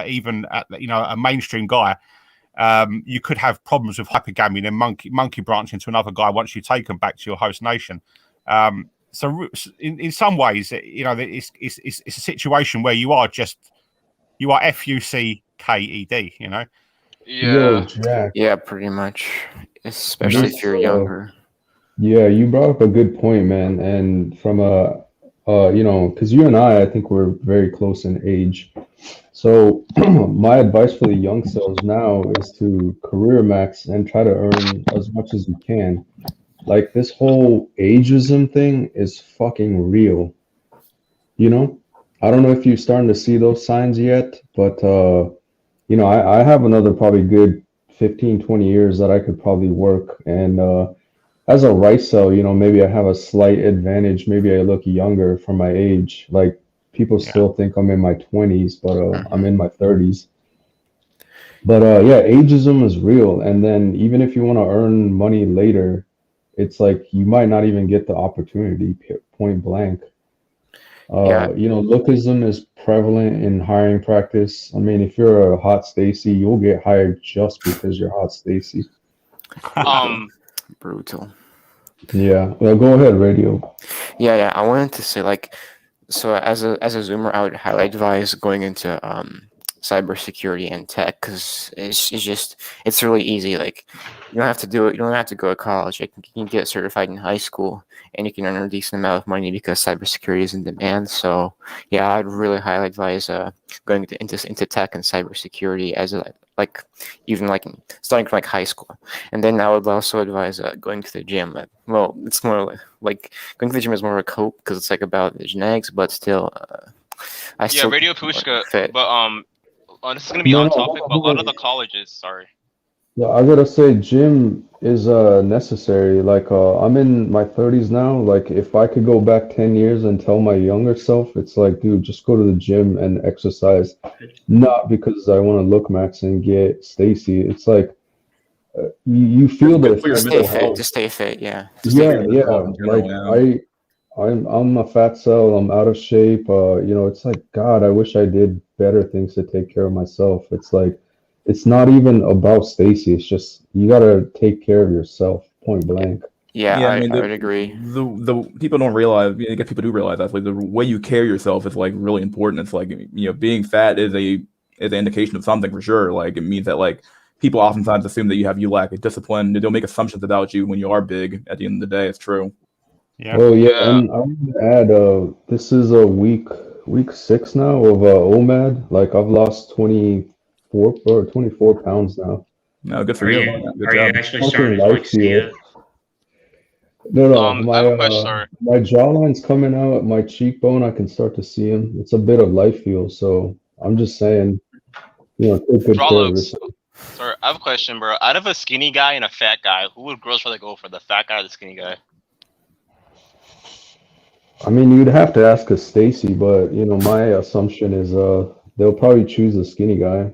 even a mainstream guy, you could have problems with hypergamy and monkey branch into another guy once you take them back to your host nation. So in some ways, it's a situation where you are FUCKED, Yeah. Yo, Jack. Yeah, pretty much. Especially if you're younger. Yeah, you brought up a good point, man. And from because you and I think we're very close in age. So my advice for the young selves now is to career max and try to earn as much as you can. Like, this whole ageism thing is fucking real. I don't know if you're starting to see those signs yet, but I have another probably good 15, 20 years that I could probably work. And as a rice cell, maybe I have a slight advantage. Maybe I look younger for my age. Like, people still think I'm in my 20s, but I'm in my 30s. But yeah, ageism is real. And then even if you want to earn money later, it's like you might not even get the opportunity, point blank. Lookism is prevalent in hiring practice. I mean, if you're a hot Stacy, you'll get hired just because you're hot Stacy. Brutal. Yeah. Well, go ahead, Radio. Yeah. I wanted to say, so as a Zoomer, I would highly advise going into cybersecurity and tech, because it's really easy. Like, you don't have to do it. You don't have to go to college. You can get certified in high school, and you can earn a decent amount of money because cybersecurity is in demand. So yeah, I'd really highly advise going into tech and cybersecurity as starting from high school. And then I would also advise going to the gym. Well, it's more like going to the gym is more of a cope, because it's about the genetics, but still, Radio Pushka, but this is gonna be on topic, but a lot of the colleges, sorry. Yeah, I gotta say, gym is necessary. Like, I'm in my 30s now. Like, if I could go back 10 years and tell my younger self, it's like, dude, just go to the gym and exercise. Not because I want to look max and get Stacy. It's like, you feel that to stay fit, yeah. Yeah. Like, I'm a fat cell. I'm out of shape. It's like, God, I wish I did better things to take care of myself. It's like, it's not even about Stacy. It's just, you gotta take care of yourself, point blank. Yeah, I would agree. The people don't realize. I guess people do realize that. Like, the way you carry yourself is like really important. It's like, being fat is an indication of something for sure. Like, it means that like people oftentimes assume that you lack discipline. They'll make assumptions about you when you are big. At the end of the day, it's true. Yeah. Oh yeah, and I want to add, this is a week 6 now of OMAD. Like, I've lost 24 pounds now. No, good for you. Good Are you job. actually starting to see it? No, I have a question, sorry. my jawline's coming out, my cheekbone, I can start to see them. It's a bit of life feel, so I'm just saying, take good care of yourself. Sorry, I have a question, bro. Out of a skinny guy and a fat guy, who would girls rather go for, the fat guy or the skinny guy? I mean, you'd have to ask a Stacy, but my assumption is they'll probably choose the skinny guy.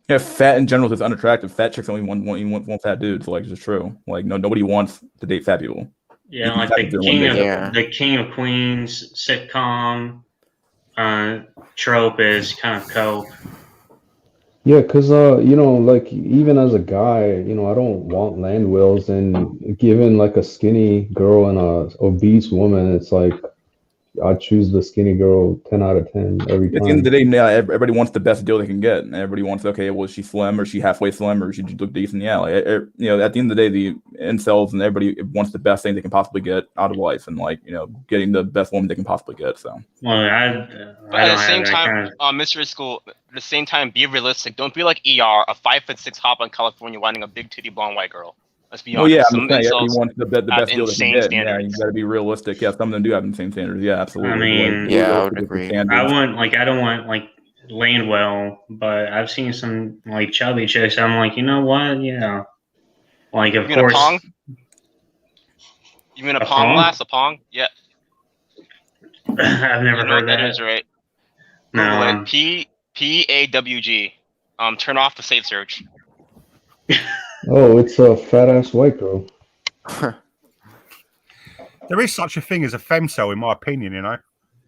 Yeah, fat in general is unattractive. Fat chicks only want fat dudes. Like, it's just true. Like, nobody wants to date fat people. Yeah, like the King of Queens sitcom trope is kind of cope. Yeah, because you know, like even as a guy, you know, I don't want land whales, and given like a skinny girl and a obese woman, it's like I choose the skinny girl 10 out of 10 every At the end of the time. day, yeah, everybody wants the best deal they can get. And everybody wants, okay, well, is she slim or is she halfway slim or she look decent? Yeah, like, you know, at the end of the day, the incels and everybody wants the best thing they can possibly get out of life, and like, you know, getting the best woman they can possibly get. So, Well, But I at the don't have same that time, kind of. Mystery School, at the same time, be realistic. Don't be like ER, a 5'6" hop in California wanting a big titty blonde white girl. Let's be well, honest. yeah, I'm Some just saying everybody insults wants the have best deal they can insane get. And yeah, you standards. got to be realistic. Yeah, some of them do have insane standards. Yeah, I absolutely. But like, mean, be Yeah, I would realistic with the agree. standards. I don't want like Landwell, but I've seen some like chubby chicks. I'm like, you know what? Yeah, like of You mean a course pong? You mean a a pong pong. lass? A pong? Yeah. I've You never know what heard that that. is, right? Google it. No. PAWG. Turn off the safe search. Oh, it's a fat ass white girl. There is such a thing as a femcel, in my opinion. You know.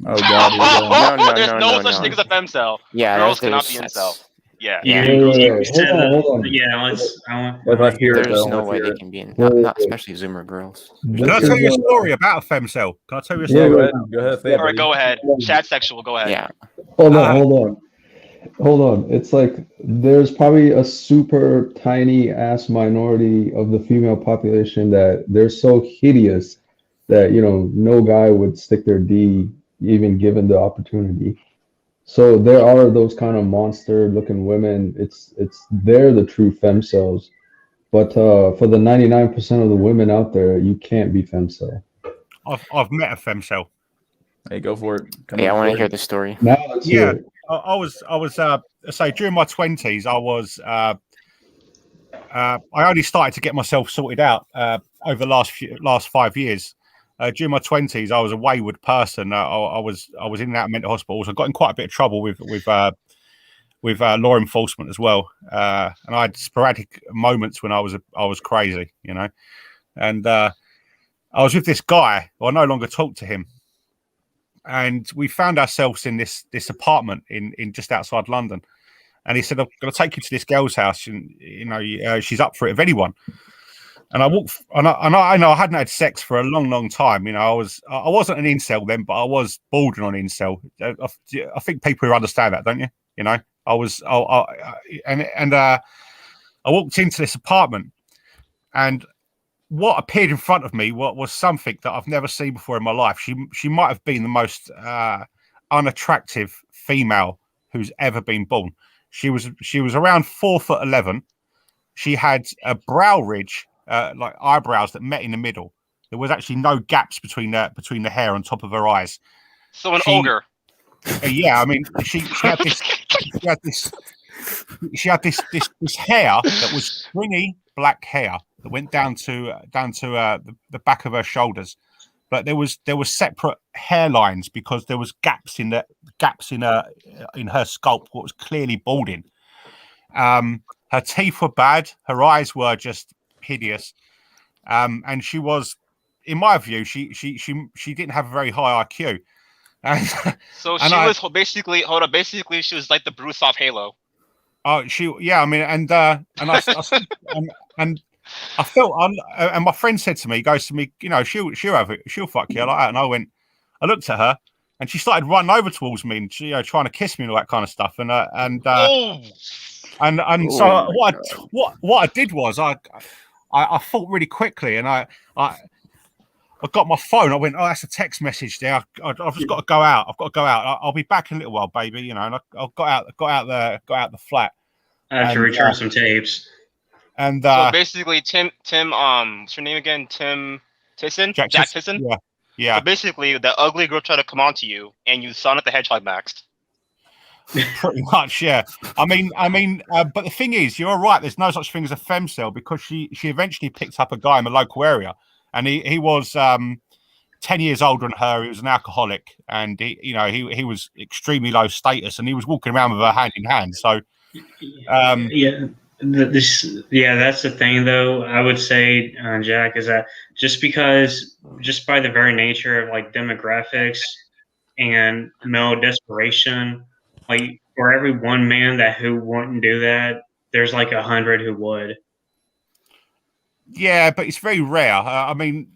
Oh God, here we go. No, There's no no, such no. thing as a femcel. Yeah, Girls there's cannot be incel. that's Yeah. Yeah, Wait, wait, you wait. said Hold that. on. Yeah, I want Let's to hear hear it, it. there's though. no Let's way hear they it. can be in, Wait, wait, not wait. especially Zoomer girls. Can I This tell you a is story about a femcel? Can I tell you a Yeah, story? go ahead. Go ahead. Say it, All right, buddy. go ahead. Chat sexual. Go ahead. Yeah. hold on, Uh, hold on. Hold on. It's like there's probably a super tiny ass minority of the female population that they're so hideous that, you know, no guy would stick their D even given the opportunity. So there are those kind of monster looking women. It's they're the true femcels. But for the 99% of the women out there, you can't be femcel. I've met a femcel. Hey, go for it. Come Yeah, I on, want to story. hear the story. Now let's Yeah, hear it. I was say during my 20s, I was I only started to get myself sorted out over the last 5 years. During my 20s, I was a wayward person. I was in and out of mental hospitals. I got in quite a bit of trouble with law enforcement as well, and I had sporadic moments when I was crazy, you know. And I was with this guy. Well, I no longer talk to him, and we found ourselves in this apartment in just outside London. And he said, "I'm going to take you to this girl's house, and you know, she's up for it of anyone." And I walked, and I know I hadn't had sex for a long, long time. You know, I wasn't an incel then, but I was bordering on incel. I think people understand that, don't you? You know, I was, I walked into this apartment, and what appeared in front of me was something that I've never seen before in my life. She might have been the most unattractive female who's ever been born. She was around 4'11". She had a brow ridge, like eyebrows that met in the middle. There was actually no gaps between the hair on top of her eyes. So an ogre. Yeah, I mean, she had this hair that was stringy black hair that went down to the back of her shoulders, but there was separate hairlines because there was gaps in her scalp, what was clearly balding. Her teeth were bad, her eyes were just hideous, and she was, in my view, she didn't have a very high IQ. And, so she was basically, basically she was like the Bruce off Halo. Oh, yeah, I mean, and I felt, and my friend said to me, goes to me, you know, she'll fuck you like that. And I looked at her, and she started running over towards me and you know, trying to kiss me and all that kind of stuff. And so what I did was I thought really quickly, and I got my phone. I went, oh, that's a text message there. I've just got to go out. I've got to go out. I'll be back in a little while, baby. You know, and I got out the flat. I have to return some tapes. And so basically, Tim, what's your name again? Jack Tisson. Yeah. So basically, the ugly girl tried to come onto you, and you Sonic the Hedgehog maxed. Pretty much, yeah. I mean, but the thing is, you're right. There's no such thing as a femcel because she eventually picked up a guy in the local area, and he was 10 years older than her. He was an alcoholic, and he was extremely low status, and he was walking around with her hand in hand. So, that's the thing, though. I would say, Jack, is that just by the very nature of like demographics and male desperation, like for every one man who wouldn't do that, there's like 100 who would. Yeah, but it's very rare. I mean,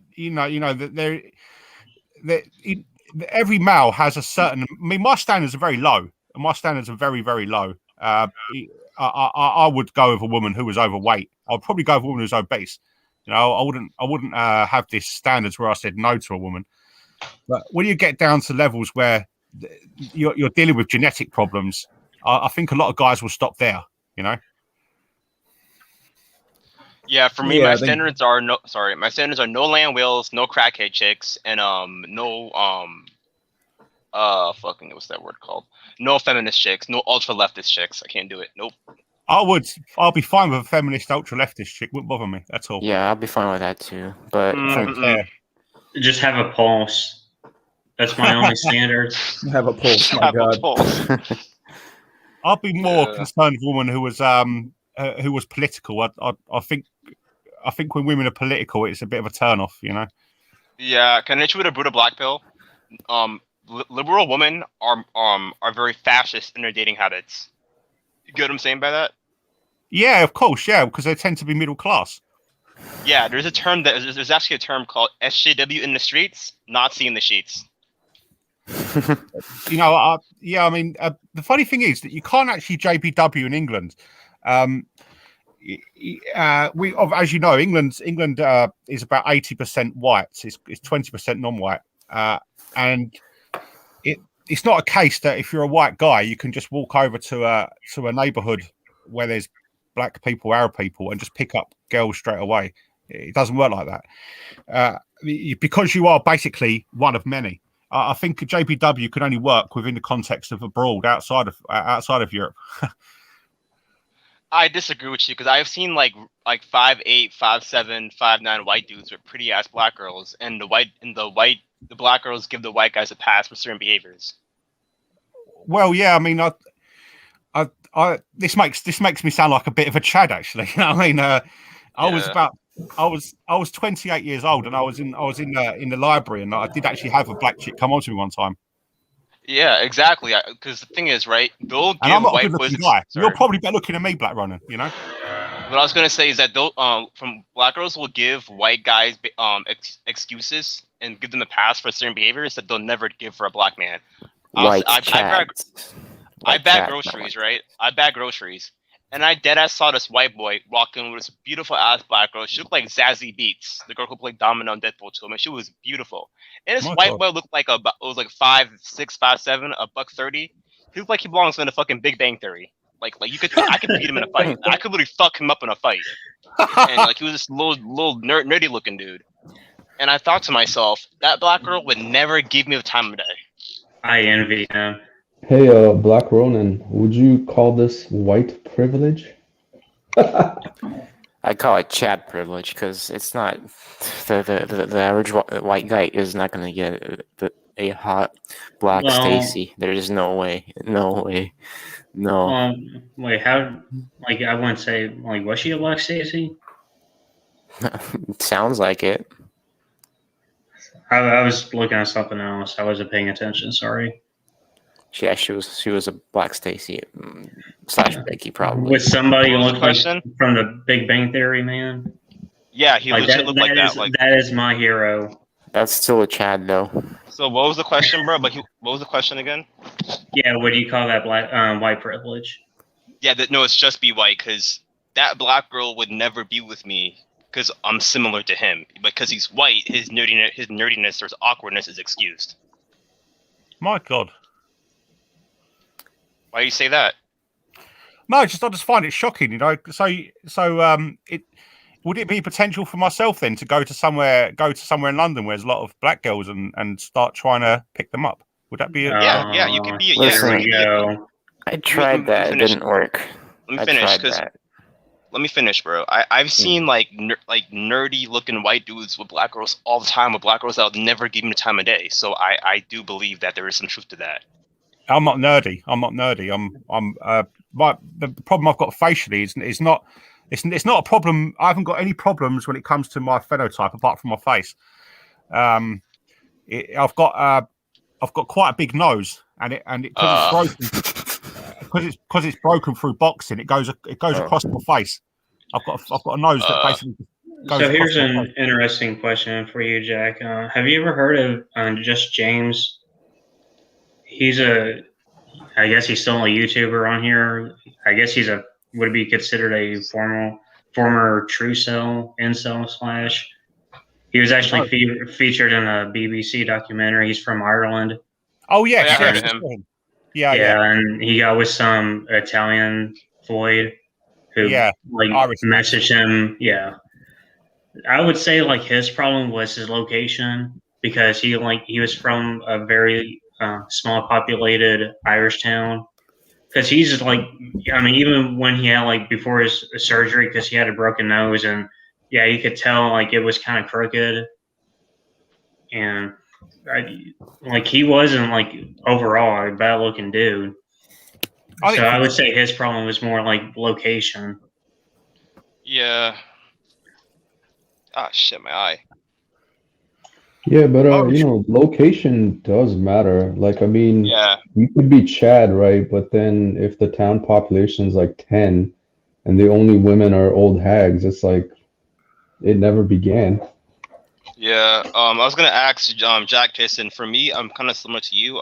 every male has a certain. I mean, my standards are very low. My standards are very, very low. I would go with a woman who was overweight. I'd probably go with a woman who's obese. I wouldn't have this standards where I said no to a woman. But when you get down to levels where you're dealing with genetic problems, I think a lot of guys will stop there. Yeah, for me, my standards are no land whales, no crackhead chicks, and no fucking what's that word called? No feminist chicks, no ultra leftist chicks. I can't do it. Nope. I'll be fine with a feminist ultra leftist chick. Wouldn't bother me at all. Yeah, I'll be fine with that too. But just have a pulse. That's my only standard. Have a pulse. My God. I'd be more concerned with a woman who was political. I think when women are political, it's a bit of a turn off. Yeah, can I hit you with a brutal black pill? Liberal women are very fascist in their dating habits. You get what I'm saying by that? Yeah, of course. Yeah, because they tend to be middle class. Yeah, there's there's actually a term called SJW in the streets, Nazi in the sheets. I mean, the funny thing is that you can't actually JBW in England. As you know, England is about 80% white. It's 20% non-white, and it's not a case that if you're a white guy, you can just walk over to a neighborhood where there's black people, Arab people, and just pick up girls straight away. It doesn't work like that. Because you are basically one of many. I think JBW can only work within the context of abroad, outside of Europe. I disagree with you because I've seen like 5'8", 5'7", 5'9" white dudes with pretty ass black girls, and the black girls give the white guys a pass for certain behaviors. Well, yeah, I mean, this makes me sound like a bit of a Chad, actually. I mean, I was 28 years old, and I was in the library, and I did actually have a black chick come on to me one time. Yeah, exactly. Because the thing is, right? They'll give I'm not white a good-looking boys. guy. You're probably better looking than me, Black Ronan. What I was gonna say is that from black girls will give white guys excuses and give them a pass for certain behaviors that they'll never give for a black man. I bag groceries, right? I bag groceries, and I deadass saw this white boy walking with this beautiful ass black girl. She looked like Zazie Beetz, the girl who played Domino in Deadpool 2. I mean, she was beautiful. And this white boy looked like it was like 5'6", 5'7", $130. He looked like he belongs in a fucking Big Bang Theory. I could beat him in a fight. I could literally fuck him up in a fight. And he was this little nerdy looking dude. And I thought to myself, that black girl would never give me the time of day. I envy him. Hey, Black Ronan, would you call this white privilege? I call it Chad privilege because it's not the average white guy is not going to get a hot black Stacy. There's no way. No. Wait, how? Like, I wouldn't say, like, was she a black Stacy? Sounds like it. I was looking at something else. I wasn't paying attention. Sorry. Yeah, she was a black Stacy / Becky probably. With somebody look like from the Big Bang Theory, man. Yeah, he legit looked like that. That is my hero. That's still a Chad though. So what was the question, bro? What was the question again? Yeah, what do you call that white privilege? Yeah, no, it's just be white because that black girl would never be with me because I'm similar to him. Because he's white, his nerdiness or his awkwardness is excused. My God. Why do you say that? No, I just find it shocking, So it would it be potential for myself then to go to somewhere in London where there's a lot of black girls and start trying to pick them up? Would that be? Yeah, you could be. I tried that. It didn't work. Let me finish, bro. I've seen like nerdy looking white dudes with black girls all the time with black girls that would never give me the time of day. So I do believe that there is some truth to that. I'm not nerdy. The problem I've got facially is not a problem. I haven't got any problems when it comes to my phenotype apart from my face. I've got quite a big nose, and it's broken. because it's broken through boxing. It goes across my face. I've got a nose that basically goes. So here's across my an interesting question for you, Jack. Have you ever heard of just James? I guess he's still a YouTuber on here. I guess would be considered a former True Cell, Incel slash. He was actually featured in a BBC documentary. He's from Ireland. Oh yes, I heard yes. of him. Yeah, and he got with some Italian Floyd who messaged him. Yeah, I would say like his problem was his location because he was from a very small populated Irish town. Because he's just like, I mean, even when he had like before his surgery, because he had a broken nose, and yeah, you could tell like it was kind of crooked, and like he wasn't like overall a bad looking dude. So I would say his problem was more like location. Yeah. Ah, shit, my eye. Yeah, but location does matter. Like, I mean, Yeah. you could be Chad, right? But then if the town population is like 10 and the only women are old hags, it's like it never began. Yeah. I was gonna ask Jack Tyson. For me, I'm kind of similar to you.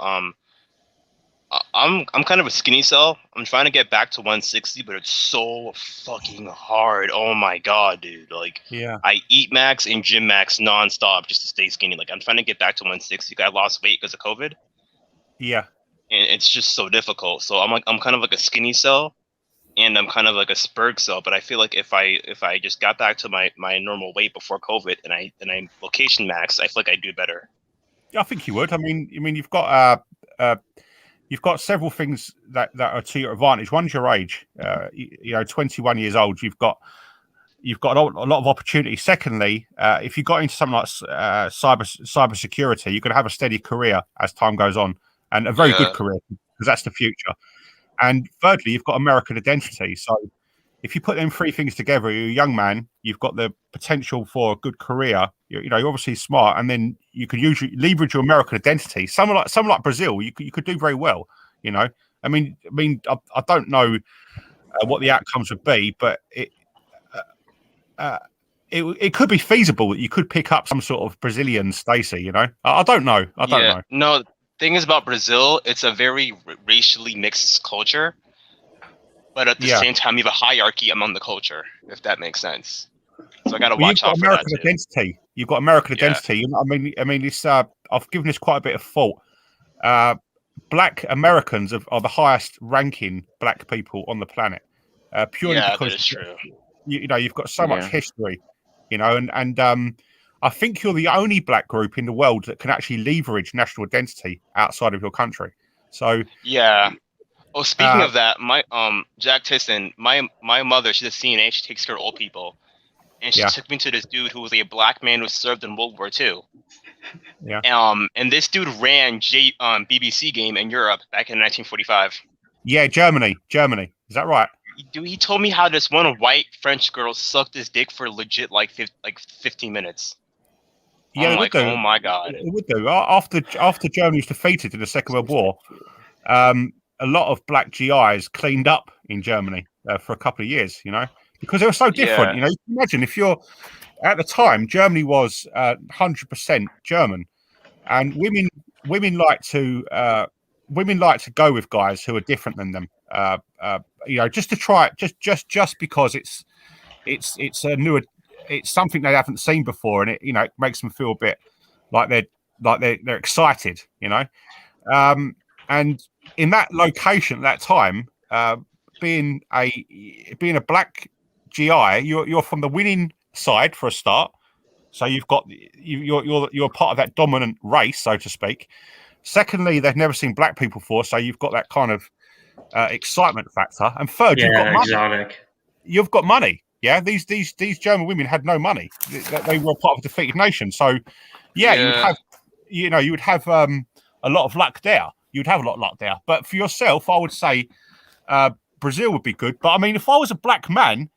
I'm kind of a skinny cell. I'm trying to get back to 160, but it's so fucking hard. Oh my god, dude! Like, I eat max and gym max nonstop just to stay skinny. Like, I'm trying to get back to 160. I lost weight because of COVID. Yeah, and it's just so difficult. So I'm kind of like a skinny cell, and I'm kind of like a spurg cell. But I feel like if I just got back to my normal weight before COVID and I location max, I feel like I'd do better. Yeah, I think you would. I mean, you've got several things that are to your advantage. One's your age. 21 years old. You've got a lot of opportunity. Secondly, if you got into something like cyber security, you could have a steady career as time goes on, and a very good career because that's the future. And thirdly, you've got American identity. So if you put them three things together, you're a young man. You've got the potential for a good career. You're obviously smart, and then you can usually leverage your American identity. Someone like Brazil, you could do very well. I mean, I don't know what the outcomes would be, but it could be feasible that you could pick up some sort of Brazilian Stacy. I don't know. I don't know. No, thing is about Brazil, it's a very racially mixed culture. But at the same time, you have a hierarchy among the culture, if that makes sense. So I got to watch out for that too. Identity. You've got American identity. I mean, it's. I've given this quite a bit of thought. Black Americans are the highest ranking black people on the planet, purely because that is true. You've got so much history, and I think you're the only black group in the world that can actually leverage national identity outside of your country. So yeah. Oh, speaking of that, my Jack Tyson, my mother, she's a CNA. She takes care of old people, and she took me to this dude who was a black man who served in World War II. Yeah. And this dude ran BBC game in Europe back in 1945. Yeah, Germany. Is that right? Dude, he told me how this one white French girl sucked his dick for legit like 15 minutes. Yeah, I'm like, oh my god. It would do. After Germany was defeated in the Second World War, a lot of black GIs cleaned up in Germany for a couple of years, because they were so different. You can imagine if you're at the time, Germany was 100% German, and women like to go with guys who are different than them. Just to try it, just because it's a newer, it's something they haven't seen before, and it makes them feel a bit like they're excited, and in that location at that time, being a black GI, you're from the winning side for a start, so you're part of that dominant race, so to speak. Secondly, they've never seen black people before, so you've got that kind of excitement factor. And third, you've got money. Exotic. You've got money. Yeah, these German women had no money. They were part of a defeated nation, so you would have a lot of luck there. You'd have a lot of luck there. But for yourself, I would say Brazil would be good. But I mean, if I was a black man,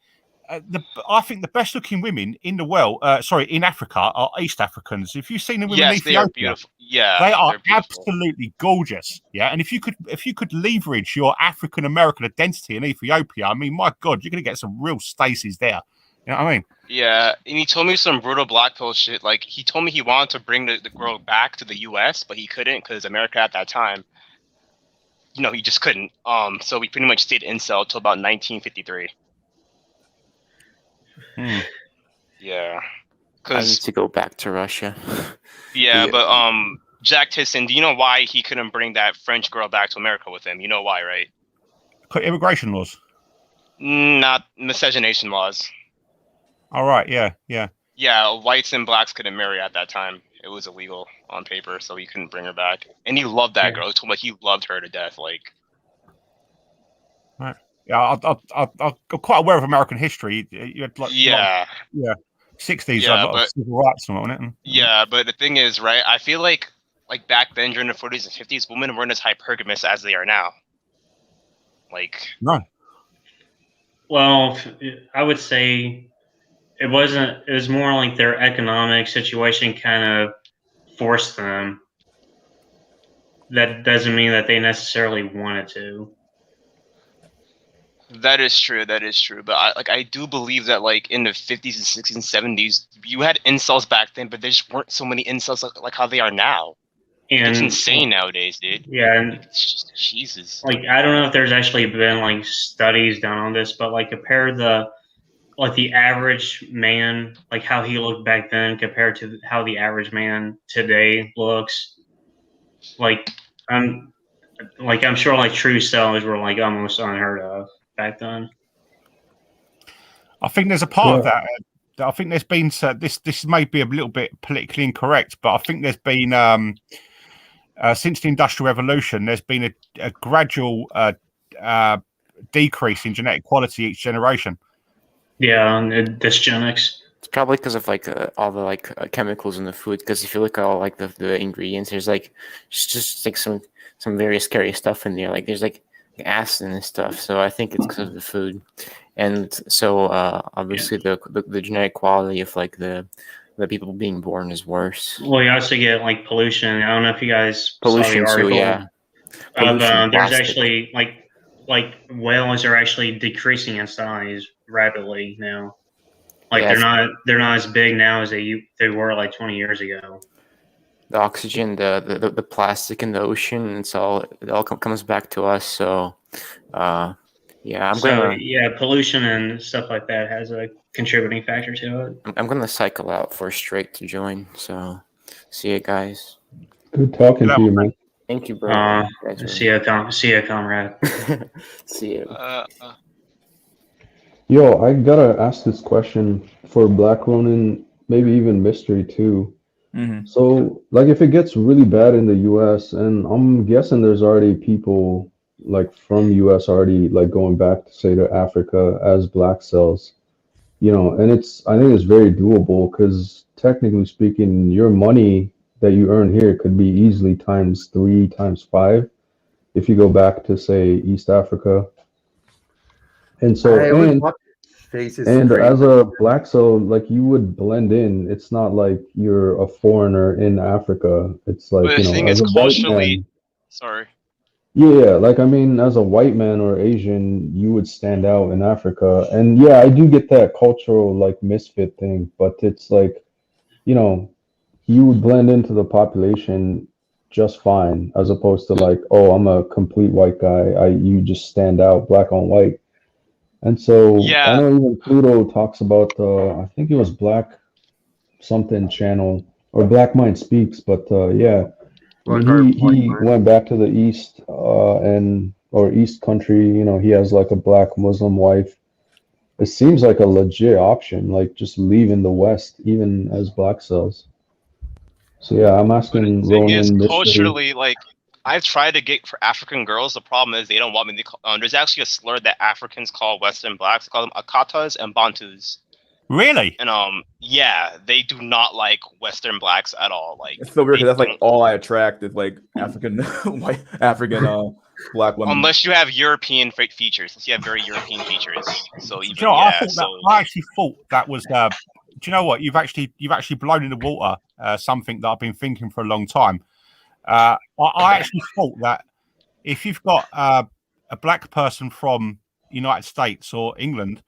I think the best looking women in the world, in Africa, are East Africans. If you've seen the women in Yes, they are Ethiopia, beautiful. Yeah, they are they're beautiful. absolutely gorgeous. Yeah, and if you could leverage your African American identity in Ethiopia, I mean, my God, you're gonna get some real Stacies there. You know what I mean? Yeah, and he told me some brutal black pill shit. Like, he told me he wanted to bring the girl back to the U.S., but he couldn't because America at that time, he just couldn't. So we pretty much stayed incel till about 1953. Yeah, I need because to go back to Russia. yeah, but Jack Tyson, do you know why he couldn't bring that French girl back to America with him? You know why, right? Immigration laws. Not miscegenation laws. All right. Yeah. Yeah, whites and blacks couldn't marry at that time. It was illegal on paper, so he couldn't bring her back. And he loved that girl. He told me he loved her to death. Like, Right. Yeah. I'm quite aware of American history. You had yeah, 60s, Yeah, a lot of but- civil rights on it. And, yeah. But the thing is, right? I feel like back then during the 40s and 50s, women weren't as hypergamous as they are now. Like, no. Well, I would say it wasn't. It was more like their economic situation kind of forced them. That doesn't mean that they necessarily wanted to. that is true. That is true. But I do believe that in the 50s and 60s and 70s, you had incels back then, but there just weren't so many incels like how they are now. And It's insane nowadays, dude. Yeah, and It's just, Jesus. I don't know if there's actually been studies done on this, but compare the average man, how he looked back then compared to how the average man today looks. I'm sure true sellers were almost unheard of back then. I think there's a part of that. I think there's been this may be a little bit politically incorrect, but I think there's been since the Industrial Revolution, there's been a gradual decrease in genetic quality each generation. Yeah, and dysgenics. It's probably because of all the chemicals in the food. Because if you look at all the ingredients, there's just some very scary stuff in there. There's acid and stuff. So I think it's because of the food, and so obviously the genetic quality of the people being born is worse. Well, you also get pollution. I don't know if you guys saw the Pollution article. too, yeah. There's actually whales are actually decreasing in size rapidly now. They're not as big now as they were 20 years ago. The oxygen, the plastic in the ocean, it all comes back to us. So, pollution and stuff like that has a contributing factor to it. I'm gonna cycle out for straight to join. So, see you guys. Good talking to you, man. Thank you, bro. See ya, comrade. See you. Yo, I gotta ask this question for Black Ronin, maybe even Mystery too. Mm-hmm. So, if it gets really bad in the U.S., and I'm guessing there's already people from U.S. already going back to say to Africa as black cells, and I think it's very doable because technically speaking, your money that you earn here could be easily times 3, times 5 if you go back to say East Africa. And so, and as a black cell, you would blend in. It's not like you're a foreigner in Africa. It's But the thing as is, a white culturally, man. sorry. Yeah, as a white man or Asian, you would stand out in Africa. And yeah, I do get that cultural misfit thing, but it's you would blend into the population just fine, as opposed to oh, I'm a complete white guy. You just stand out black on white. And so I know even Pluto talks about I think it was Black something channel or Black Mind Speaks, but he went back to the East or East country. He has a black Muslim wife. It seems like a legit option, just leaving the West even as black cells. So yeah, I'm asking Ronan. Culturally, I've tried to get for African girls. The problem is they don't want me to call. There's actually a slur that Africans call Western blacks. They call them Akatas and Bantus. Really? And they do not like Western blacks at all. It's so weird because that's all I attract is African white African black women. Unless you have European features, unless you have very European features. So even I actually thought that was. Do you know what? You've actually blown in the water something that I've been thinking for a long time. I actually thought that if you've got a black person from United States or England,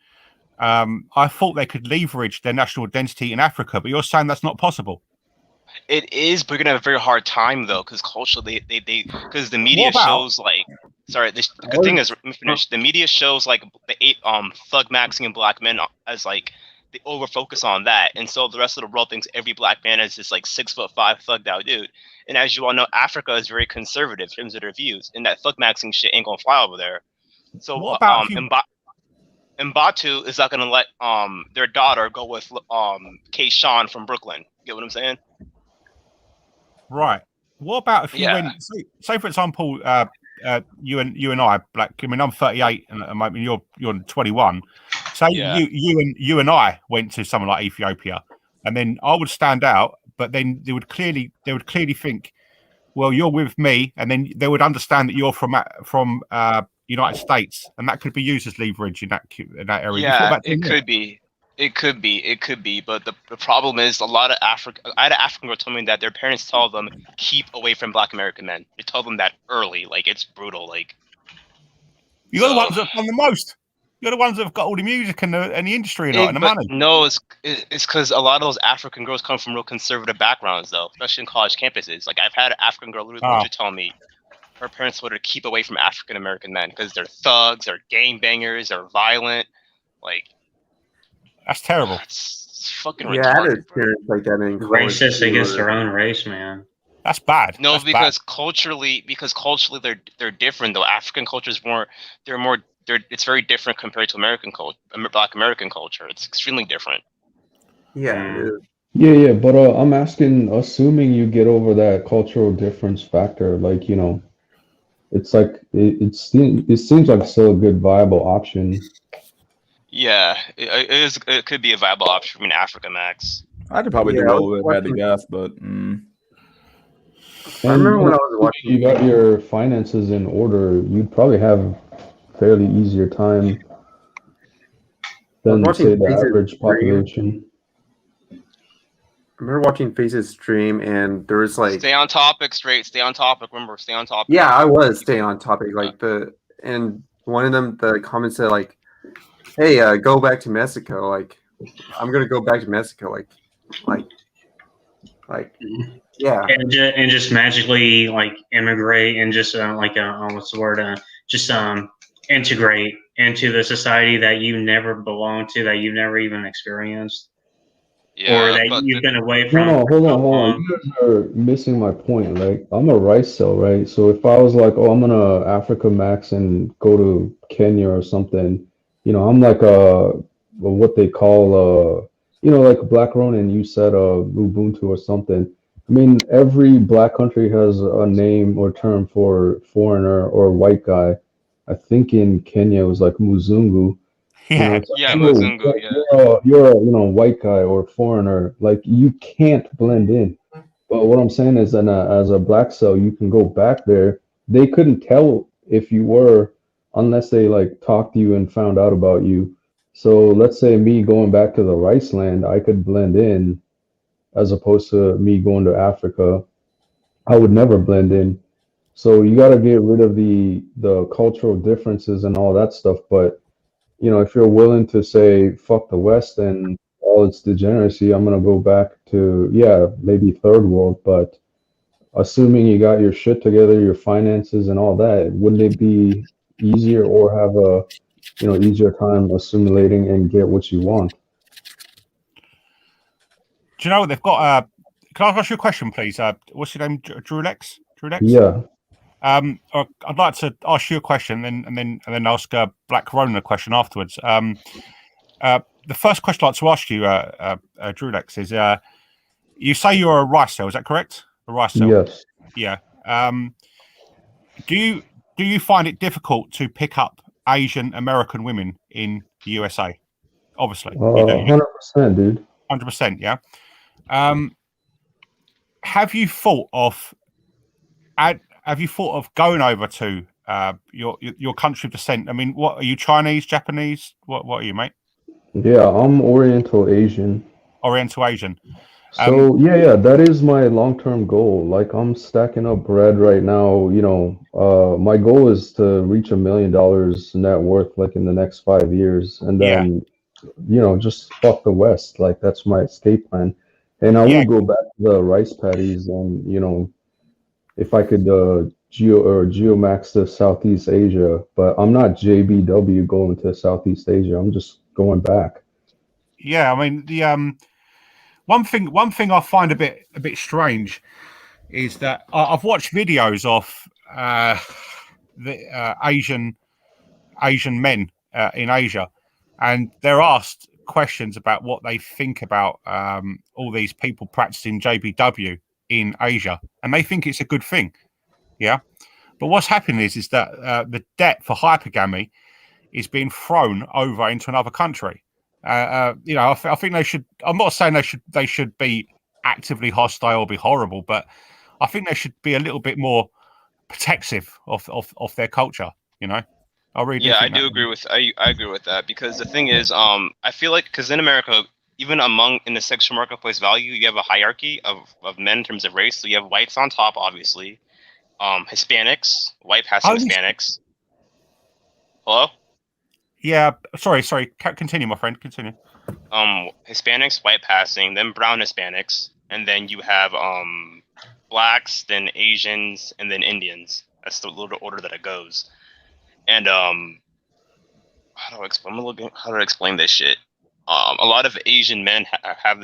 I thought they could leverage their national identity in Africa. But you're saying that's not possible. It is, but you're gonna have a very hard time though, because culturally, they because the media shows like. Sorry, the good thing is, let me finish. The media shows like the thug maxing and black men as like they over focus on that, and so the rest of the world thinks every black man is this like 6'5" thugged out dude. And as you all know, Africa is very conservative in terms of their views, and that thug maxing shit ain't gonna fly over there. So Mbatu is not gonna let their daughter go with K. Sean from Brooklyn. Get what I'm saying? Right. What about if you went? Say for example, you and I, black. I mean, I'm 38, and you're 21. Say you and I went to someone like Ethiopia, and then I would stand out, but then they would clearly think, well, you're with me, and then they would understand that you're from United States, and that could be used as leverage in that area. Yeah, it could be. It could be, but the problem is I had an African girl tell me that their parents tell them keep away from black American men. They tell them that early, like it's brutal. Like you're the ones that have done the most. You're the ones that have got all the music and the industry and the money. No, it's because a lot of those African girls come from real conservative backgrounds, though, especially in college campuses. Like I've had an African girl literally tell me her parents told her to keep away from African American men because they're thugs, they're gangbangers, they're violent, like. That's terrible. It's fucking retarded. Yeah, I had an experience like that in college. Racist against their own race, man. That's bad. No, that's because bad. culturally they're different though. African culture is it's very different compared to Black American culture. It's extremely different. Yeah, it is. Yeah, but I'm asking, assuming you get over that cultural difference factor, like it's like it seems like still a good viable option. Yeah, it could be a viable option from Africa Max. I could probably do all of it if I had to guess, but. I remember when I was watching. You got your finances in order, you'd probably have fairly easier time than say the average population. I remember watching Face's stream, and there was like stay on topic, straight. Stay on topic. Remember, stay on topic. Yeah, I was stay on topic. Like and one of them, the comments said like, "Hey, go back to Mexico." Like, I'm gonna go back to Mexico. Like, yeah. And just magically like immigrate and just what's the word? Just integrate into the society that you never belonged to, that you've never even experienced. Yeah, or that you've been away from. No, hold on. You guys are missing my point. Like, I'm a rice cell, right? So if I was like, oh, I'm gonna Africa Max and go to Kenya or something, I'm like what they call like Black Ronin, you said Ubuntu or something. I mean, every black country has a name or term for foreigner or white guy. I think in Kenya it was like Muzungu. Yeah, Muzungu. You're a white guy or foreigner. Like, you can't blend in. But what I'm saying is that as a black cell, you can go back there. They couldn't tell if you were unless they like talked to you and found out about you. So let's say me going back to the rice land, I could blend in, as opposed to me going to Africa. I would never blend in. So you got to get rid of the cultural differences and all that stuff. But if you're willing to say fuck the West and all its degeneracy, I'm gonna go back to maybe third world. But assuming you got your shit together, your finances and all that, wouldn't it be easier or have a easier time assimilating and get what you want? Do you know what they've got? Can I ask you a question, please? What's your name? Drulex? Yeah. I'd like to ask you a question, and then ask Black Ronin a question afterwards. The first question I'd like to ask you, Drulex, is you say you're a rice cell. Is that correct? A rice cell. Yes. Yeah. Do you find it difficult to pick up Asian American women in the USA? Obviously, 100%, dude. 100%. Yeah. Have you thought of going over to your country of descent. I mean, what are you? Chinese, Japanese? What are you, mate? Yeah, I'm Oriental Asian. Oriental Asian. So yeah, that is my long-term goal. Like I'm stacking up bread right now. My goal is to reach $1 million net worth like in the next 5 years, and Yeah. then just fuck the West. Like that's my escape plan. And I Yeah. will go back to the rice paddies, and if I could geomax to Southeast Asia, but I'm not JBW going to Southeast Asia. I'm just going back. Yeah, I mean the one thing I find a bit strange is that I've watched videos of the Asian men in Asia, and they're asked questions about what they think about all these people practicing JBW in Asia, and they think it's a good thing. Yeah, but what's happening is that the debt for hypergamy is being thrown over into another country. I think they should. I'm not saying they should be actively hostile or be horrible, but I think they should be a little bit more protective of their culture. I really do. Yeah, I think do that. agree with I agree with that because the thing is, I feel like because in America, even in the sexual marketplace value, you have a hierarchy of men in terms of race. So you have whites on top, obviously, Hispanics, white passing Hispanics. Hello. Yeah, sorry. Continue, my friend. Continue. Hispanics, white passing, then brown Hispanics, and then you have blacks, then Asians, and then Indians. That's the little order that it goes. And how do I explain this shit? A lot of Asian men have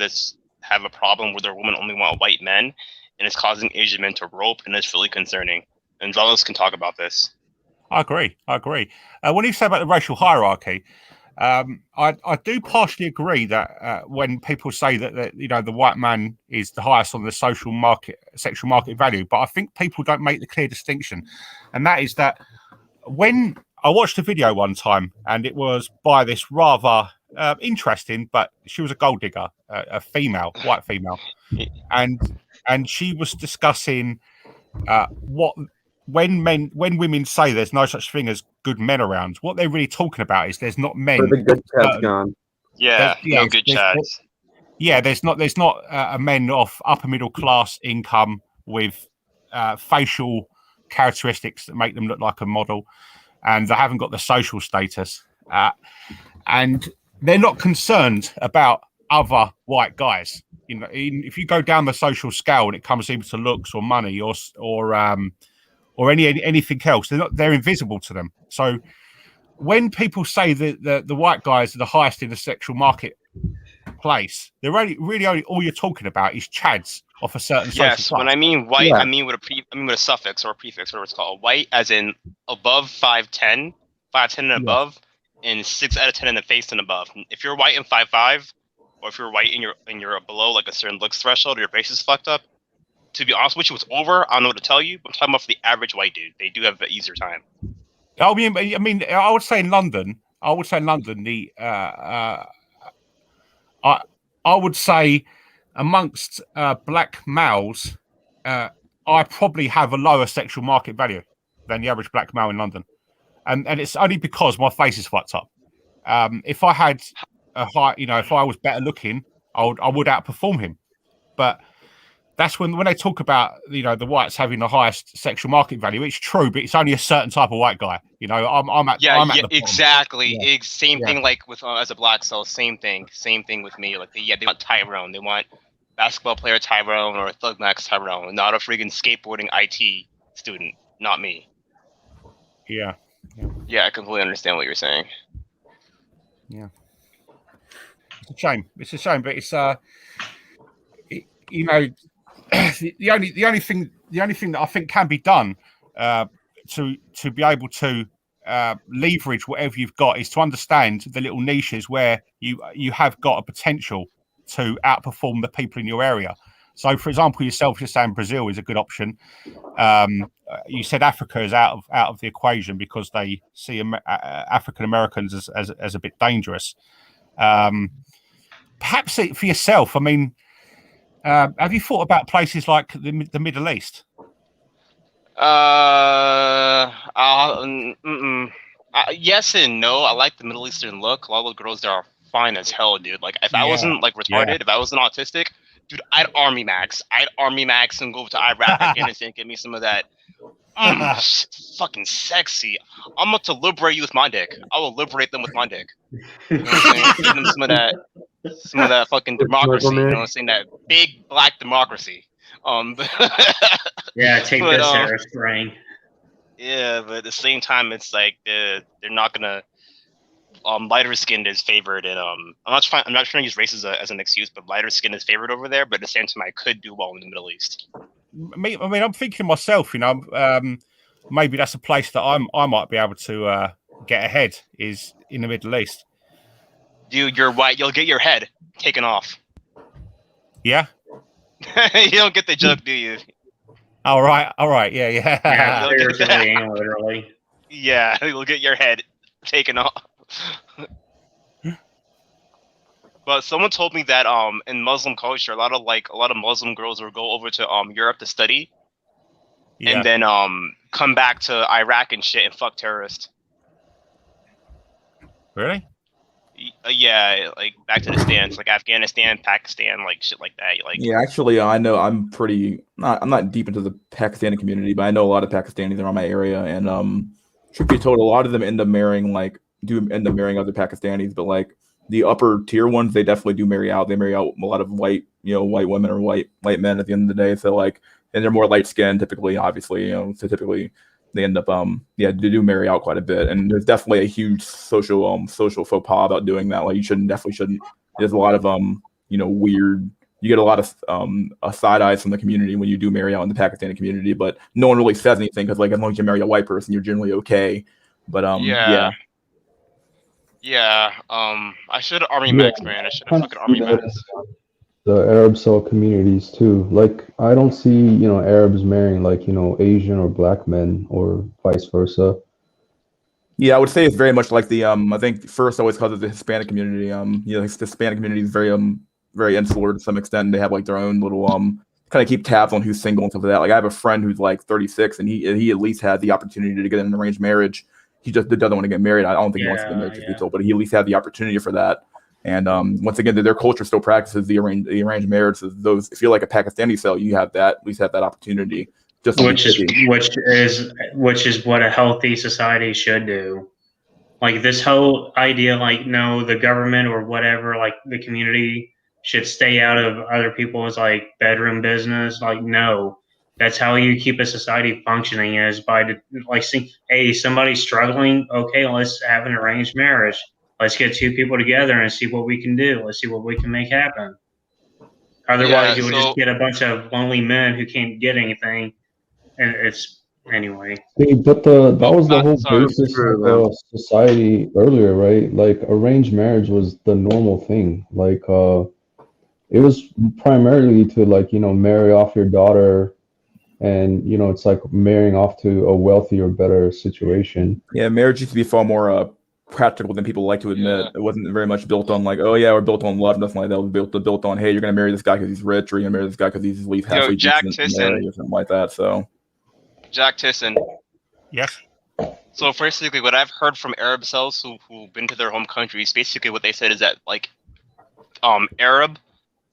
a problem where their women only want white men, and it's causing Asian men to rope, and it's really concerning. And Zealous can talk about this. I agree. When you say about the racial hierarchy, I do partially agree that when people say that the white man is the highest on the sexual market value, but I think people don't make the clear distinction, and that is that when I watched a video one time, and it was by this rather interesting, but she was a gold digger, a white female, and she was discussing when women say there's no such thing as good men around, what they're really talking about is there's not men. Where the good Chad's gone. Yeah, no good Chads. Yeah, there's not a men of upper middle class income with facial characteristics that make them look like a model, and they haven't got the social status, and they're not concerned about other white guys. If you go down the social scale and it comes either to looks or money or anything else, they're invisible to them. So when people say that the white guys are the highest in the sexual marketplace, they're only all you're talking about is Chads of a certain social class. When I mean white, I mean with a suffix or a prefix, whatever it's called. White as in above 5'10", 5'10" and above, and 6 out of 10 in the face and above. If you're white and 5'5", or if you're white and you're below like a certain looks threshold, or your face is fucked up, to be honest with you, it's over. I don't know what to tell you, but I'm talking about for the average white dude. They do have an easier time. I mean, I would say in London, the I would say amongst black males, I probably have a lower sexual market value than the average black male in London, and it's only because my face is fucked up. If I had a high, if I was better looking, I would outperform him. But that's when they talk about the whites having the highest sexual market value. It's true, but it's only a certain type of white guy. I'm at the exactly. Yeah. Same thing like with as a black cell. Same thing with me. Like they want Tyrone. They want basketball player Tyrone or Thug Max Tyrone, not a freaking skateboarding IT student. Not me. Yeah. Yeah, I completely understand what you're saying. Yeah. It's a shame. But it's the only thing that I think can be done to be able to leverage whatever you've got is to understand the little niches where you have got a potential to outperform the people in your area. So, for example, you're saying Brazil is a good option. You said Africa is out of the equation because they see African Americans as a bit dangerous. Perhaps for yourself, have you thought about places like the Middle East? Yes and no. I like the Middle Eastern look. A lot of the girls there are fine as hell, dude. Like, if I Yeah, wasn't like retarded, if I wasn't autistic, dude, I'd army max. I'd army max and go to Iraq, Afghanistan, get me some of that. Fucking sexy. I'm about to liberate you with my dick. I will liberate them with my dick. You know what I'm saying? Give them some of that fucking democracy. You know what I'm saying? That big black democracy. Yeah, take But, this, Sarah Spring. yeah, but at the same time, it's like they're not gonna. Lighter skinned is favored, and I'm not trying to use race as an excuse, but lighter skin is favored over there. But at the same time, I could do well in the Middle East. I mean, I'm thinking myself, you know, maybe that's a place that I might be able to get ahead, is in the Middle East. Dude, you're white. You'll get your head taken off. Yeah. You don't get the joke, do you? All right. Yeah. Yeah, figuratively and literally. Yeah, you'll get your head taken off. But someone told me that in Muslim culture, a lot of Muslim girls will go over to Europe to study, and then come back to Iraq and shit and fuck terrorists. Really? Yeah, like back to the stands, like Afghanistan, Pakistan, like shit like that. Like, Yeah, actually, I know I'm not deep into the Pakistani community, but I know a lot of Pakistanis around my area, and truth be told, a lot of them end up marrying other Pakistanis, but like the upper tier ones, they definitely do marry out. They marry out a lot of white women or white men at the end of the day. So like, and they're more light skinned typically, obviously, so typically they end up they do marry out quite a bit, and there's definitely a huge social faux pas about doing that. Like, you definitely shouldn't. There's a lot of weird. You get a lot of side eyes from the community when you do marry out in the Pakistani community, but no one really says anything because, like, as long as you marry a white person, you're generally okay. But yeah. I should have army max, man. I should have fucking army max. The Arab cell communities too. Like, I don't see Arabs marrying like Asian or black men or vice versa. Yeah, I would say it's very much like the I think first always because of the Hispanic community. The Hispanic community is very insular to some extent. They have like their own little kind of keep tabs on who's single and stuff like that. Like, I have a friend who's like 36, and he at least had the opportunity to get an arranged marriage. He just doesn't want to get married. I don't think he wants to get married, but he at least had the opportunity for that. And once again, their culture still practices the arranged marriage. So those, if you're like a Pakistani cell, you have that, at least have that opportunity. Which is what a healthy society should do. Like, this whole idea, like, no, the government or whatever, like the community should stay out of other people's like bedroom business. Like, no, that's how you keep a society functioning, is by like saying, hey, somebody's struggling. Okay, let's have an arranged marriage. Let's get two people together and see what we can do. Let's see what we can make happen. Otherwise, you would just get a bunch of lonely men who can't get anything. And it's anyway. But that was the whole basis of society earlier, right? Like, arranged marriage was the normal thing. Like, it was primarily to marry off your daughter, and it's like marrying off to a wealthier, better situation. Yeah, marriage used to be far more practical than people like to admit. It wasn't very much built on like, oh yeah, we're built on love, nothing like that. It was built on, hey, you're gonna marry this guy because he's rich, or you're gonna marry this guy because he's at least halfway decent or something like that. So, Jack Tisson. Yes. So basically, what I've heard from Arab cells who've been to their home countries, basically what they said is that like, Arab,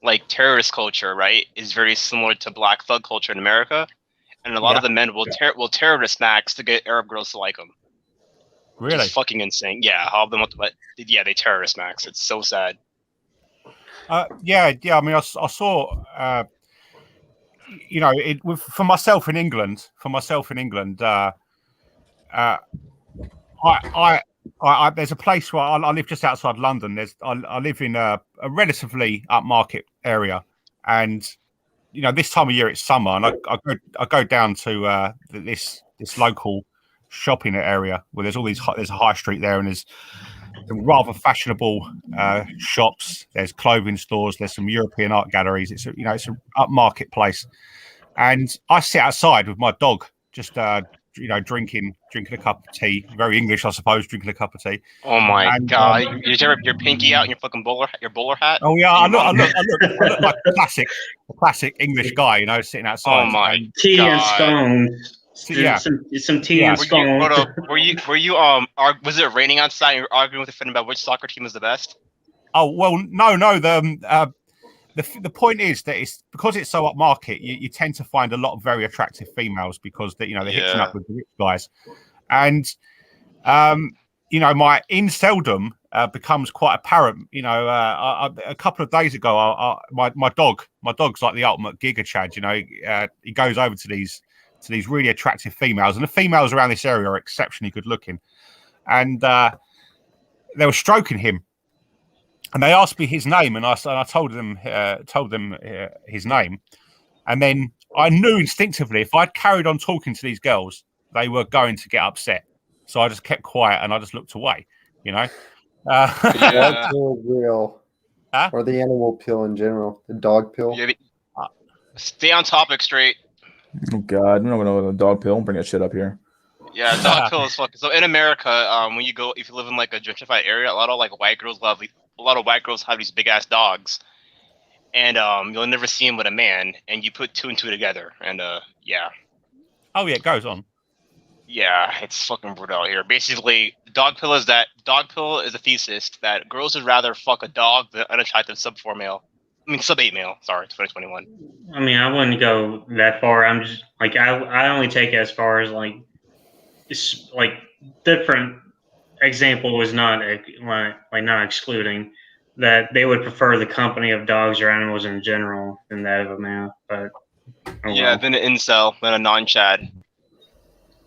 like, terrorist culture, right, is very similar to black thug culture in America, and a lot of the men will terrorist max to get Arab girls to like them. Really? It's fucking insane. Yeah, all of them. They terrorist max. It's so sad. Yeah. I mean, I saw. For myself in England. I there's a place where I live just outside London. I live in a relatively upmarket area, and this time of year it's summer, and I go down to this local shopping area where there's a high street there, and there's some rather fashionable shops. There's clothing stores. There's some European art galleries. It's an upmarket place, and I sit outside with my dog, just drinking a cup of tea. Very English, I suppose, drinking a cup of tea. Oh my god! You have your pinky out and your fucking bowler hat. Oh yeah, I look like a classic English guy, sitting outside. Oh my tea and scones. Some tea and scone. Were you was it raining outside and you were arguing with a friend about which soccer team is the best? Oh well, no. The point is that it's because it's so upmarket, you tend to find a lot of very attractive females because they're hitching up with the rich guys, and my inceldom becomes quite apparent. A couple of days ago, my dog's like the ultimate Giga Chad. He goes over to these really attractive females, and the females around this area are exceptionally good looking, and they were stroking him. And they asked me his name, and I told them his name, and then I knew instinctively if I'd carried on talking to these girls, they were going to get upset. So I just kept quiet and I just looked away. Dog pill is real, or the animal pill in general, the dog pill. Yeah, stay on topic straight. Oh God, I don't know what a dog pill. Don't bring that shit up here. Yeah, dog pill is fucking. So in America, when if you live in like a gentrified area, a lot of white girls have these big ass dogs, and you'll never see them with a man, and you put two and two together, and yeah. Oh yeah, it goes on. Yeah, it's fucking brutal here. Basically, dog pill is a thesis that girls would rather fuck a dog than unattractive sub-8 male. Sorry, 2021. I mean, I wouldn't go that far. I'm just I only take it as far as it's different example was not not excluding that they would prefer the company of dogs or animals in general than that of a man. But than an incel, than a non-Chad.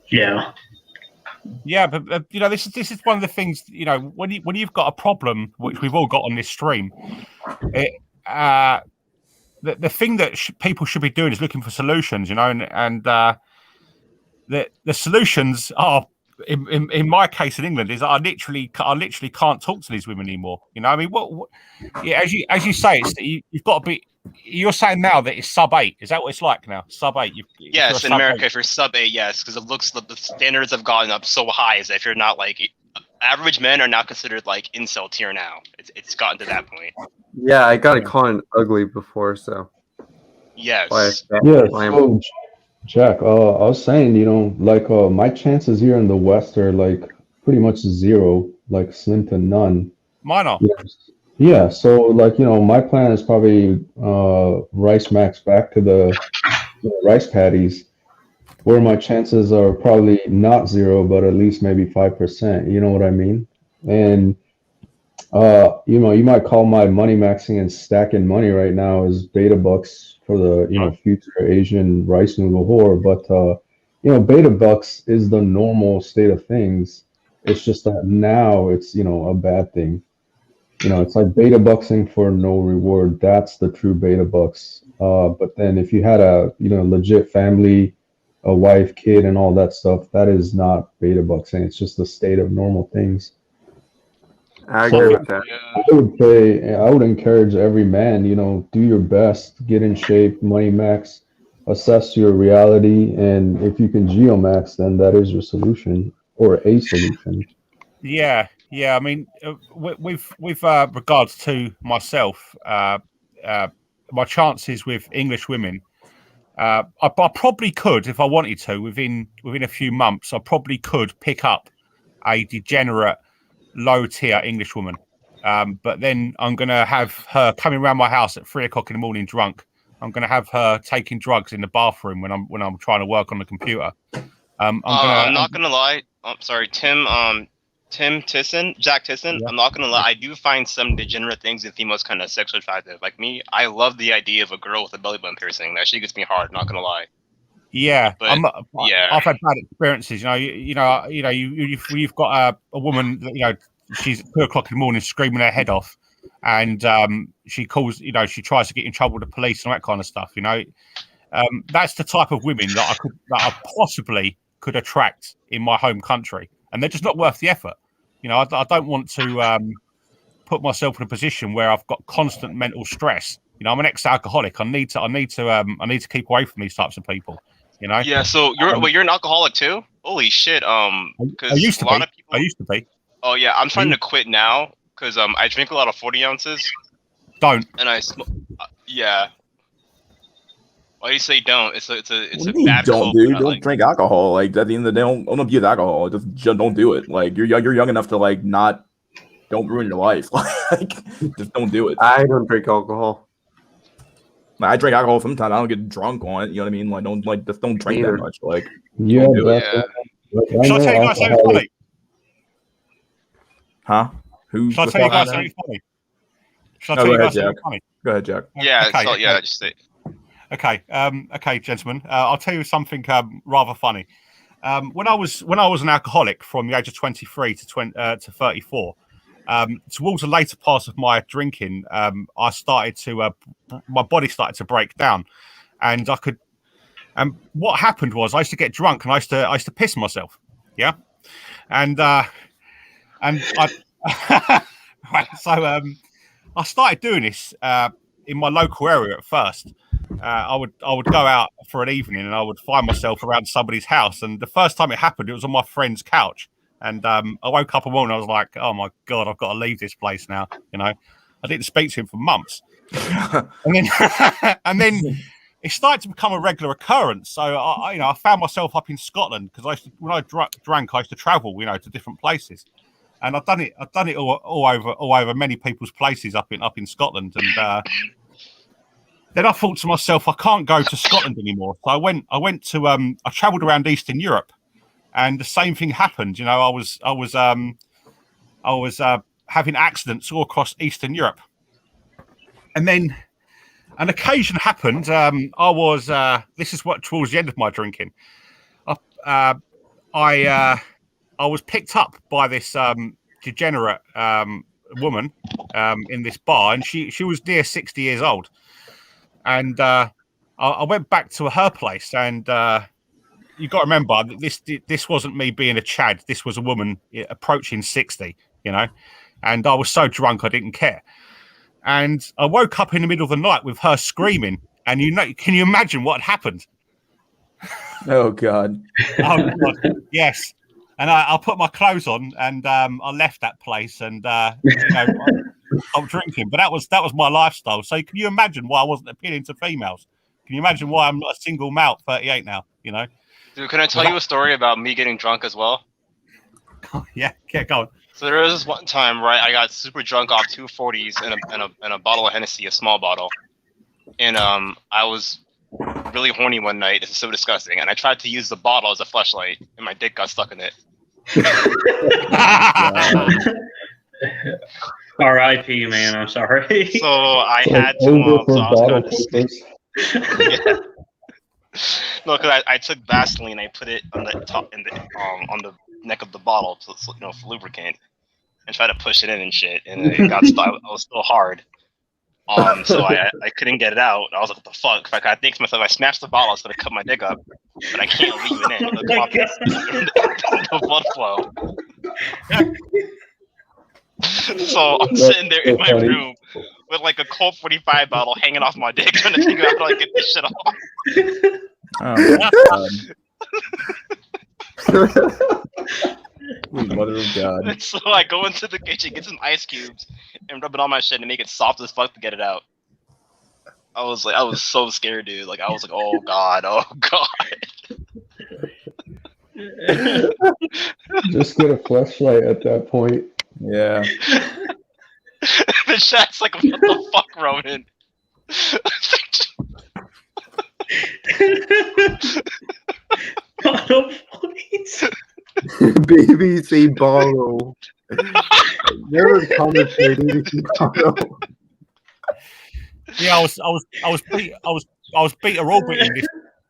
Yeah. Yeah, but this is one of the things, when you've got a problem, which we've all got on this stream, the thing that people should be doing is looking for solutions, and the solutions are, in my case in England, is I literally can't talk to these women anymore. I mean, as you say, you've got to be. You're saying now that it's sub-8. Is that what it's like now? Sub-8. Yes, in America, if you're sub-8, yes, because the standards have gotten up so high. Is that if you're not average men are now considered incel tier now. It's gotten to that point. Yeah, I got called ugly before, so. Yes. Yeah. So, Jack, I was saying, my chances here in the West are pretty much zero, slim to none. Mine are. Yeah, so my plan is probably rice max back to the rice paddies, where my chances are probably not zero, but at least maybe 5%. You know what I mean? And you might call my money maxing and stacking money right now is beta bucks for the future Asian rice noodle whore, but beta bucks is the normal state of things. It's just that now it's a bad thing. It's like beta bucksing for no reward. That's the true beta bucks. But then if you had a legit family, a wife, kid, and all that stuff, that is not beta bucksing. It's just the state of normal things. I agree with that. I would encourage every man, do your best, get in shape, money max, assess your reality, and if you can geomax, then that is your solution or a solution. Yeah. I mean, with regards to myself, my chances with English women, I probably could, if I wanted to, within a few months, I probably could pick up a degenerate, low-tier English woman. But then I'm going to have her coming around my house at 3 o'clock in the morning drunk. I'm going to have her taking drugs in the bathroom when I'm trying to work on the computer. I'm not going to lie. I'm sorry, Jack Tisson, yeah. I'm not gonna lie, I do find some degenerate things in females kind of sexually attractive. Like me, I love the idea of a girl with a belly button piercing. That shit gets me hard, not gonna lie. Yeah, but, I've had bad experiences. You've got a woman that, she's at 2 o'clock in the morning screaming her head off, and she calls, she tries to get in trouble with the police and that kind of stuff. That's the type of women that I possibly could attract in my home country. And they're just not worth the effort. I don't want to put myself in a position where I've got constant mental stress. I'm an ex-alcoholic. I need to keep away from these types of people. Yeah. So you're an alcoholic too? Holy shit. Because I used to be. Oh yeah, I'm trying to quit now because I drink a lot of 40 ounces. Don't. And I smoke. Yeah. Why do you say don't? It's What a do you mean bad don't, cope. dude? Not Don't like, drink alcohol. Like at the end of the day, don't abuse alcohol. Just don't do it. Like you're young enough to like not. Don't ruin your life. Like just don't do it. I don't drink alcohol. Like, I drink alcohol sometimes. I don't get drunk on it. You know what I mean? Like just don't drink Neither. that much. Like Yeah, don't do it. definitely. Like, I Shall I know tell you guys something alcoholics. funny? Huh? Who? Shall I what's tell you talking guys now? something funny? Shall I No, tell go you ahead, guys something Jack. funny? Go ahead, Jack. yeah, Okay, so, yeah, okay. just say. Okay, okay, gentlemen. I'll tell you something rather funny. When I was an alcoholic from the age of 23 to 34, towards the later parts of my drinking, I started to my body started to break down, and I could. And what happened was I used to get drunk and I used to piss myself, yeah, and I so I started doing this in my local area at first. I would go out for an evening and I would find myself around somebody's house. And the first time it happened, it was on my friend's couch. And I woke up one morning, I was like, "Oh my god, I've got to leave this place now." You know, I didn't speak to him for months, and then it started to become a regular occurrence. So I found myself up in Scotland because when I drank, I used to travel, to different places. And I've done it all over many people's places up in Scotland. And then I thought to myself, I can't go to Scotland anymore. So I went to I travelled around Eastern Europe, and the same thing happened. I was having accidents all across Eastern Europe, and then an occasion happened. This is what towards the end of my drinking. I was picked up by this degenerate woman in this bar, and she was near 60 years old. And I went back to her place, and you got to remember this wasn't me being a Chad. This was a woman approaching 60, and I was so drunk I didn't care. And I woke up in the middle of the night with her screaming, and can you imagine what had happened? Oh God! Oh God! Yes. And I put my clothes on, and I left that place, and I'm drinking. But that was my lifestyle. So can you imagine why I wasn't appealing to females? Can you imagine why I'm not a single male 38 now? Dude, can I tell you a story about me getting drunk as well? Yeah, get going. So there was this one time, right? I got super drunk off 240s and a bottle of Hennessy, a small bottle, and I was really horny one night. This is so disgusting, and I tried to use the bottle as a fleshlight, and my dick got stuck in it. R.I.P. Man, I'm sorry. So I Like had to. over for So I was bottle kind of. clippers. Yeah. No, because I took Vaseline, I put it on the top on the neck of the bottle, for lubricant, and tried to push it in and shit, and it got stuck. I was still hard. So I couldn't get it out. I was like, what the fuck? Like, I think to myself, I smashed the bottle, so I cut my dick up, but I can't leave it in. It'll clog the blood flow. So I'm sitting there in my room with like a Colt 45 bottle hanging off my dick, trying to figure out how to get this shit off. Oh my God! Mother of God! So I go into the kitchen, get some ice cubes, and rub it on my shit and make it soft as fuck to get it out. I was so scared, dude. Like, I was like, oh God. Just get a flashlight at that point. Yeah. The chat's like, what the fuck, Roman? Bottle points. BBC bottle. Never commented BBC bottle. Yeah, I was beta orbiting this.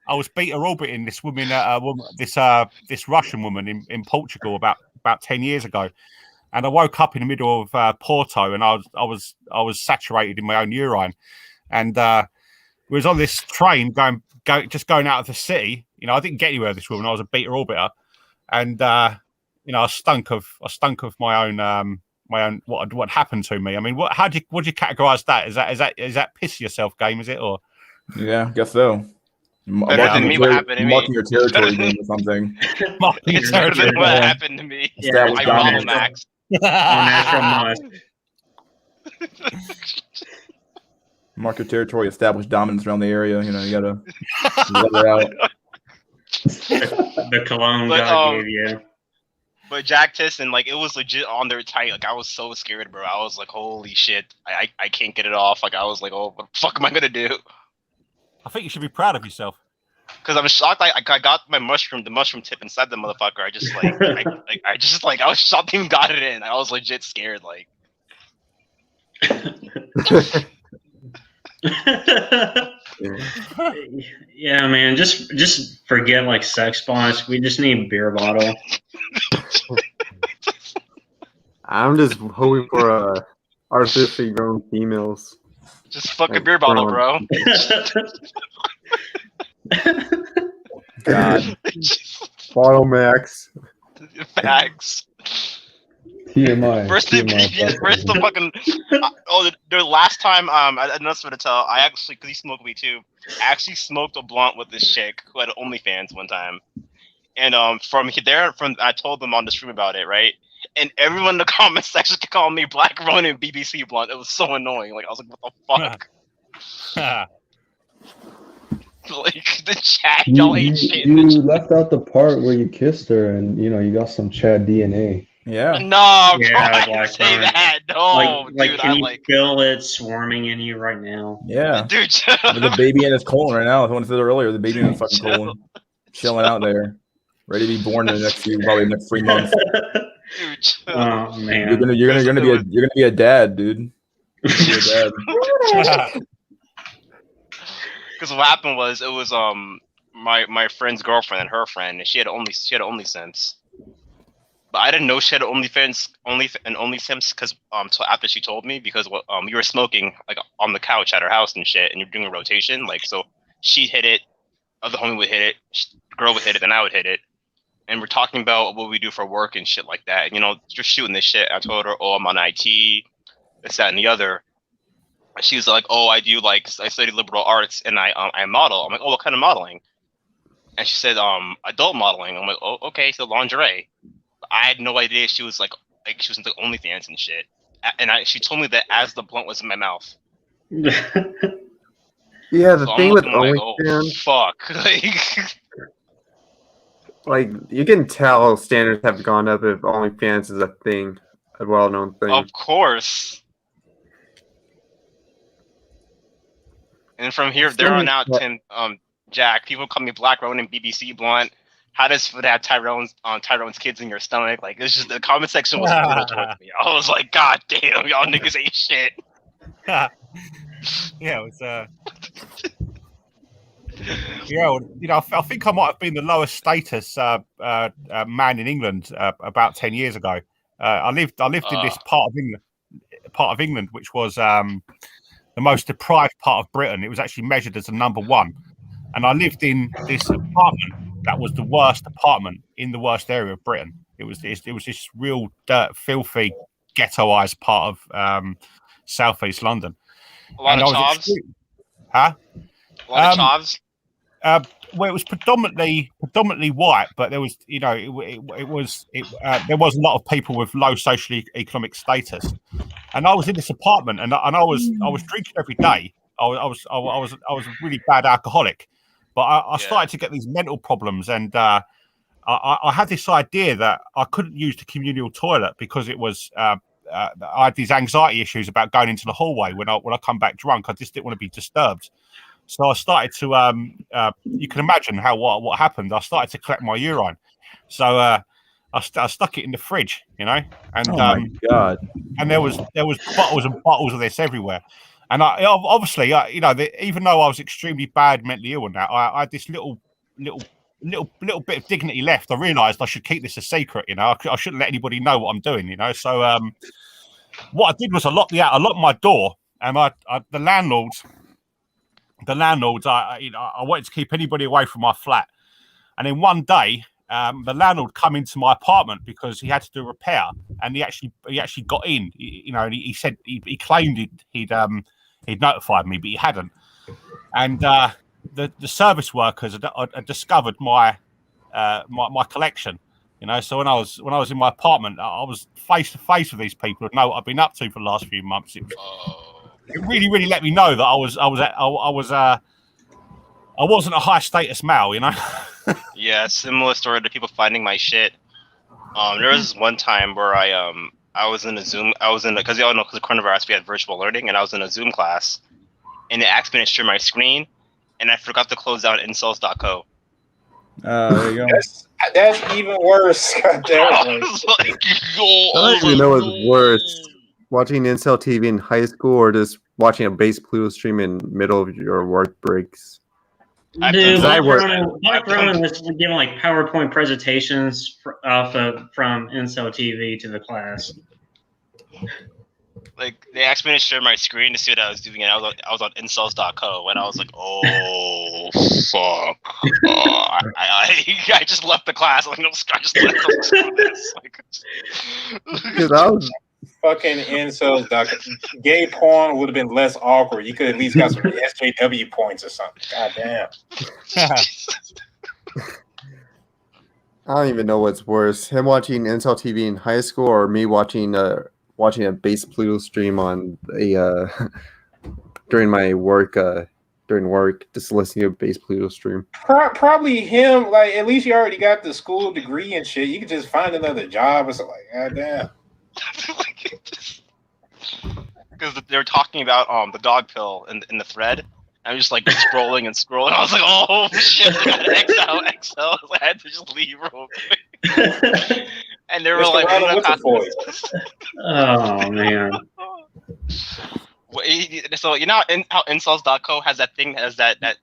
I was beta orbiting this woman, this Russian woman in Portugal about 10 years ago, and I woke up in the middle of Porto, and I was saturated in my own urine, and we was on this train going out of the city. I didn't get anywhere with this woman. I was a beta orbiter, and I stunk of my own what happened to me. I mean, what do you categorize that? Is that piss yourself game? Is it, or? Yeah, I guess so. Better than me, what happened to me. Marking your territory game or something. It's better than what happened to me. Yeah, I bottle max. On Astro Moss. Mark your territory, establish dominance around the area. You know, you gotta let it out. The cologne But, God gave you. But Jack Tisson, like, it was legit on there tight. Like, I was so scared, bro. I was like, holy shit, I can't get it off. Like, I was like, oh, what the fuck am I gonna do? I think you should be proud of yourself. Because I was shocked. I got the mushroom tip inside the motherfucker. I just like, I was shocked I even got it in. I was legit scared. Like, Yeah, man. Just forget like sex bots. We just need beer bottle. I'm just hoping for artificially grown females. just fuck a Like, beer bottle, bro. God. Bottle max. Facts. TMI. First the fucking. The last time I had nothing to tell. I actually, because he smoked weed too. I actually smoked a blunt with this chick who had OnlyFans one time, and from there, I told them on the stream about it, right? And everyone in the comment section kept calling me Black Ronin BBC blunt. It was so annoying. Like, I was like, what the fuck? Like, the chat, y'all ain't shit. You left out the part where you kissed her and you got some Chad DNA. Yeah. No, bro, Yeah, I didn't Black say Ronin. that. No, Like, dude, can you I feel it swarming in you right now? Yeah. dude. With the baby in his colon right now. As I said earlier, the baby in his fucking colon, chilling out there, ready to be born in the next probably the next 3 months. Dude, Oh man. You're gonna be a dad, dude. You're a dad. Because what happened was it was my friend's girlfriend and her friend, and she had OnlySims. But I didn't know she had OnlySims because till after she told me, because you were smoking like on the couch at her house and shit, and you're doing a rotation, like, so she'd hit it, other homie would hit it, girl would hit it, then I would hit it, and we're talking about what we do for work and shit like that, and, just shooting this shit. I told her, oh, I'm on IT, this, that, and the other. She was like, oh, I study liberal arts and I model. I'm like, oh, what kind of modeling? And she said, adult modeling. I'm like, oh, okay, so lingerie. I had no idea she was like she was into OnlyFans and shit. And she told me that as the blunt was in my mouth. Yeah, the So thing I'm with looking like, OnlyFans, oh, fuck. like, you can tell standards have gone up if OnlyFans is a thing, a well-known thing. Of course. And from there on out, Tim, Jack, people call me Black Ronin BBC blunt. How does it have Tyrone's kids in your stomach? Like, it's just the comment section was brutal towards me. I was like, God damn, y'all niggas ain't shit. Yeah, it was. Yeah, I think I might have been the lowest status man in England about 10 years ago. I lived in this part of England, which was the most deprived part of Britain. It was actually measured as a number 1, and I lived in this apartment that was the worst apartment in the worst area of Britain. It was this real dirt, filthy, ghettoized part of southeast London. A lot of chavs? Huh? A lot of chavs? Well, it was predominantly white, but there was, there was a lot of people with low socio-economic status, and I was in this apartment, and I was drinking every day. I was a really bad alcoholic, but I started to get these mental problems, and I had this idea that I couldn't use the communal toilet because it was. I had these anxiety issues about going into the hallway when I come back drunk. I just didn't want to be disturbed. So I started to, you can imagine what happened. I started to collect my urine. So I stuck it in the fridge, and oh my God. And there was bottles and bottles of this everywhere. And I obviously, even though I was extremely bad mentally ill and that, I had this little bit of dignity left. I realised I should keep this a secret. I shouldn't let anybody know what I'm doing. So what I did was I locked my door, and the landlords. I wanted to keep anybody away from my flat, and then one day, the landlord come into my apartment because he had to do a repair, and he actually got in. And he said he claimed he'd notified me, but he hadn't. And the service workers had discovered my collection. So when I was in my apartment, I was face to face with these people who know what I've been up to for the last few months. it really let me know that I wasn't a high status male, you know. Yeah, similar story to people finding my shit. There was one time where I was in a Zoom. Because y'all know, because of coronavirus, we had virtual learning, and I was in a Zoom class, and it asked me to share my screen, and I forgot to close down incels.co. There you go. That's even worse. God damn I it. was like, I don't even know what's worse. Watching Incel TV in high school or just watching a base Pluto stream in middle of your work breaks. Dude, I Black Ronan was giving like PowerPoint presentations from Incel TV to the class. Like, they asked me to share my screen to see what I was doing, and I was on incels.co, and I was like, oh fuck. I just left the class. Like, no, I just left this. Like, Because I was Fucking incels. Gay porn would have been less awkward. You could at least got some SJW points or something. God damn. I don't even know what's worse. Him watching Incel TV in high school or me watching a base Pluto stream on a during work, just listening to a base Pluto stream. Probably him. Like, at least you already got the school degree and shit. You could just find another job or something. Like, God damn. Because they were talking about the dog pill in the thread. I'm just like scrolling and scrolling. I was like, oh shit, I got XL. I had to just leave real quick. And they were Mr. like, Ryder, what's it for you? Oh man. So you know how incels.co has that thing, has that thing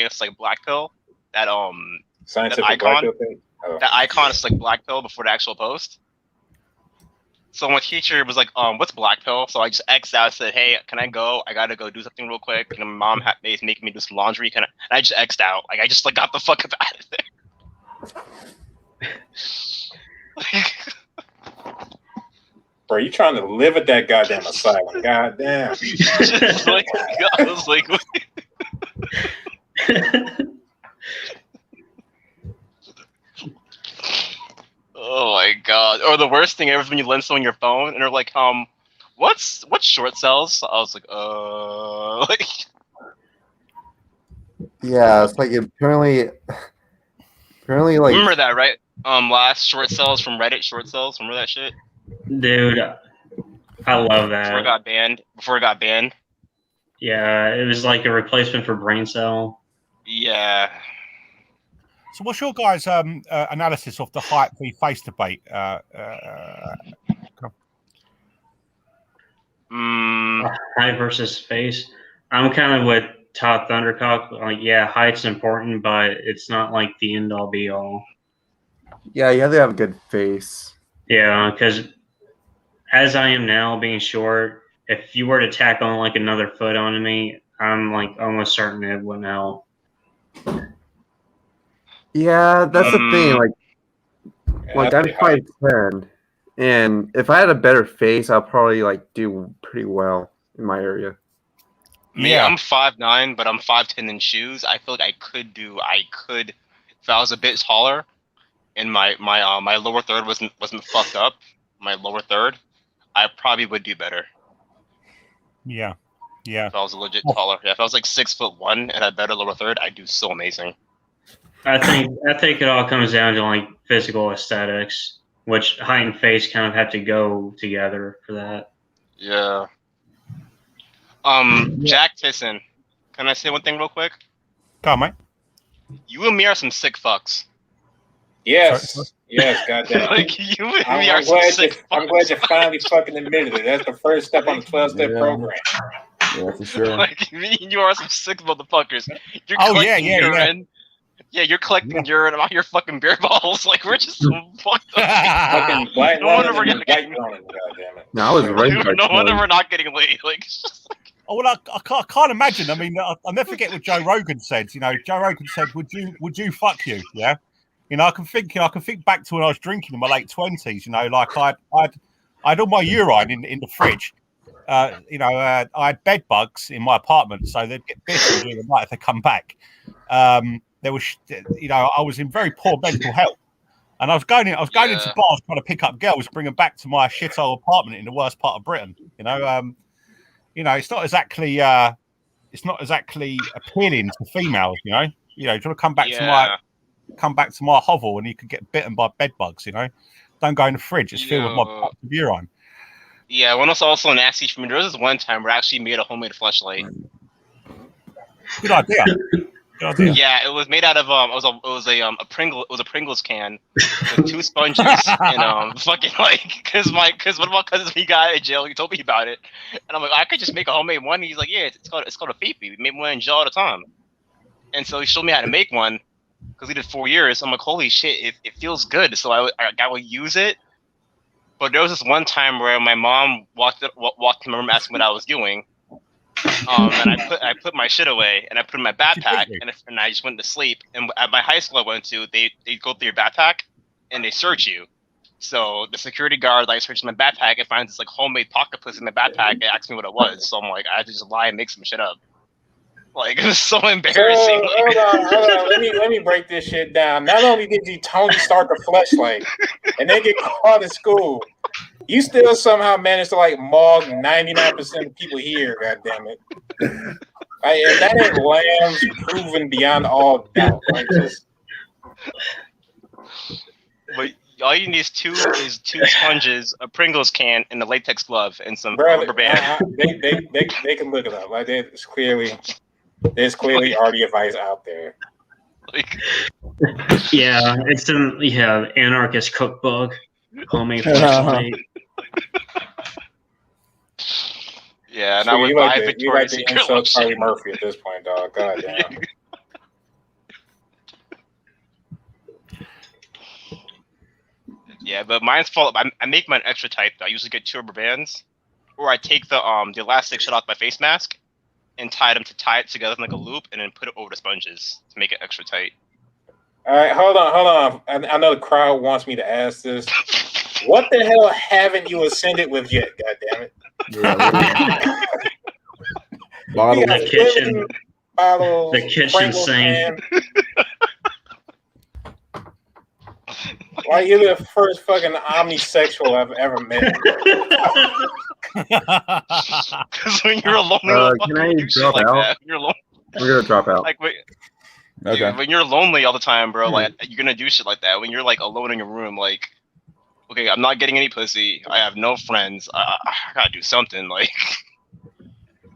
that's like black pill, that Scientific that icon, black pill thing? Oh. that icon is like black pill before the actual post. So my teacher was like, what's black pill? So I just X'd out and said, hey, can I go? I gotta go do something real quick. You know, my mom is making me do some laundry. And I just X'd out. Like, I just like got the fuck out of there. Bro, you trying to live at that goddamn asylum. God damn. Just like, I was like, oh my god. Or the worst thing ever is when you lend someone your phone and they're like, what's short cells? I was like, like, Yeah, it's like apparently like remember that, right? Last short cells from Reddit, short cells, remember that shit? Dude, I love that. Before it got banned. Yeah, it was like a replacement for Brain Cell. Yeah. So, what's your guys' analysis of the hype v face debate? Hype versus face. I'm kind of with Todd Thundercock. Like, yeah, height's important, but it's not like the end all be all. yeah, you have to have a good face. Yeah, because as I am now, being short, if you were to tack on like another foot onto me, I'm like almost certain it wouldn't help. Yeah, that's the thing. Like I'm 5'10", and if I had a better face, I'll probably like do pretty well in my area. Yeah, I'm 5'9", but I'm 5'10" in shoes. I feel like I could if I was a bit taller, and my lower third wasn't fucked up. My lower third, I probably would do better. Yeah. If I was a legit taller, if I was like 6'1" and had better lower third, I'd do so amazing. I think it all comes down to like physical aesthetics, which height and face kind of have to go together for that. Yeah. Jack Tyson, can I say one thing real quick? Go on, mate. You and me are some sick fucks. Yes. Yes, goddamn. Like, you and me are some sick fucks. I'm glad you finally fucking admitted it. That's the first step on the 12-step program. Yeah, for sure. Like, me and you are some sick motherfuckers. You're collecting urine. Yeah, you're collecting urine about your fucking beer bottles. Like, we're just some fucked up. Fucking black No wonder we're not getting getting. No, I was right. No wonder we're not getting laid. Like, it's just like. Oh, well, I can't imagine. I mean, I'll never forget what Joe Rogan said. You know, Joe Rogan said, "Would you fuck you?" Yeah. You know, I can think back to when I was drinking in my late 20s. You know, like I'd all my urine in the fridge. You know, I had bed bugs in my apartment, so they'd get bitten during the night if they come back. There was, you know, I was in very poor mental health, and I was going into bars trying to pick up girls, bring them back to my shithole apartment in the worst part of Britain. You know, it's not exactly appealing to females. Do you want to come back to my hovel and you could get bitten by bed bugs. Don't go in the fridge. It's filled with my pots of urine. Yeah, when it's also nasty for me. There was this one time where I actually made a homemade fleshlight. Good idea. Yeah, it was made out of a Pringles can with 2 sponges and fucking because one of my cousins he got out of jail. He told me about it, and I'm like, I could just make a homemade one. He's like, yeah, it's called a fifi. We made one in jail all the time, and so he showed me how to make one because we did 4 years. I'm like, holy shit, it feels good. So I would use it. But there was this one time where my mom walked in my room asking what I was doing. And I put my shit away and I put it in my backpack and I just went to sleep. And at my high school I went to, they go through your backpack and they search you. So the security guard searches my backpack and finds this homemade pocket pussy in my backpack and asks me what it was. So I'm like, I had to just lie and make some shit up. It was so embarrassing. Hold on. Let me break this shit down. Not only did you Tony start the fleshlight and then get caught in school, you still somehow managed to maul 99% of people here. God damn it! And that ain't lambs proven beyond all doubt. But all you need is two sponges, a Pringles can, and a latex glove, and some rubber band. They can look it up. There's clearly already advice out there. Yeah, it's anarchist cookbook, homemade flashlight. Yeah, and so I would buy Victoria's the Secret Incel Charlie Murphy at this point, dog. God damn. Yeah, but mine's full. I make mine extra tight. I usually get 2 rubber bands, or I take the elastic shut off my face mask and tie it together in a loop, and then put it over the sponges to make it extra tight. All right, hold on. I know the crowd wants me to ask this. What the hell haven't you ascended with yet? God damn it! The kitchen, bottles, the kitchen sink. Why you're the first fucking omnisexual I've ever met. Because when you're alone, can I drop out? You're alone. We're gonna drop out. Okay. When you're lonely all the time, bro, you're gonna do shit like that. When you're alone in your room, okay, I'm not getting any pussy. I have no friends. I gotta do something.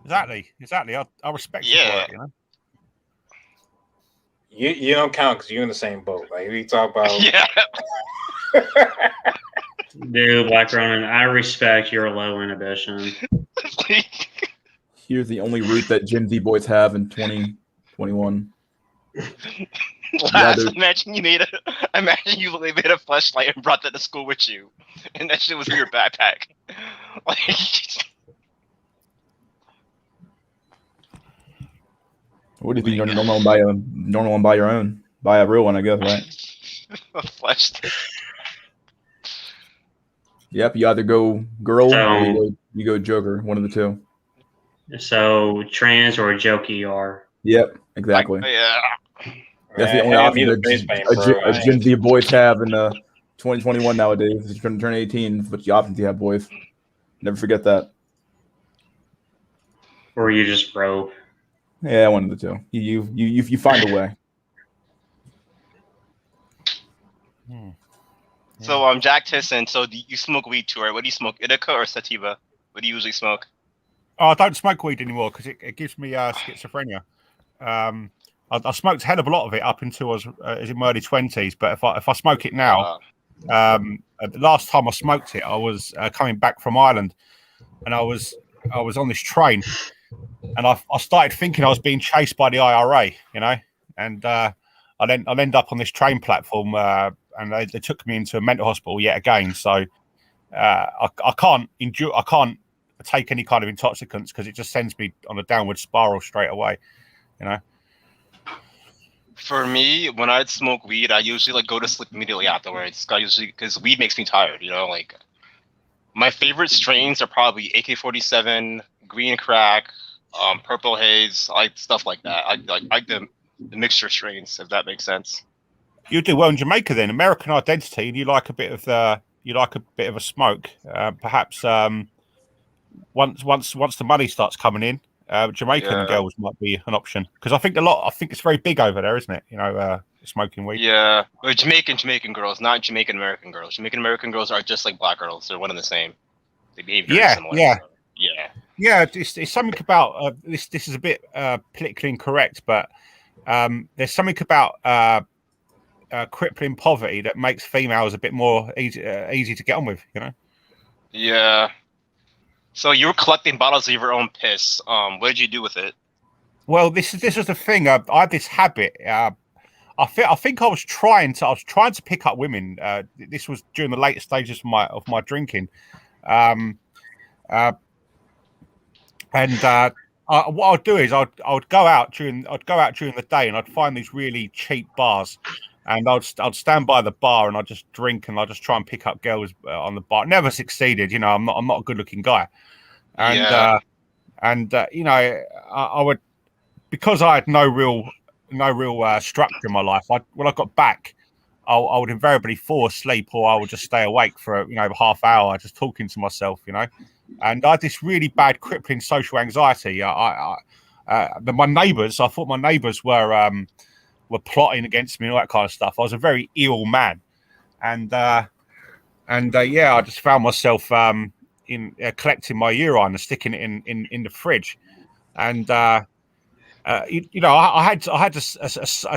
Exactly. I respect you for it. You don't count because you're in the same boat. We talk about. Yeah. Dude, Black Ronin, I respect your low inhibition. Here's the only route that Gen Z boys have in 2021. Imagine you made a flashlight and brought that to school with you, and that shit was in your backpack. What do you think? You're normal and buy your own. Buy a real one, I guess, right? A flashlight. Yep, you either go girl or you go Joker, one of the two. So trans or jokey are. Yep, exactly. Yeah. That's the only option a Gen Z boys have in 2021 nowadays. You're going to turn 18, but the options you have, boys. Never forget that. Or you just broke. Yeah, one of the two. You find a way. So Jack Tisson, so you smoke weed too, right? What do you smoke? Indica or sativa? What do you usually smoke? Oh, I don't smoke weed anymore because it gives me schizophrenia. I smoked a hell of a lot of it up until I was in my early 20s. But if I smoke it now, the last time I smoked it, I was coming back from Ireland, and I was on this train, and I started thinking I was being chased by the IRA, and I'll end up on this train platform, and they took me into a mental hospital yet again. So I can't take any kind of intoxicants because it just sends me on a downward spiral straight away, For me, when I'd smoke weed, I usually go to sleep immediately afterwards. Because weed makes me tired, My favorite strains are probably AK-47, green crack, purple haze, stuff like that. I like the mixture strains, if that makes sense. You do well in Jamaica then. American Identity, and you like a bit of a smoke. Perhaps once the money starts coming in, Jamaican girls might be an option because I think it's very big over there, isn't it? You know, smoking weed. Yeah, but Jamaican girls, not Jamaican American girls. Jamaican American girls are just like black girls. They're one and the same. They behave very similar. Yeah. It's something about this. This is a bit politically incorrect, but there's something about crippling poverty that makes females a bit more easy to get on with. You know. Yeah. So you were collecting bottles of your own piss. What did you do with it? Well, this was the thing. I had this habit. I think I was trying to pick up women. This was during the later stages of my drinking. What I'd do is I'd go out during the day and I'd find these really cheap bars, and I'd stand by the bar and I'd just drink and I'd just try and pick up girls on the bar. Never succeeded, you know. I'm not a good looking guy, and you know, I would, because I had no real structure in my life. When I got back, I would invariably fall asleep, or I would just stay awake for half hour, just talking to myself, you know. And I had this really bad, crippling social anxiety. My neighbours, I thought my neighbours were plotting against me and all that kind of stuff. I was a very ill man, and I just found myself collecting my urine and sticking it in the fridge, and you know, I had a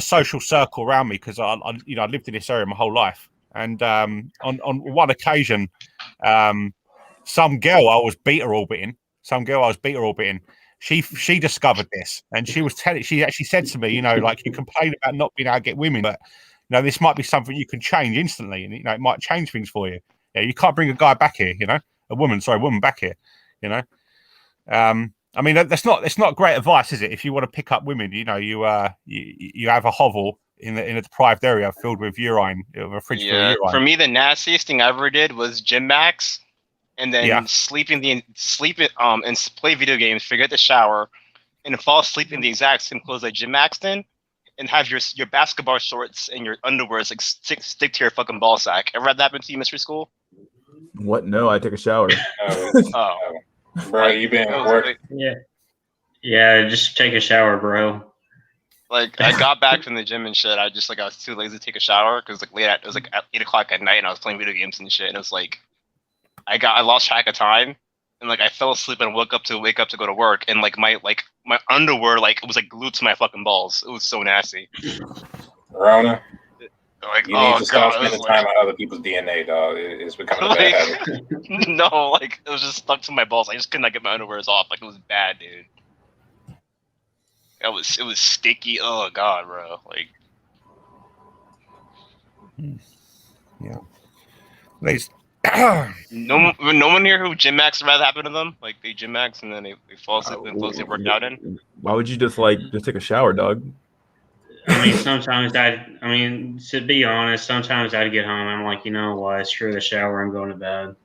social circle around me because I lived in this area my whole life, and on one occasion, some girl I was beta orbiting, she discovered this, and she actually said to me, you know, like, you complain about not being able to get women, but you know, this might be something you can change instantly, and you know, it might change things for you. Yeah, you can't bring a guy back here, you know, a woman back here, you know. I mean, that's not great advice, is it? If you want to pick up women, you know, you have a hovel in a deprived area filled with urine, a fridge full of urine. For me, the nastiest thing I ever did was gym max, and then sleep and play video games, forget the shower, and fall asleep in the exact same clothes I gym maxed in, and have your basketball shorts and your underwear like stick to your fucking ball sack. Ever had that happen to you, Mr. School? What? No, I take a shower. Bro, you been working? Yeah. Just take a shower, bro. Like, I got back from the gym and shit. I was too lazy to take a shower because it was like at 8 o'clock at night, and I was playing video games and shit. And it was like, I lost track of time, and like I fell asleep and wake up to go to work, and like my underwear was like glued to my fucking balls. It was so nasty. Rona, like, you need to stop spending time on other people's DNA, dog. It's becoming a bad habit. No, like, it was just stuck to my balls. I just could not get my underwears off. Like, it was bad, dude. It was sticky. Oh god, bro. Like, yeah. no one here who gym max rather happen to them. Like, they gym max and then they fall asleep in clothes they worked out in. Why would you just take a shower, dog? I mean, to be honest, sometimes I'd get home. I'm like, you know what? Screw the shower. I'm going to bed.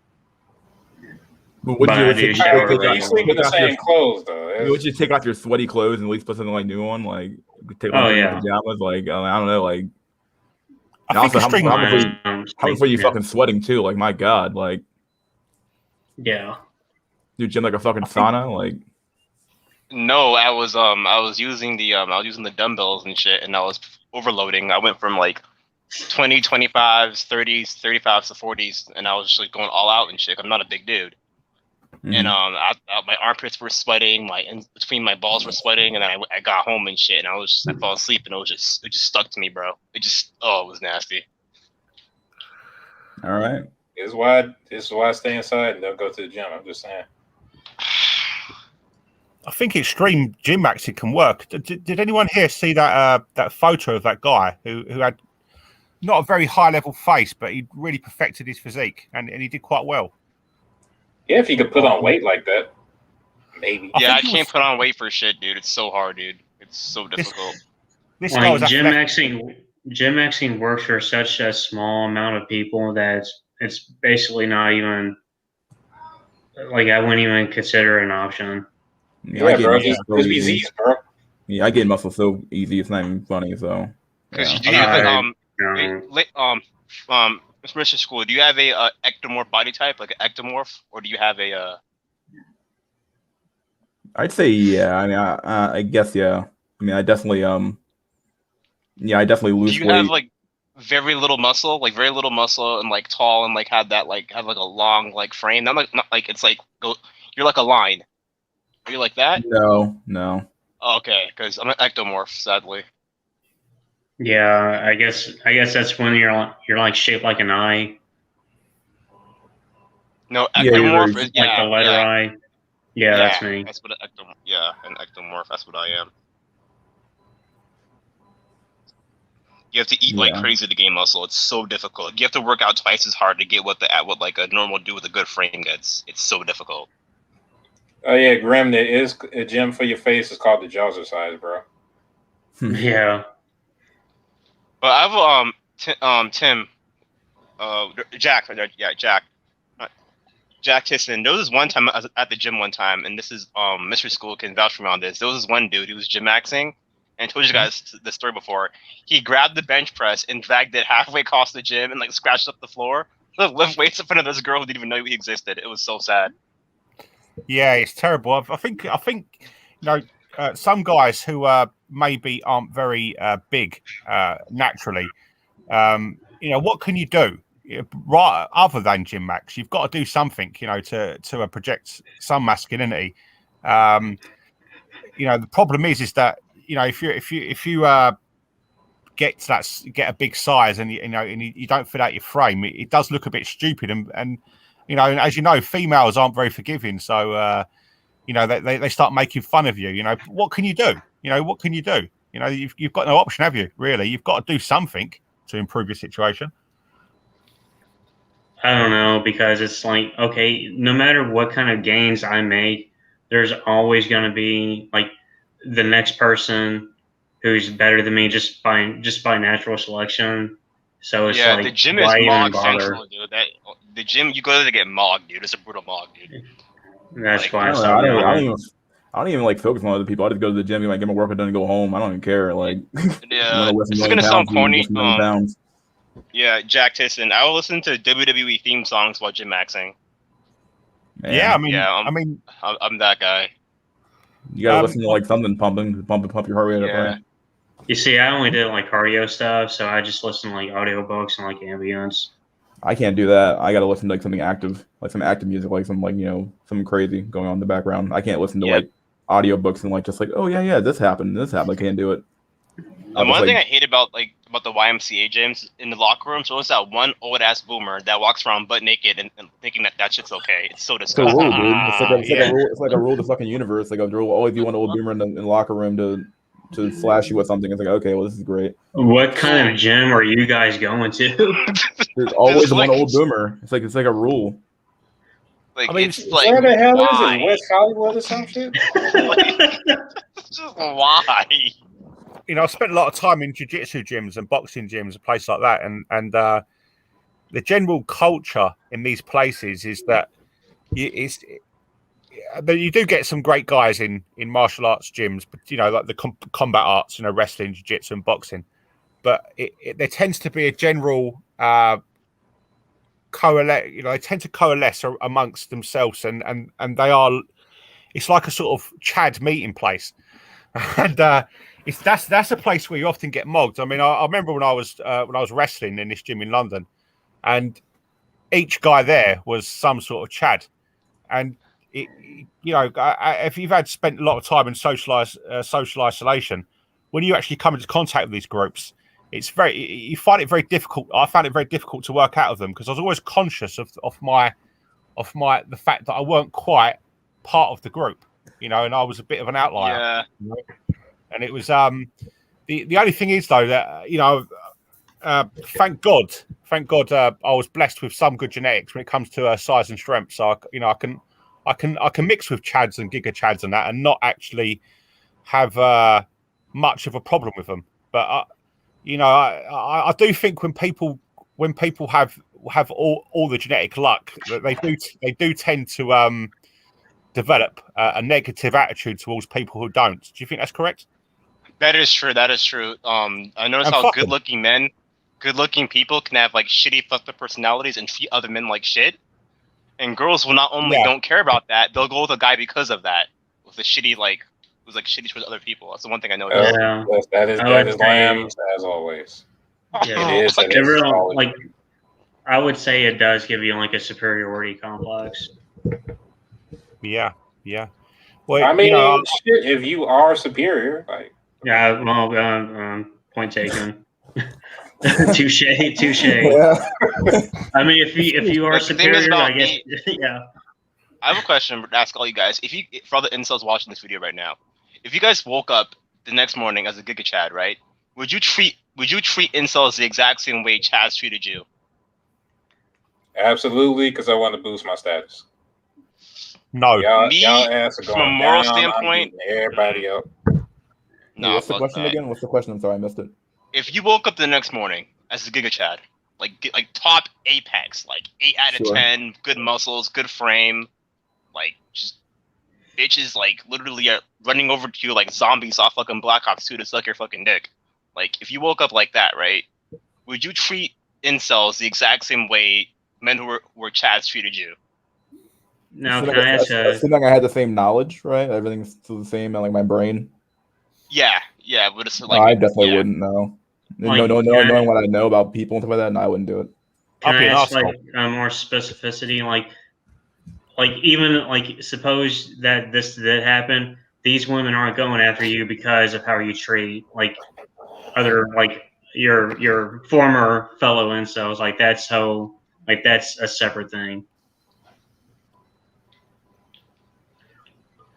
But I do shower. You sleep in the same clothes, though. Would you take off your sweaty clothes and at least put something like new on, like take off your pajamas? Like, I don't know, like. I think how before you fucking sweating too? Like, my god, like. Yeah. Do gym like a fucking sauna, like. No, I was using the dumbbells and shit, and I was overloading. I went from like 20, 25s, 30s, 35s to 40s, and I was just like going all out and shit. I'm not a big dude. Mm-hmm. And my armpits were sweating, between my balls were sweating, and then I got home and shit, and I fell asleep, and it just stuck to me, bro. It was nasty. All right. This is why I stay inside and don't go to the gym. I'm just saying. I think extreme gym maxing can work. Did anyone here see that photo of that guy who had not a very high level face, but he really perfected his physique, and he did quite well. Yeah, if he could put on weight like that, maybe. I can't put on weight for shit, dude. It's so hard, dude. It's so difficult. Gym maxing works for such a small amount of people that it's basically not even like, I wouldn't even consider it an option. Yeah, bro. Just be Z's, bro. Yeah, I get muscle so easy. It's not even funny. So. Because do you Mr. School, do you have a ectomorph body type, like an ectomorph, or do you have a I'd say yeah. I mean, I guess yeah. I mean, I definitely yeah, I definitely Do lose you have weight. like very little muscle, and like tall, and like have that like have like a long like frame? Not like it's like you're like a line. Are you like that? No, no. Oh, okay, because I'm an ectomorph, sadly. Yeah, I guess that's when you're like shaped like an eye, No, Yeah, you're very. ectomorph is like the letter I. Yeah, that's me. that's what an ectomorph. That's what I am. You have to eat like Yeah. crazy to gain muscle. It's so difficult. You have to work out twice as hard to get what like a normal dude with a good frame gets. It's so difficult. Oh yeah, Grim. There is a gym for your face. It's called the Jazzercise, bro. Yeah. But I've Tim, Jack, Jack. Jack Tisson. There was this one time I was at the gym one time, and this is Mr. School can vouch for me on this. There was this one dude who was gym maxing, and I told you guys the story before. He grabbed the bench press and dragged it halfway across the gym and like scratched up the floor. Lift weights in front of this girl who didn't even know he existed. It was so sad. Yeah, it's terrible. I think some guys who maybe aren't very big naturally. What can you do? Right, other than gym max, you've got to do something, to project some masculinity. The problem is that if you get a big size and you don't fill out your frame, it does look a bit stupid, and as you know, females aren't very forgiving, so they start making fun of you. What can you do? What can you do? You've got no option, have you? Really, you've got to do something to improve your situation. I don't know, because it's like, okay, no matter what kind of gains I make, there's always going to be like the next person who's better than me just by natural selection. So it's like, the gym is why even mog bother? central, dude. The gym, you go there to get mogged, dude. It's a brutal mog, dude. That's Like, why I I don't know. stopped I don't even like focus on other people. I just go to the gym, get my workout done, and go home. I don't even care. Like, you want to lift this is 1 gonna million sound pounds, you corny. lift 1 million pounds. Yeah, Jack Tisson. I will listen to WWE theme songs while gym maxing. Man. Yeah, I'm that guy. You gotta listen to like something pump your heart rate up, Yeah. right? You see, I only did like cardio stuff, so I just listen to like audiobooks and like ambience. I can't do that. I gotta listen to like something active, like some active music, like some something crazy going on in the background. I can't listen to like audiobooks and like just like, oh yeah, this happened. I can't do it. And one thing I hate about the YMCA gyms in the locker rooms, always that one old ass boomer that walks around butt naked and thinking that shit's okay. It's so disgusting. It's a rule, dude. It's like a rule of the fucking universe. Like a rule. Always be one old boomer in the locker room to flash you with something. It's like, okay, well, this is great. What kind of gym are you guys going to? There's always one old boomer. It's like a rule. Like, it's like, where the hell why? is it? West Hollywood or some shit? Just why? I spent a lot of time in jiu-jitsu gyms and boxing gyms, a place like that, and the general culture in these places is that you do get some great guys in martial arts gyms, but like the combat arts, wrestling, jiu-jitsu, and boxing. But there tends to be a general coalesce. They tend to coalesce amongst themselves, and they are. It's like a sort of Chad meeting place, and that's a place where you often get mogged. I mean, I remember when I was wrestling in this gym in London, and each guy there was some sort of Chad, and if you've spent a lot of time in social isolation, when you actually come into contact with these groups, you find it very difficult. I found it very difficult to work out of them because I was always conscious of the fact that I weren't quite part of the group, and I was a bit of an outlier. Yeah. And it was the only thing is though that thank God I was blessed with some good genetics when it comes to size and strength. So I can mix with Chads and Giga Chads and that, and not actually have much of a problem with them. But I do think when people have all the genetic luck, they do tend to develop a negative attitude towards people who don't. Do you think that's correct? That is true. I noticed how good-looking people can have like shitty fucked up personalities and treat other men like shit. And girls will not only don't care about that, they'll go with a guy because of that. the shitty was like shitty towards other people. That's the one thing I know. Yeah. Yes, that is I would say- lambs as always. Yeah. It is. Like, It It is really, always. like, I would say it does give you like a superiority complex. Yeah, yeah. Well, I mean, you know, shit, if you are superior, like Yeah, well, point taken. Touche, touche. Yeah. I mean, if you are The thing is superior, about I guess, me- yeah. I have a question to ask all you guys. If you, for all the incels watching this video right now, if you guys woke up the next morning as a Giga Chad, right? Would you treat incels the exact same way Chad's treated you? absolutely, because I want to boost my status. no. Y'all ass are from a going moral down. standpoint- I'm beating everybody up. No, What's the fuck question that. again? What's the question? I'm sorry, I missed it. If you woke up the next morning as a Giga Chad, like top apex, like 8 out of Sure. 10, good muscles, good frame, like just bitches like literally running over to you like zombies off fucking Black Ops 2 to suck your fucking dick. Like if you woke up like that, right? Would you treat incels the exact same way men who were Chads treated you? Now, can I ask Assuming I had the same knowledge, right? Everything's still the same, and like my brain. Yeah, but it's No, like I definitely yeah. wouldn't know. Like, Knowing what I know about people and stuff like that, no, I wouldn't do it. Can I'll be I an ask arsehole. like more specificity? Like even like suppose that this did happen, these women aren't going after you because of how you treat like other like your former fellow incels. Like that's a separate thing.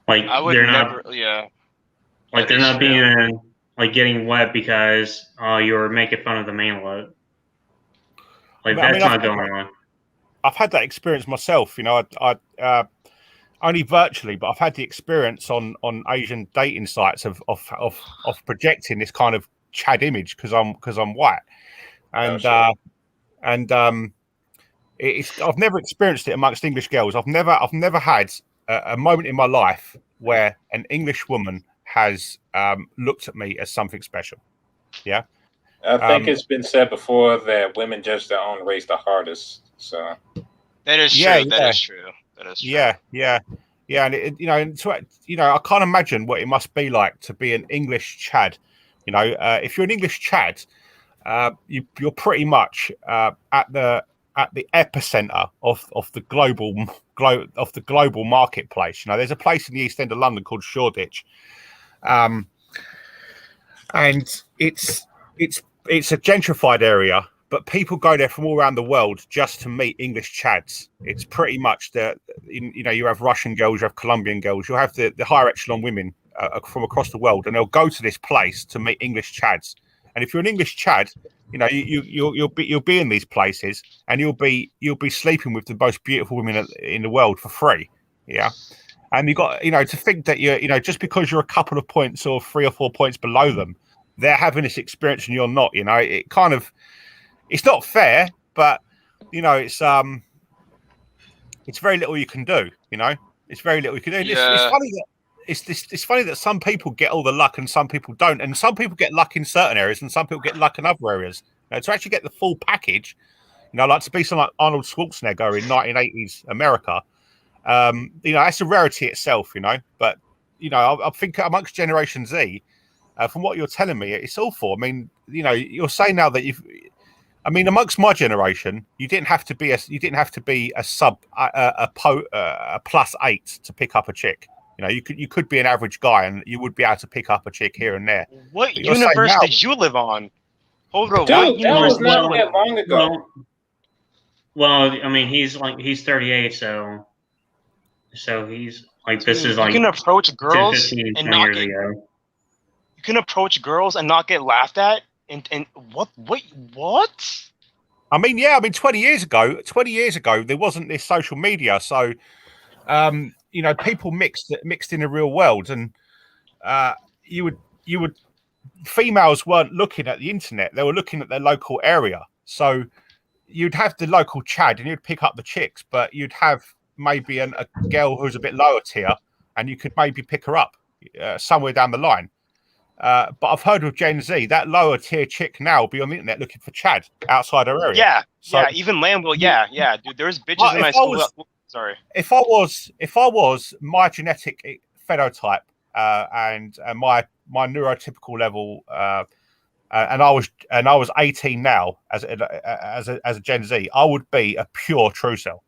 Like I would they're never. not Yeah. like that they're is not true. being like getting wet because you were making fun of the mainlet. Like I mean, that's not going on. I've had that experience myself. You know, I only virtually, but I've had the experience on Asian dating sites of projecting this kind of Chad image because I'm white, and sure. I've never experienced it amongst English girls. I've never had a moment in my life where an English woman has looked at me as something special. Yeah. I think it's been said before that women judge their own race the hardest. So that is true. Yeah, that is true. That is true. Yeah, and I can't imagine what it must be like to be an English Chad. You know, if you're an English Chad, you're pretty much at the epicenter of the global marketplace. You know, there's a place in the East End of London called Shoreditch, and it's a gentrified area, but people go there from all around the world just to meet English Chads. It's pretty much you have Russian girls, you have Colombian girls, you'll have the higher echelon women from across the world, and they'll go to this place to meet English Chads. And if you're an English Chad, you know you'll be in these places, and you'll be sleeping with the most beautiful women in the world for free. Yeah. And you got to think that you're just because you're a couple of points or 3 or 4 points below them, they're having this experience and you're not. You know, it's not fair, but it's very little you can do. You know, it's very little you can do. Yeah. It's funny that some people get all the luck and some people don't, and some people get luck in certain areas and some people get luck in other areas. To actually get the full package, like to be someone like Arnold Schwarzenegger in 1980s America, that's a rarity itself. But I think amongst Generation Z, from what you're telling me, it's awful. I mean, you're saying now that amongst my generation, you didn't have to be a +8 to pick up a chick. You could be an average guy and you would be able to pick up a chick here and there. What universe did you live on? Hold on, dude, that was not that long ago. Well, I mean, he's 38, so he's like, this is like you can approach girls 15, and 20 not years get. ago. You can approach girls and not get laughed at, and what? I mean, yeah, 20 years ago, there wasn't this social media, so people mixed in the real world, and you would females weren't looking at the internet; they were looking at their local area. So you'd have the local Chad, and you'd pick up the chicks, but you'd have maybe a girl who's a bit lower tier, and you could maybe pick her up somewhere down the line. But I've heard with Gen Z that lower tier chick now will be on the internet looking for Chad outside her area. Yeah, even Lambo. Yeah, dude. There's bitches in my school. Sorry. If I was my genetic phenotype and my neurotypical level, and I was 18 now as a Gen Z, I would be a pure true cell.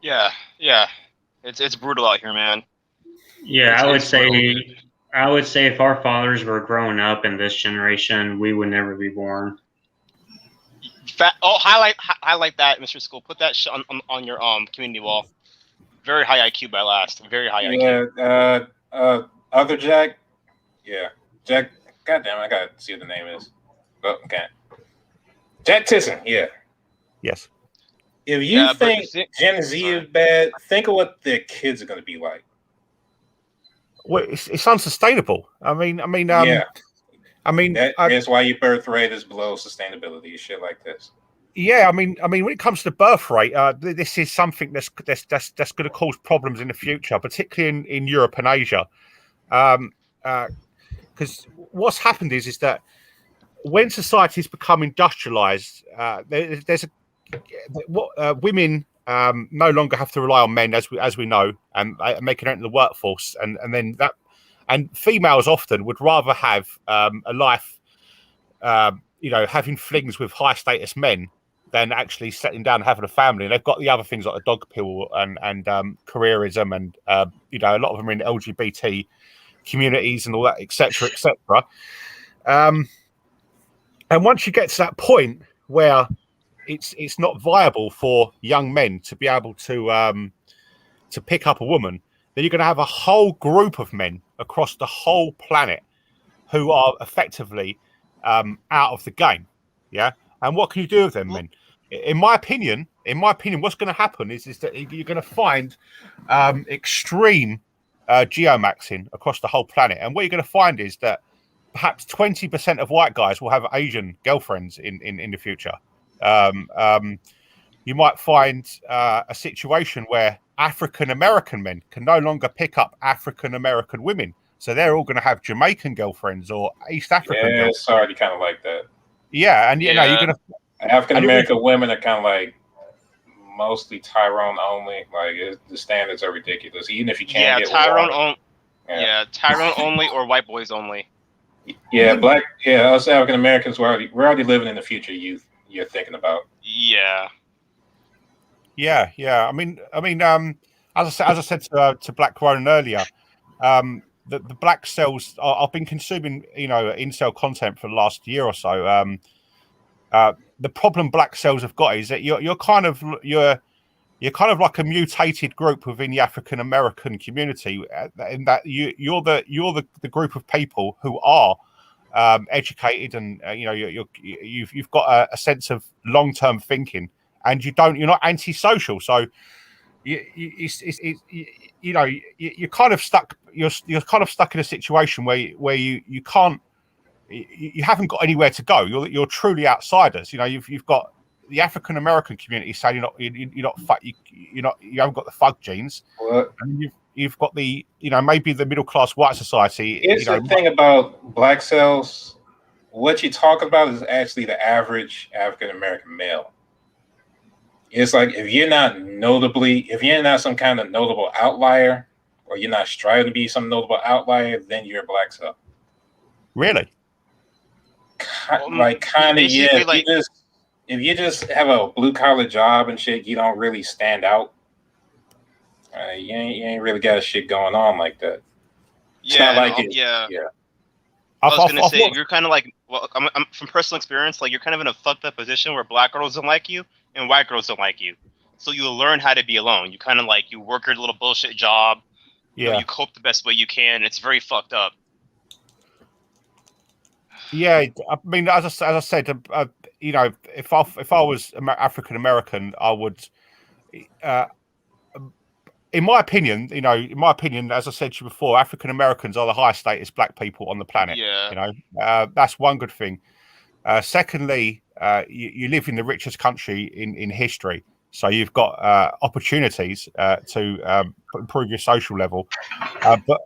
Yeah, it's brutal out here, man. Yeah, It's brutal. I would say if our fathers were growing up in this generation, we would never be born. Highlight that, Mr. School. Put that on your community wall. Very high IQ by last. Very high IQ. Other Jack. Yeah, Jack. Goddamn, I gotta see what the name is. Oh, okay. Jack Tisson. Yeah. Yes. If you think Gen Z is bad, think of what their kids are going to be like. Well, it's unsustainable. I mean, yeah. That's why your birth rate is below sustainability. Shit like this. Yeah, I mean, when it comes to birth rate, this is something that's going to cause problems in the future, particularly in Europe and Asia. Because what's happened is that when societies become industrialized, women no longer have to rely on men, as we know, and make it enter the workforce, and then that, and females often would rather have a life, having flings with high status men than actually settling down and having a family. And they've got the other things like the dog pill and careerism, and a lot of them are in LGBT communities and all that, etc., etc. And once you get to that point where it's not viable for young men to be able to pick up a woman, then you're going to have a whole group of men across the whole planet who are effectively out of the game. Yeah. And what can you do with them men? In my opinion, what's going to happen is that you're going to find extreme geomaxing across the whole planet. And what you're going to find is that perhaps 20% of white guys will have Asian girlfriends in the future. You might find a situation where African American men can no longer pick up African American women. So they're all going to have Jamaican girlfriends or East African girlfriends. Yeah, it's already kind of like that. Yeah, and you're going to African American women are kind of like mostly Tyrone only. Like the standards are ridiculous. Even if you can't get Tyrone Tyrone only or white boys only. Yeah, us African Americans we're already living in the future you're thinking about. Yeah. I mean, as I said to Black Ronan earlier, the black cells. I've been consuming, incel content for the last year or so. The problem black cells have got is that you're kind of like a mutated group within the African American community, in that you're the group of people who are educated, and you've got a sense of long-term thinking, and you're not antisocial, so you're kind of stuck. You're kind of stuck in a situation where you can't. You haven't got anywhere to go. You're truly outsiders. You've got the African American community saying you haven't got the thug genes. What? And you've got the maybe the middle class white society. Here's the thing about black cells. What you talk about is actually the average African American male. It's like if you're not some kind of notable outlier, or you're not striving to be some notable outlier, then you're a black cell. Really? Kind of, yeah. If you just have a blue collar job and shit, you don't really stand out. You ain't really got shit going on like that. It's not like it. Yeah. I was gonna say you're kind of like, I'm from personal experience, like you're kind of in a fucked up position where black girls don't like you and white girls don't like you. So you learn how to be alone. You kind of like you work your little bullshit job. Yeah. You cope the best way you can. It's very fucked up. Yeah, I mean, as I said, if I was African American, I would, in my opinion, as I said to you before, African Americans are the highest status black people on the planet. Yeah, that's one good thing. Secondly, you live in the richest country in history, so you've got opportunities to improve your social level. But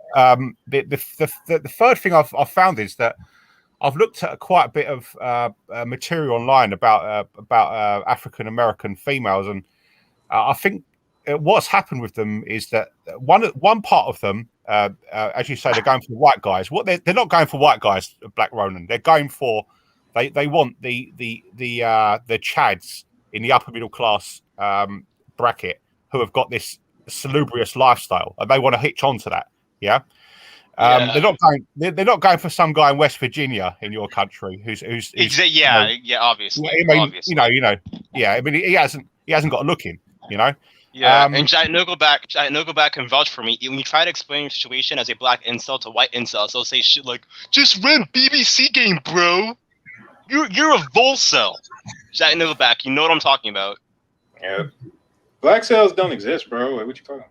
the third thing I've found is that I've looked at quite a bit of material online about African American females, and I think what's happened with them is that one part of them, as you say, they're going for white guys. What they're not going for white guys, Black Ronan. They're going for they want the chads in the upper middle class bracket who have got this salubrious lifestyle, and they want to hitch onto that. Yeah. They're not going for some guy in West Virginia in your country who's obviously. I mean, you know, yeah. I mean, he hasn't got a look in, you know. Yeah, and Giant Nickelback can vouch for me. When you try to explain your situation as a black incel to white incels, they'll say shit like, "Just run BBC game, bro. You're a Volcel." Giant Nickelback, you know what I'm talking about. Yeah, black cells don't exist, bro. Like, what you talking?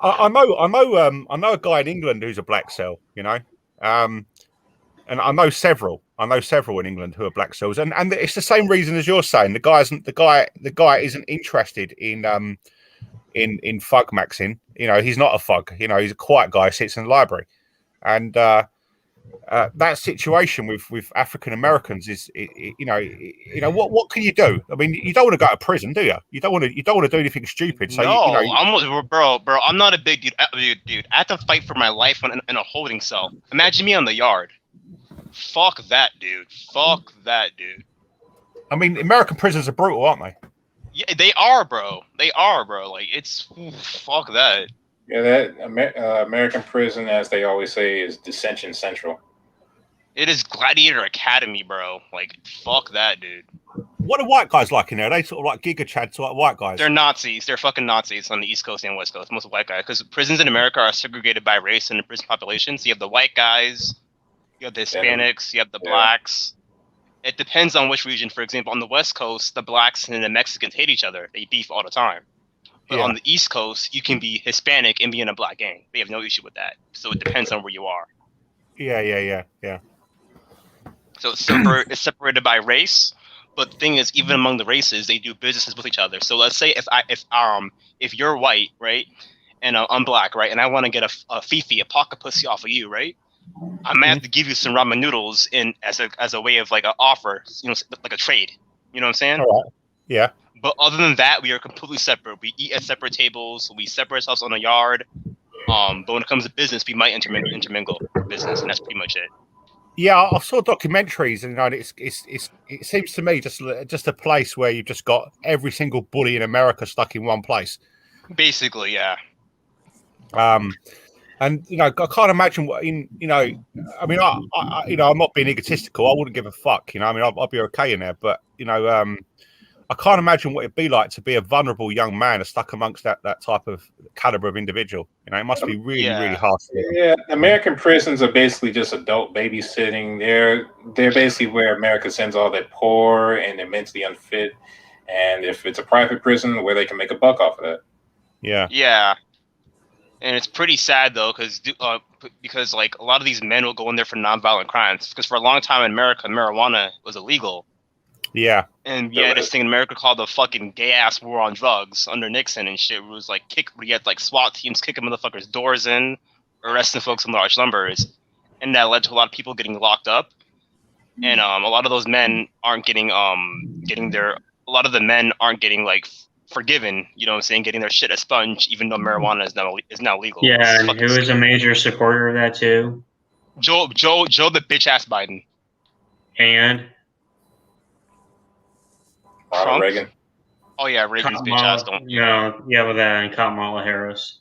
I know a guy in England who's a black cell, you know, and I know several in England who are black cells, and it's the same reason as you're saying. The guy isn't interested in fug maxing. You know, he's not a fug. You know, he's a quiet guy, sits in the library, and that situation with African Americans is, you know, what can you do? I mean, you don't want to go to prison, do you? You don't want to do anything stupid. So no, you know, bro, I'm not a big dude. Dude, I have to fight for my life in a holding cell. Imagine me on the yard. Fuck that, dude. Fuck that, dude. I mean, American prisons are brutal, aren't they? Yeah, they are, bro. They are, bro. Like, it's fuck that. Yeah, that American prison, as they always say, is dissension central. It is Gladiator Academy, bro. Like, fuck that, dude. What are white guys like in there? Are they sort of like Giga Chads, like white guys? They're Nazis. They're fucking Nazis on the East Coast and West Coast. Most white guys, because prisons in America are segregated by race and the prison population. So you have the white guys, you have the Hispanics, you have the blacks. It depends on which region. For example, on the West Coast, the blacks and the Mexicans hate each other. They beef all the time. But on the East Coast, you can be Hispanic and be in a black gang. They have no issue with that. So it depends on where you are. Yeah. So it's separated by race. But the thing is, even among the races, they do businesses with each other. So let's say if you're white, right, and I'm black, right, and I want to get a fifi, a pocket pussy off of you, right, I might have to give you some ramen noodles as a way of like an offer, you know, like a trade. You know what I'm saying? All right. Yeah. But other than that, we are completely separate. We eat at separate tables. We separate ourselves on a yard. But when it comes to business, we might intermingle business, and that's pretty much it. Yeah, I saw documentaries, and you know, it seems to me just a place where you've just got every single bully in America stuck in one place. Basically, yeah. And you know, I can't imagine what you know. I mean, I you know, I'm not being egotistical. I wouldn't give a fuck. You know, I mean, I'll be okay in there. But you know, I can't imagine what it'd be like to be a vulnerable young man stuck amongst that type of caliber of individual. You know, it must be really hard. Yeah, American prisons are basically just adult babysitting. They're basically where America sends all their poor and the mentally unfit. And if it's a private prison, where they can make a buck off of that. Yeah. And it's pretty sad though, because like a lot of these men will go in there for nonviolent crimes. Because for a long time in America, marijuana was illegal. Yeah. And yeah, this thing in America called the fucking gay ass war on drugs under Nixon and shit. It was like we had like SWAT teams kicking motherfuckers' doors in, arresting folks in large numbers, and that led to a lot of people getting locked up. And a lot of those men aren't getting like forgiven, you know what I'm saying, getting their shit expunged, even though marijuana is now legal. Yeah, and who was a major supporter of that too? Joe the bitch ass Biden. And Trump? Reagan. Oh yeah, Reagan's bitch ass. With that and Kamala Harris.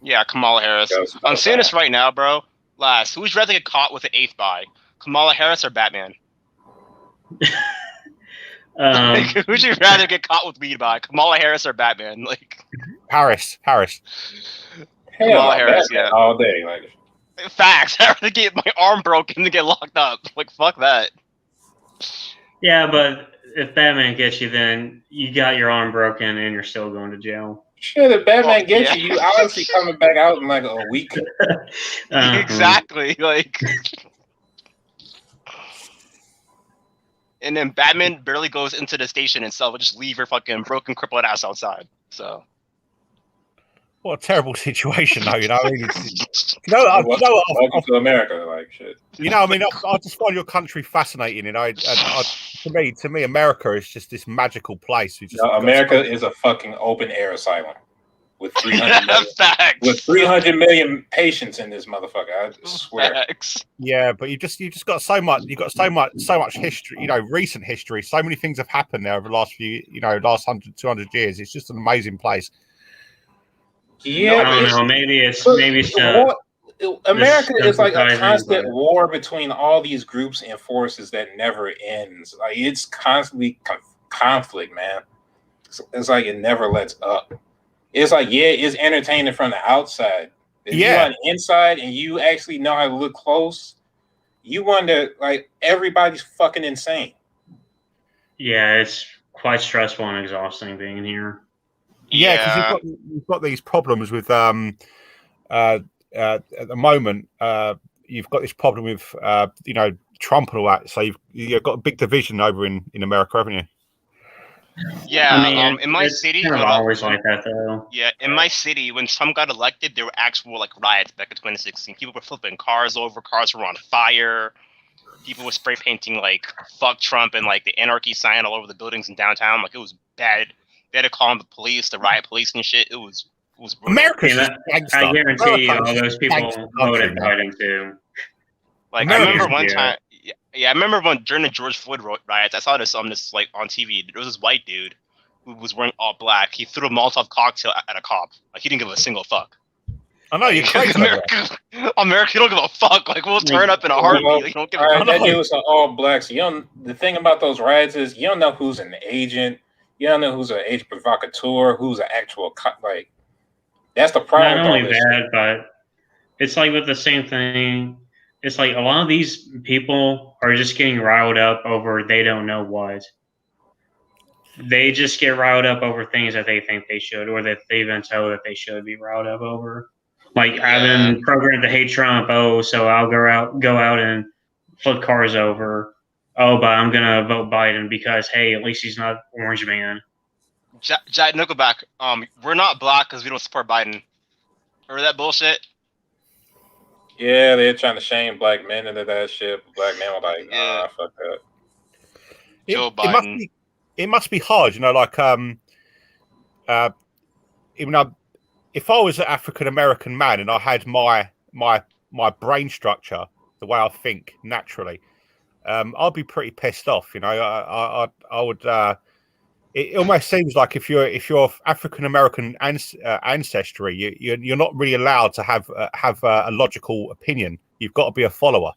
Yeah, Kamala Harris. I'm saying this right now, bro. Who's rather get caught with an eighth by? Kamala Harris or Batman? Who'd you rather get caught with weed by? Kamala Harris or Batman? Like Harris. Kamala Harris, yeah. All day, like facts. I'd rather get my arm broken than get locked up. Like fuck that. Yeah, but if Batman gets you, then you got your arm broken and you're still going to jail. Shit, if Batman gets you obviously coming back out in like a week. Exactly, like. And then Batman barely goes into the station itself and just leave her fucking broken, crippled ass outside. So, what a terrible situation, though. You know, I mean, welcome to America, like shit. You know, I mean, I just find your country fascinating, and I to me, America is just this magical place. America is a fucking open air asylum with 300 million, Facts. with 300 million patients in this motherfucker. I swear. Facts. Yeah, but you just got so much. You got so much history. Recent history. So many things have happened there over the last few, last 100, 200 years. It's just an amazing place. Yeah, I don't know. Maybe so. America is like a constant war between all these groups and forces that never ends. Like it's constantly conflict, man. It's like it never lets up. It's like, yeah, it's entertaining from the outside. If you're on the inside and you actually know how to look close, you wonder, like, everybody's fucking insane. Yeah, it's quite stressful and exhausting being here. Yeah, because you've got these problems with at the moment, you've got this problem with Trump and all that. So you've got a big division over in America, haven't you? Yeah, I mean, in my city, kind of always like that though. Yeah, in my city, when Trump got elected, there were actual like riots back in 2016. People were flipping cars over, cars were on fire. People were spray painting like "fuck Trump" and like the anarchy sign all over the buildings in downtown. Like it was bad. They had to call the police, the riot police and shit. It was America. I guarantee you, all those people voted Biden too. Like I remember one time. Yeah, I remember when during the George Floyd riots, I saw this on like on TV. There was this white dude who was wearing all black. He threw a Molotov cocktail at a cop. Like he didn't give a single fuck. I know you're crazy. America, you don't give a fuck. Like we'll turn up in a heartbeat. Like, you don't give a fuck. That dude was all blacks. The thing about those riots is you don't know who's an agent. You don't know who's an agent provocateur. Who's an actual like. That's the problem. Not only that, but it's like with the same thing. It's like a lot of these people are just getting riled up over they don't know what. They just get riled up over things that they think they should, or that they've been told that they should be riled up over. Like I've been programmed to hate Trump. Oh, so I'll go out and flip cars over. Oh, but I'm gonna vote Biden because hey, at least he's not orange man. Jack Nickelback. We're not black because we don't support Biden. Remember that bullshit? Yeah, they're trying to shame black men into that shit. Black men were like, fuck that. Joe Biden. It must be hard, like even though if I was an African American man and I had my brain structure, the way I think naturally, I'd be pretty pissed off. I would. It almost seems like if you're African American ancestry, you're not really allowed to have a logical opinion. You've got to be a follower,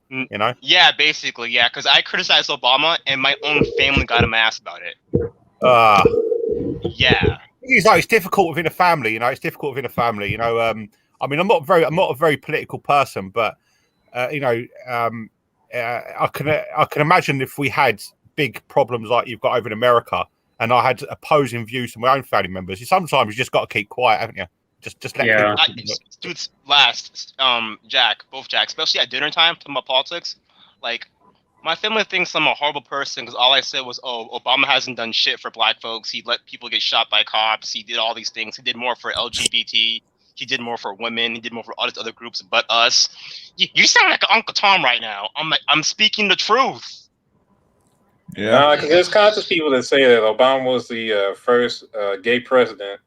Yeah, basically, yeah. Because I criticized Obama, and my own family got him ass about it. Yeah. It's difficult within a family. It's difficult within a family. I mean, I'm not a very political person, but I can imagine if we had big problems like you've got over in America. And I had opposing views from my own family members. Sometimes you just got to keep quiet, haven't you? Just let people. Dude's last, both Jack, especially at dinner time, talking about politics. Like, my family thinks I'm a horrible person because all I said was, "Oh, Obama hasn't done shit for black folks. He let people get shot by cops. He did all these things. He did more for LGBT. He did more for women. He did more for all these other groups, but us." You sound like Uncle Tom right now. I'm speaking the truth. Yeah, because there's conscious people that say that Obama was the first gay president,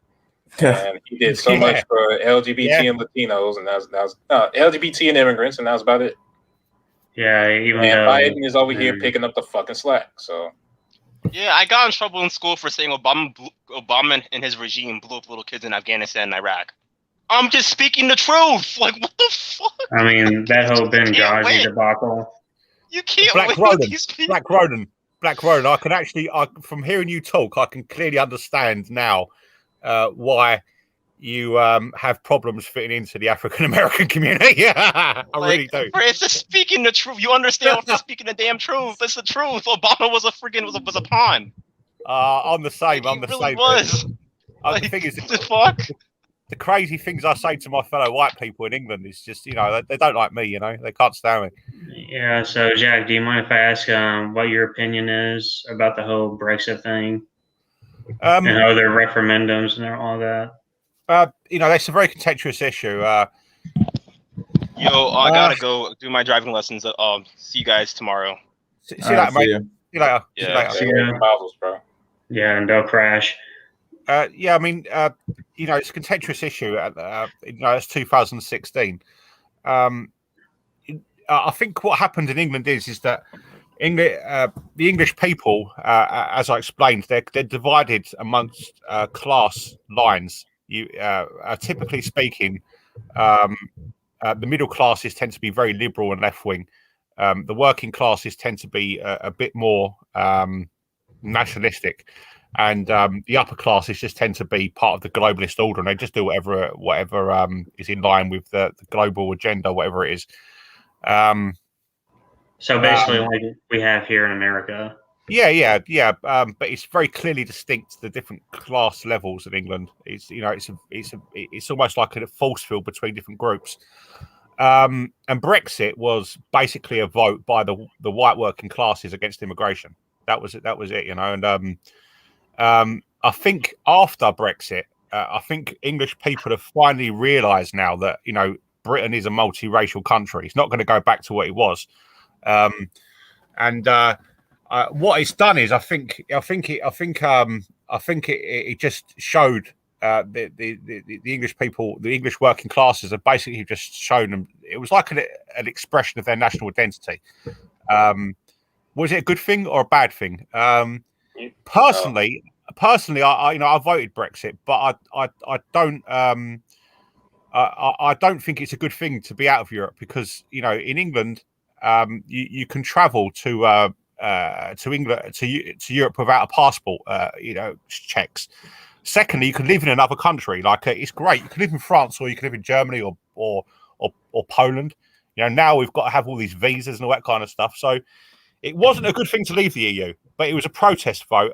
and he did so much for LGBT and Latinos, and that was LGBT and immigrants, and that was about it. Yeah, Biden is over here picking up the fucking slack. So yeah, I got in trouble in school for saying Obama and his regime blew up little kids in Afghanistan and Iraq. I'm just speaking the truth. Like, what the fuck? I mean, that whole Benghazi debacle. You can't Black Ronan, I can actually, from hearing you talk, I can clearly understand now why you have problems fitting into the African American community. I really do. It's just speaking the truth. You understand? I'm speaking the damn truth. It's the truth. Obama was a pawn. I'm the same. I'm the really same. Was. The thing is, the fuck. The crazy things I say to my fellow white people in England is just, they don't like me. They can't stand me. Yeah. So, Jack, do you mind if I ask what your opinion is about the whole Brexit thing and other referendums and all that? That's a very contentious issue. I gotta go do my driving lessons. See you guys tomorrow. See you later, mate. you later. Yeah. See you later. See ya. Models, bro. Yeah, and they'll crash. Yeah, I mean, it's a contentious issue. It's 2016. I think what happened in England is that the English people, as I explained, they're divided amongst class lines. Typically speaking, the middle classes tend to be very liberal and left wing. The working classes tend to be a bit more nationalistic, and the upper classes just tend to be part of the globalist order, and they just do whatever is in line with the global agenda, whatever it is. So basically, like we have here in America. Yeah. But it's very clearly distinct, the different class levels in England. It's almost like a force field between different groups. And Brexit was basically a vote by the white working classes against immigration. That was it, And I think after Brexit, I think English people have finally realised now that Britain is a multiracial country. It's not going to go back to what it was. What it's done is, I think it just showed the English people, the English working classes, have basically just shown them. It was like an expression of their national identity. Was it a good thing or a bad thing? Personally, I voted Brexit, but I don't think it's a good thing to be out of Europe, because in England, you can travel to England, to Europe without a passport, checks. Secondly, you can live in another country. It's great. You can live in France, or you can live in Germany, or Poland. Now we've got to have all these visas and all that kind of stuff. So it wasn't a good thing to leave the EU, but it was a protest vote.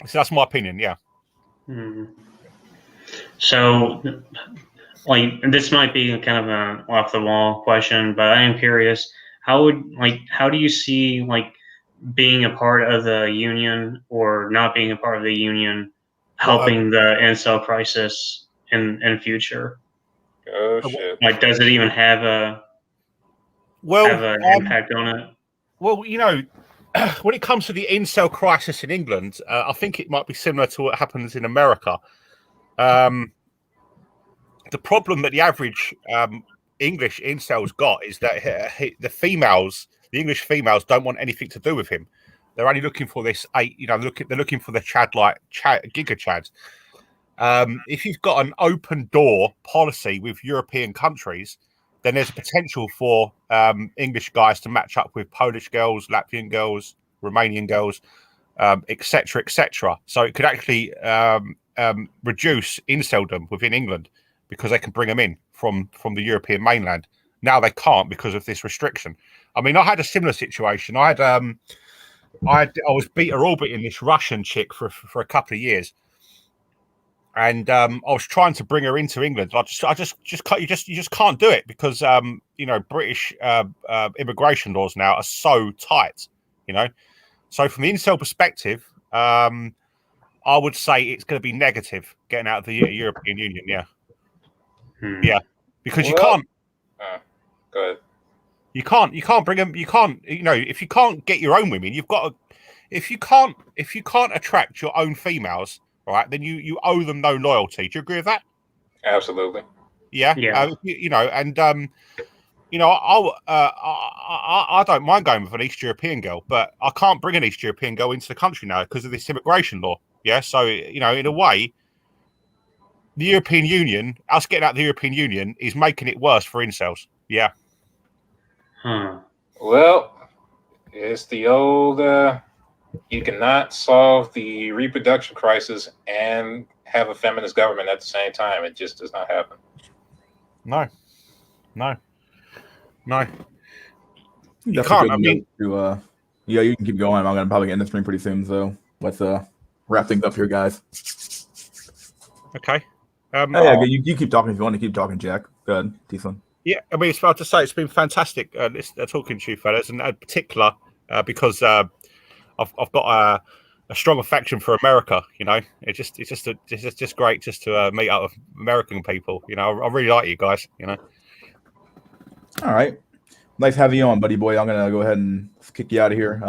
So that's my opinion. Yeah. So, this might be kind of an off the wall question, but I am curious. How do you see being a part of the union or not being a part of the union helping the incel crisis in future? Oh shit! Does it even have an impact on it? Well, when it comes to the incel crisis in England, I think it might be similar to what happens in America. The problem that the average English incels got is that the English females don't want anything to do with him. They're only looking for this they're looking for the Giga Chads. If you've got an open door policy with European countries, then there's a potential for English guys to match up with Polish girls, Latvian girls, Romanian girls, etc., etc. So it could actually reduce inceldom within England, because they can bring them in from the European mainland. Now they can't because of this restriction. I mean, I had a similar situation. I was beta orbiting this Russian chick for a couple of years, and I was trying to bring her into England. You just can't do it, because British immigration laws now are so tight. So from the incel perspective, I would say it's going to be negative getting out of the European Union. Yeah. Yeah, because you can't. Go ahead. You can't bring them. You can't. If you can't get your own women, you've got to. If you can't attract your own females, right, then you owe them no loyalty. Do you agree with that? Absolutely. Yeah. Yeah. I don't mind going with an East European girl, but I can't bring an East European girl into the country now because of this immigration law. Yeah. So in a way, the European Union, us getting out of the European Union, is making it worse for incels. Yeah. Well, it's the old you cannot solve the reproduction crisis and have a feminist government at the same time. It just does not happen. No. You That's can't. a good note to, you can keep going. I'm gonna probably end the stream pretty soon, so let's wrap things up here, guys. Okay. You keep talking if you want to keep talking, Jack. Go ahead, Declan. Yeah, I mean, it's about to say it's been fantastic talking to you, fellas, and in particular because I've got a strong affection for America. It's just great just to meet up with American people. I really like you guys. All right. Nice having you on, buddy boy. I'm gonna go ahead and kick you out of here.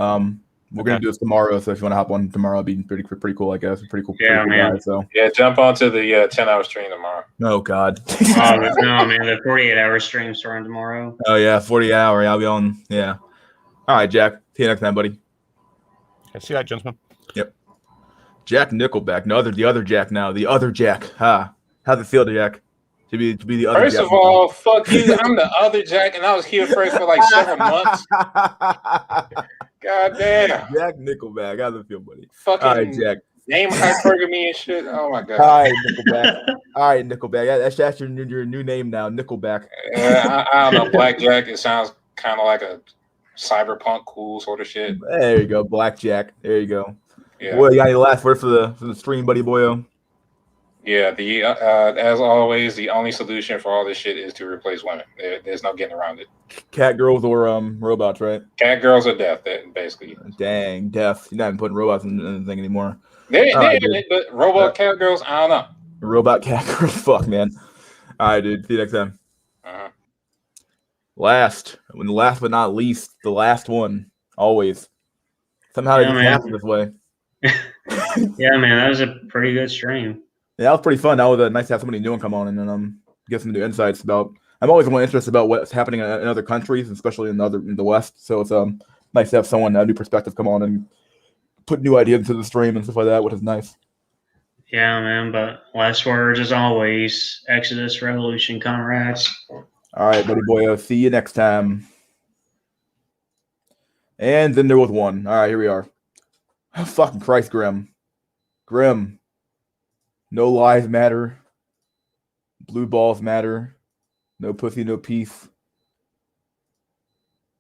We're gonna do this tomorrow, so if you want to hop on tomorrow, it'd be pretty cool, I guess. Pretty cool, Yeah, pretty cool man. guy. So Yeah, jump onto the 10-hour stream tomorrow. oh god. No, man. The 48-hour stream starting tomorrow. Oh yeah, 40 hour. I'll be on. Yeah. All right, Jack. See you next time, buddy. Okay, see you later, gentlemen. Yep. Jack Nickelback. No, the other Jack now. The other Jack. Ha. How's it feel, Jack? To be the other First Jack. of all, fuck you. I'm the other Jack, and I was here first for like 7 months. God damn. Jack Nickelback. How's it feel, buddy? Fucking All right, Jack. name hypergamy and shit. Oh my god. All right, Nickelback. All right, Nickelback. That's your new name now, Nickelback. I don't know. Black Jack. It sounds kind of like a cyberpunk cool sort of shit. There you go, Blackjack. There you go. Yeah. Boy, you got any last word for the stream, buddy boyo? Yeah. The as always, the only solution for all this shit is to replace women. There's no getting around it. Cat girls or robots, right? Cat girls are death, basically. Dang, death. You're not even putting robots in anything anymore. But robot cat girls, I don't know. Robot cat girls, fuck, man. All right, dude. See you next time. Uh-huh. Last but not least, the last one. Always. Somehow Yeah, it man. happened this way. Yeah, man. That was a pretty good stream. Yeah, that was pretty fun. That was nice to have somebody new and come on and then get some new insights about. I'm always more interested about what's happening in other countries, especially in the West. So it's nice to have someone a new perspective come on and put new ideas into the stream and stuff like that, which is nice. Yeah, man. But last words, as always, Exodus Revolution, comrades. All right, buddy boy. See you next time. And then there was one. All right, here we are. Oh, fucking Christ, Grim. No lives matter. Blue balls matter. No pussy, no peace.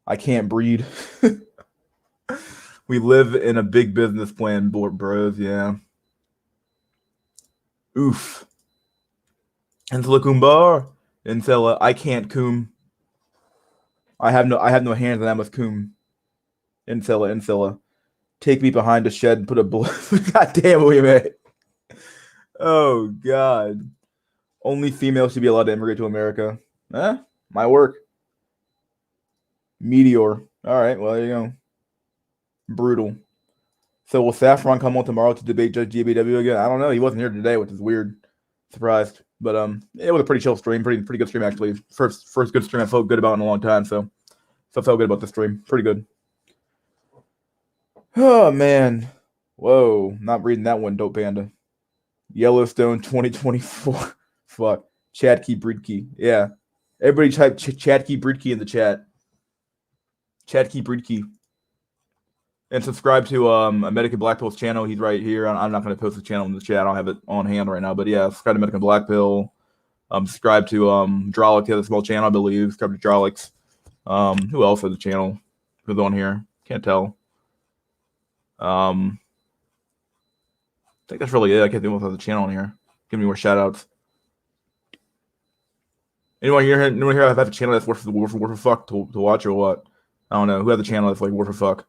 I can't breed. We live in a big business plan, bros. Yeah. Oof. Incel Kumbar. Incel, I can't coom. I have no hands and I must coom. Incel. Take me behind a shed and put a bullet. God damn, wait a minute. Oh god. Only females should be allowed to immigrate to America. Might work. Meteor. All right, well there you go. Brutal. So will Saffron come on tomorrow to debate Judge GBW again? I don't know. He wasn't here today, which is weird. Surprised. But it was a pretty chill stream. Pretty good stream actually. First good stream I felt good about in a long time. So I felt good about the stream. Pretty good. Oh man. Whoa. Not reading that one, Dope Panda. Yellowstone 2024. Fuck. Chad Key Breedkey. Yeah. Everybody type Chad Key Breedkey in the chat. Chad Key Breedkey. And subscribe to American Black Pill's channel. He's right here. I'm not going to post the channel in the chat. I don't have it on hand right now. But yeah, subscribe to American Black Pill. Subscribe to Drolic. He has a small channel, I believe. Subscribe to Drolic's. Who else has a channel? Who's on here? Can't tell. I think that's really it. I can't think of who has a channel on here. Give me more shout outs. Anyone here have a channel that's worth a fuck to watch or what? I don't know. Who has a channel that's like worth a fuck?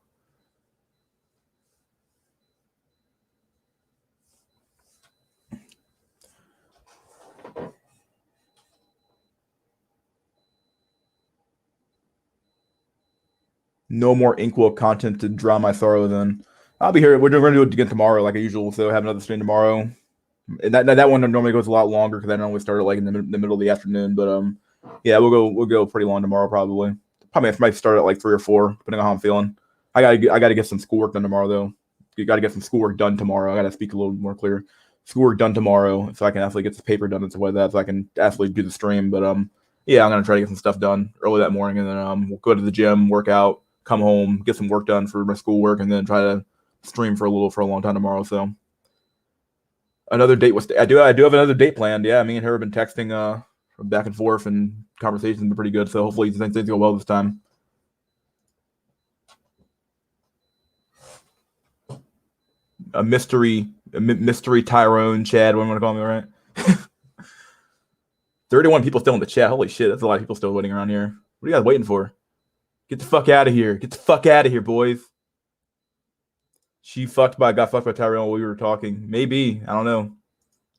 No more Inkwell content to drown my sorrow. Then I'll be here. We're going to do it again tomorrow, like usual. So have another stream tomorrow. And that one normally goes a lot longer because I normally start like in the middle of the afternoon. But yeah, we'll go pretty long tomorrow probably. Probably might start at like 3 or 4, depending on how I'm feeling. I gotta get some schoolwork done tomorrow though. You gotta get some schoolwork done tomorrow. I gotta speak a little more clear. Schoolwork done tomorrow, so I can actually get the paper done and stuff like that, so I can actually do the stream. But yeah, I'm gonna try to get some stuff done early that morning, and then we'll go to the gym, work out, come home, get some work done for my schoolwork, and then try to stream for a long time tomorrow. So another date was I do have another date planned. Yeah, me and her have been texting back and forth, and conversations have been pretty good. So hopefully things go well this time. A mystery Tyrone, Chad, what do you want to call me, all right? 31 people still in the chat. Holy shit, that's a lot of people still waiting around here. What are you guys waiting for? Get the fuck out of here. Get the fuck out of here, boys. Got fucked by Tyrone while we were talking. Maybe. I don't know.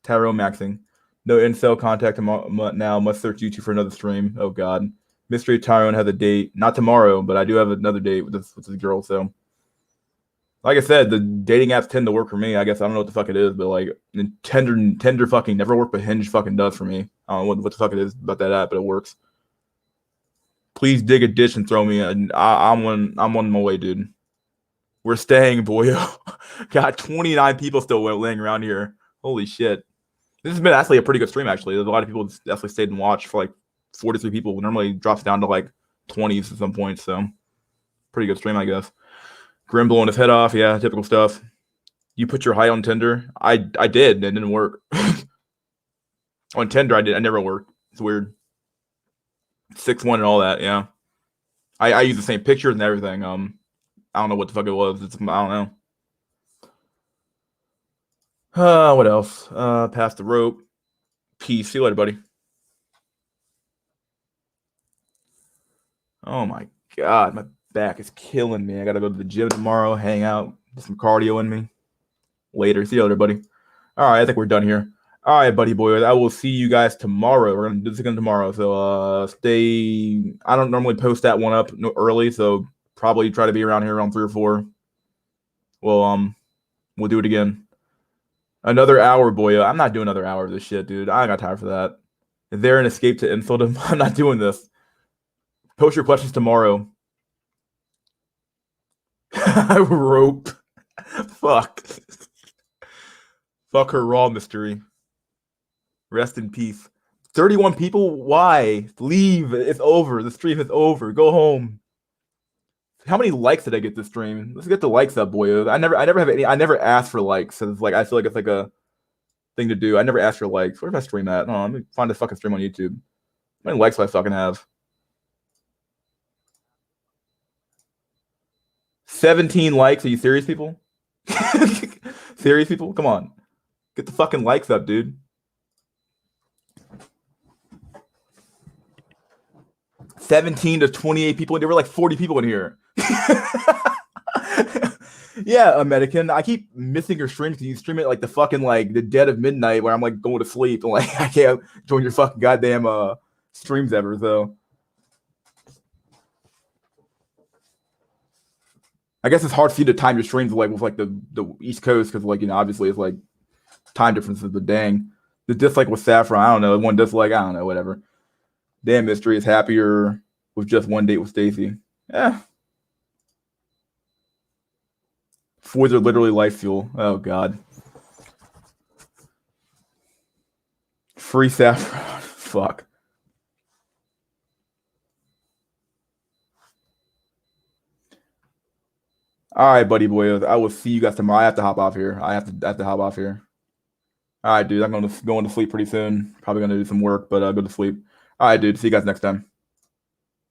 Tyrone maxing. No incel contact now. Must search YouTube for another stream. Oh, God. Mystery Tyrone has a date. Not tomorrow, but I do have another date with this girl. So, like I said, the dating apps tend to work for me. I guess I don't know what the fuck it is, but like Tinder fucking never worked, but Hinge fucking does for me. I don't know what the fuck it is about that app, but it works. Please dig a ditch and throw me in. I'm on my way, dude. We're staying, boyo. Got 29 people still laying around here. Holy shit. This has been actually a pretty good stream, actually. There's a lot of people that actually stayed and watched for like 43 people. It normally drops down to like 20s at some point, so pretty good stream, I guess. Grim blowing his head off. Yeah, typical stuff. You put your height on Tinder? I did, and it didn't work. On Tinder, I never worked. It's weird. 6'1" and all that, yeah. I use the same pictures and everything. I don't know what the fuck it was. I don't know. What else? Pass the rope. Peace. See you later, buddy. Oh my god, my back is killing me. I gotta go to the gym tomorrow, hang out, get some cardio in me. Later. See you later, buddy. All right, I think we're done here. All right, buddy boys. I will see you guys tomorrow. We're gonna do this again tomorrow. So stay. I don't normally post that one up early, so probably try to be around here around 3 or 4. Well, we'll do it again. Another hour, boyo. I'm not doing another hour of this shit, dude. I ain't got time for that. Is there an escape to insult him? I'm not doing this. Post your questions tomorrow. Rope. Fuck. Fuck her raw mystery. Rest in peace. 31 people? Why? Leave. It's over. The stream is over. Go home. How many likes did I get this stream? Let's get the likes up, boy. I never have any. I never ask for likes. So it's like I feel like it's like a thing to do. I never ask for likes. Where did I stream at? Oh, let me find a fucking stream on YouTube. How many likes do I fucking have? 17 likes. Are you serious, people? Serious, people? Come on. Get the fucking likes up, dude. 17 to 28 people. There were like 40 people in here. Yeah, American. I keep missing your streams because you stream it like the fucking like the dead of midnight where I'm like going to sleep and like I can't join your fucking goddamn streams ever. So I guess it's hard for you to time your streams like with like the East Coast because like obviously it's like time differences. But dang, the dislike with Saffron. I don't know. One dislike. I don't know. Whatever. Damn, Mystery is happier with just one date with Stacy. Yeah. Fours are literally life fuel. Oh, God. Free Saffron. Fuck. All right, buddy boys. I will see you guys tomorrow. I have to hop off here. I have to hop off here. All right, dude. I'm going to sleep pretty soon. Probably going to do some work, but I'll go to sleep. All right, dude. See you guys next time.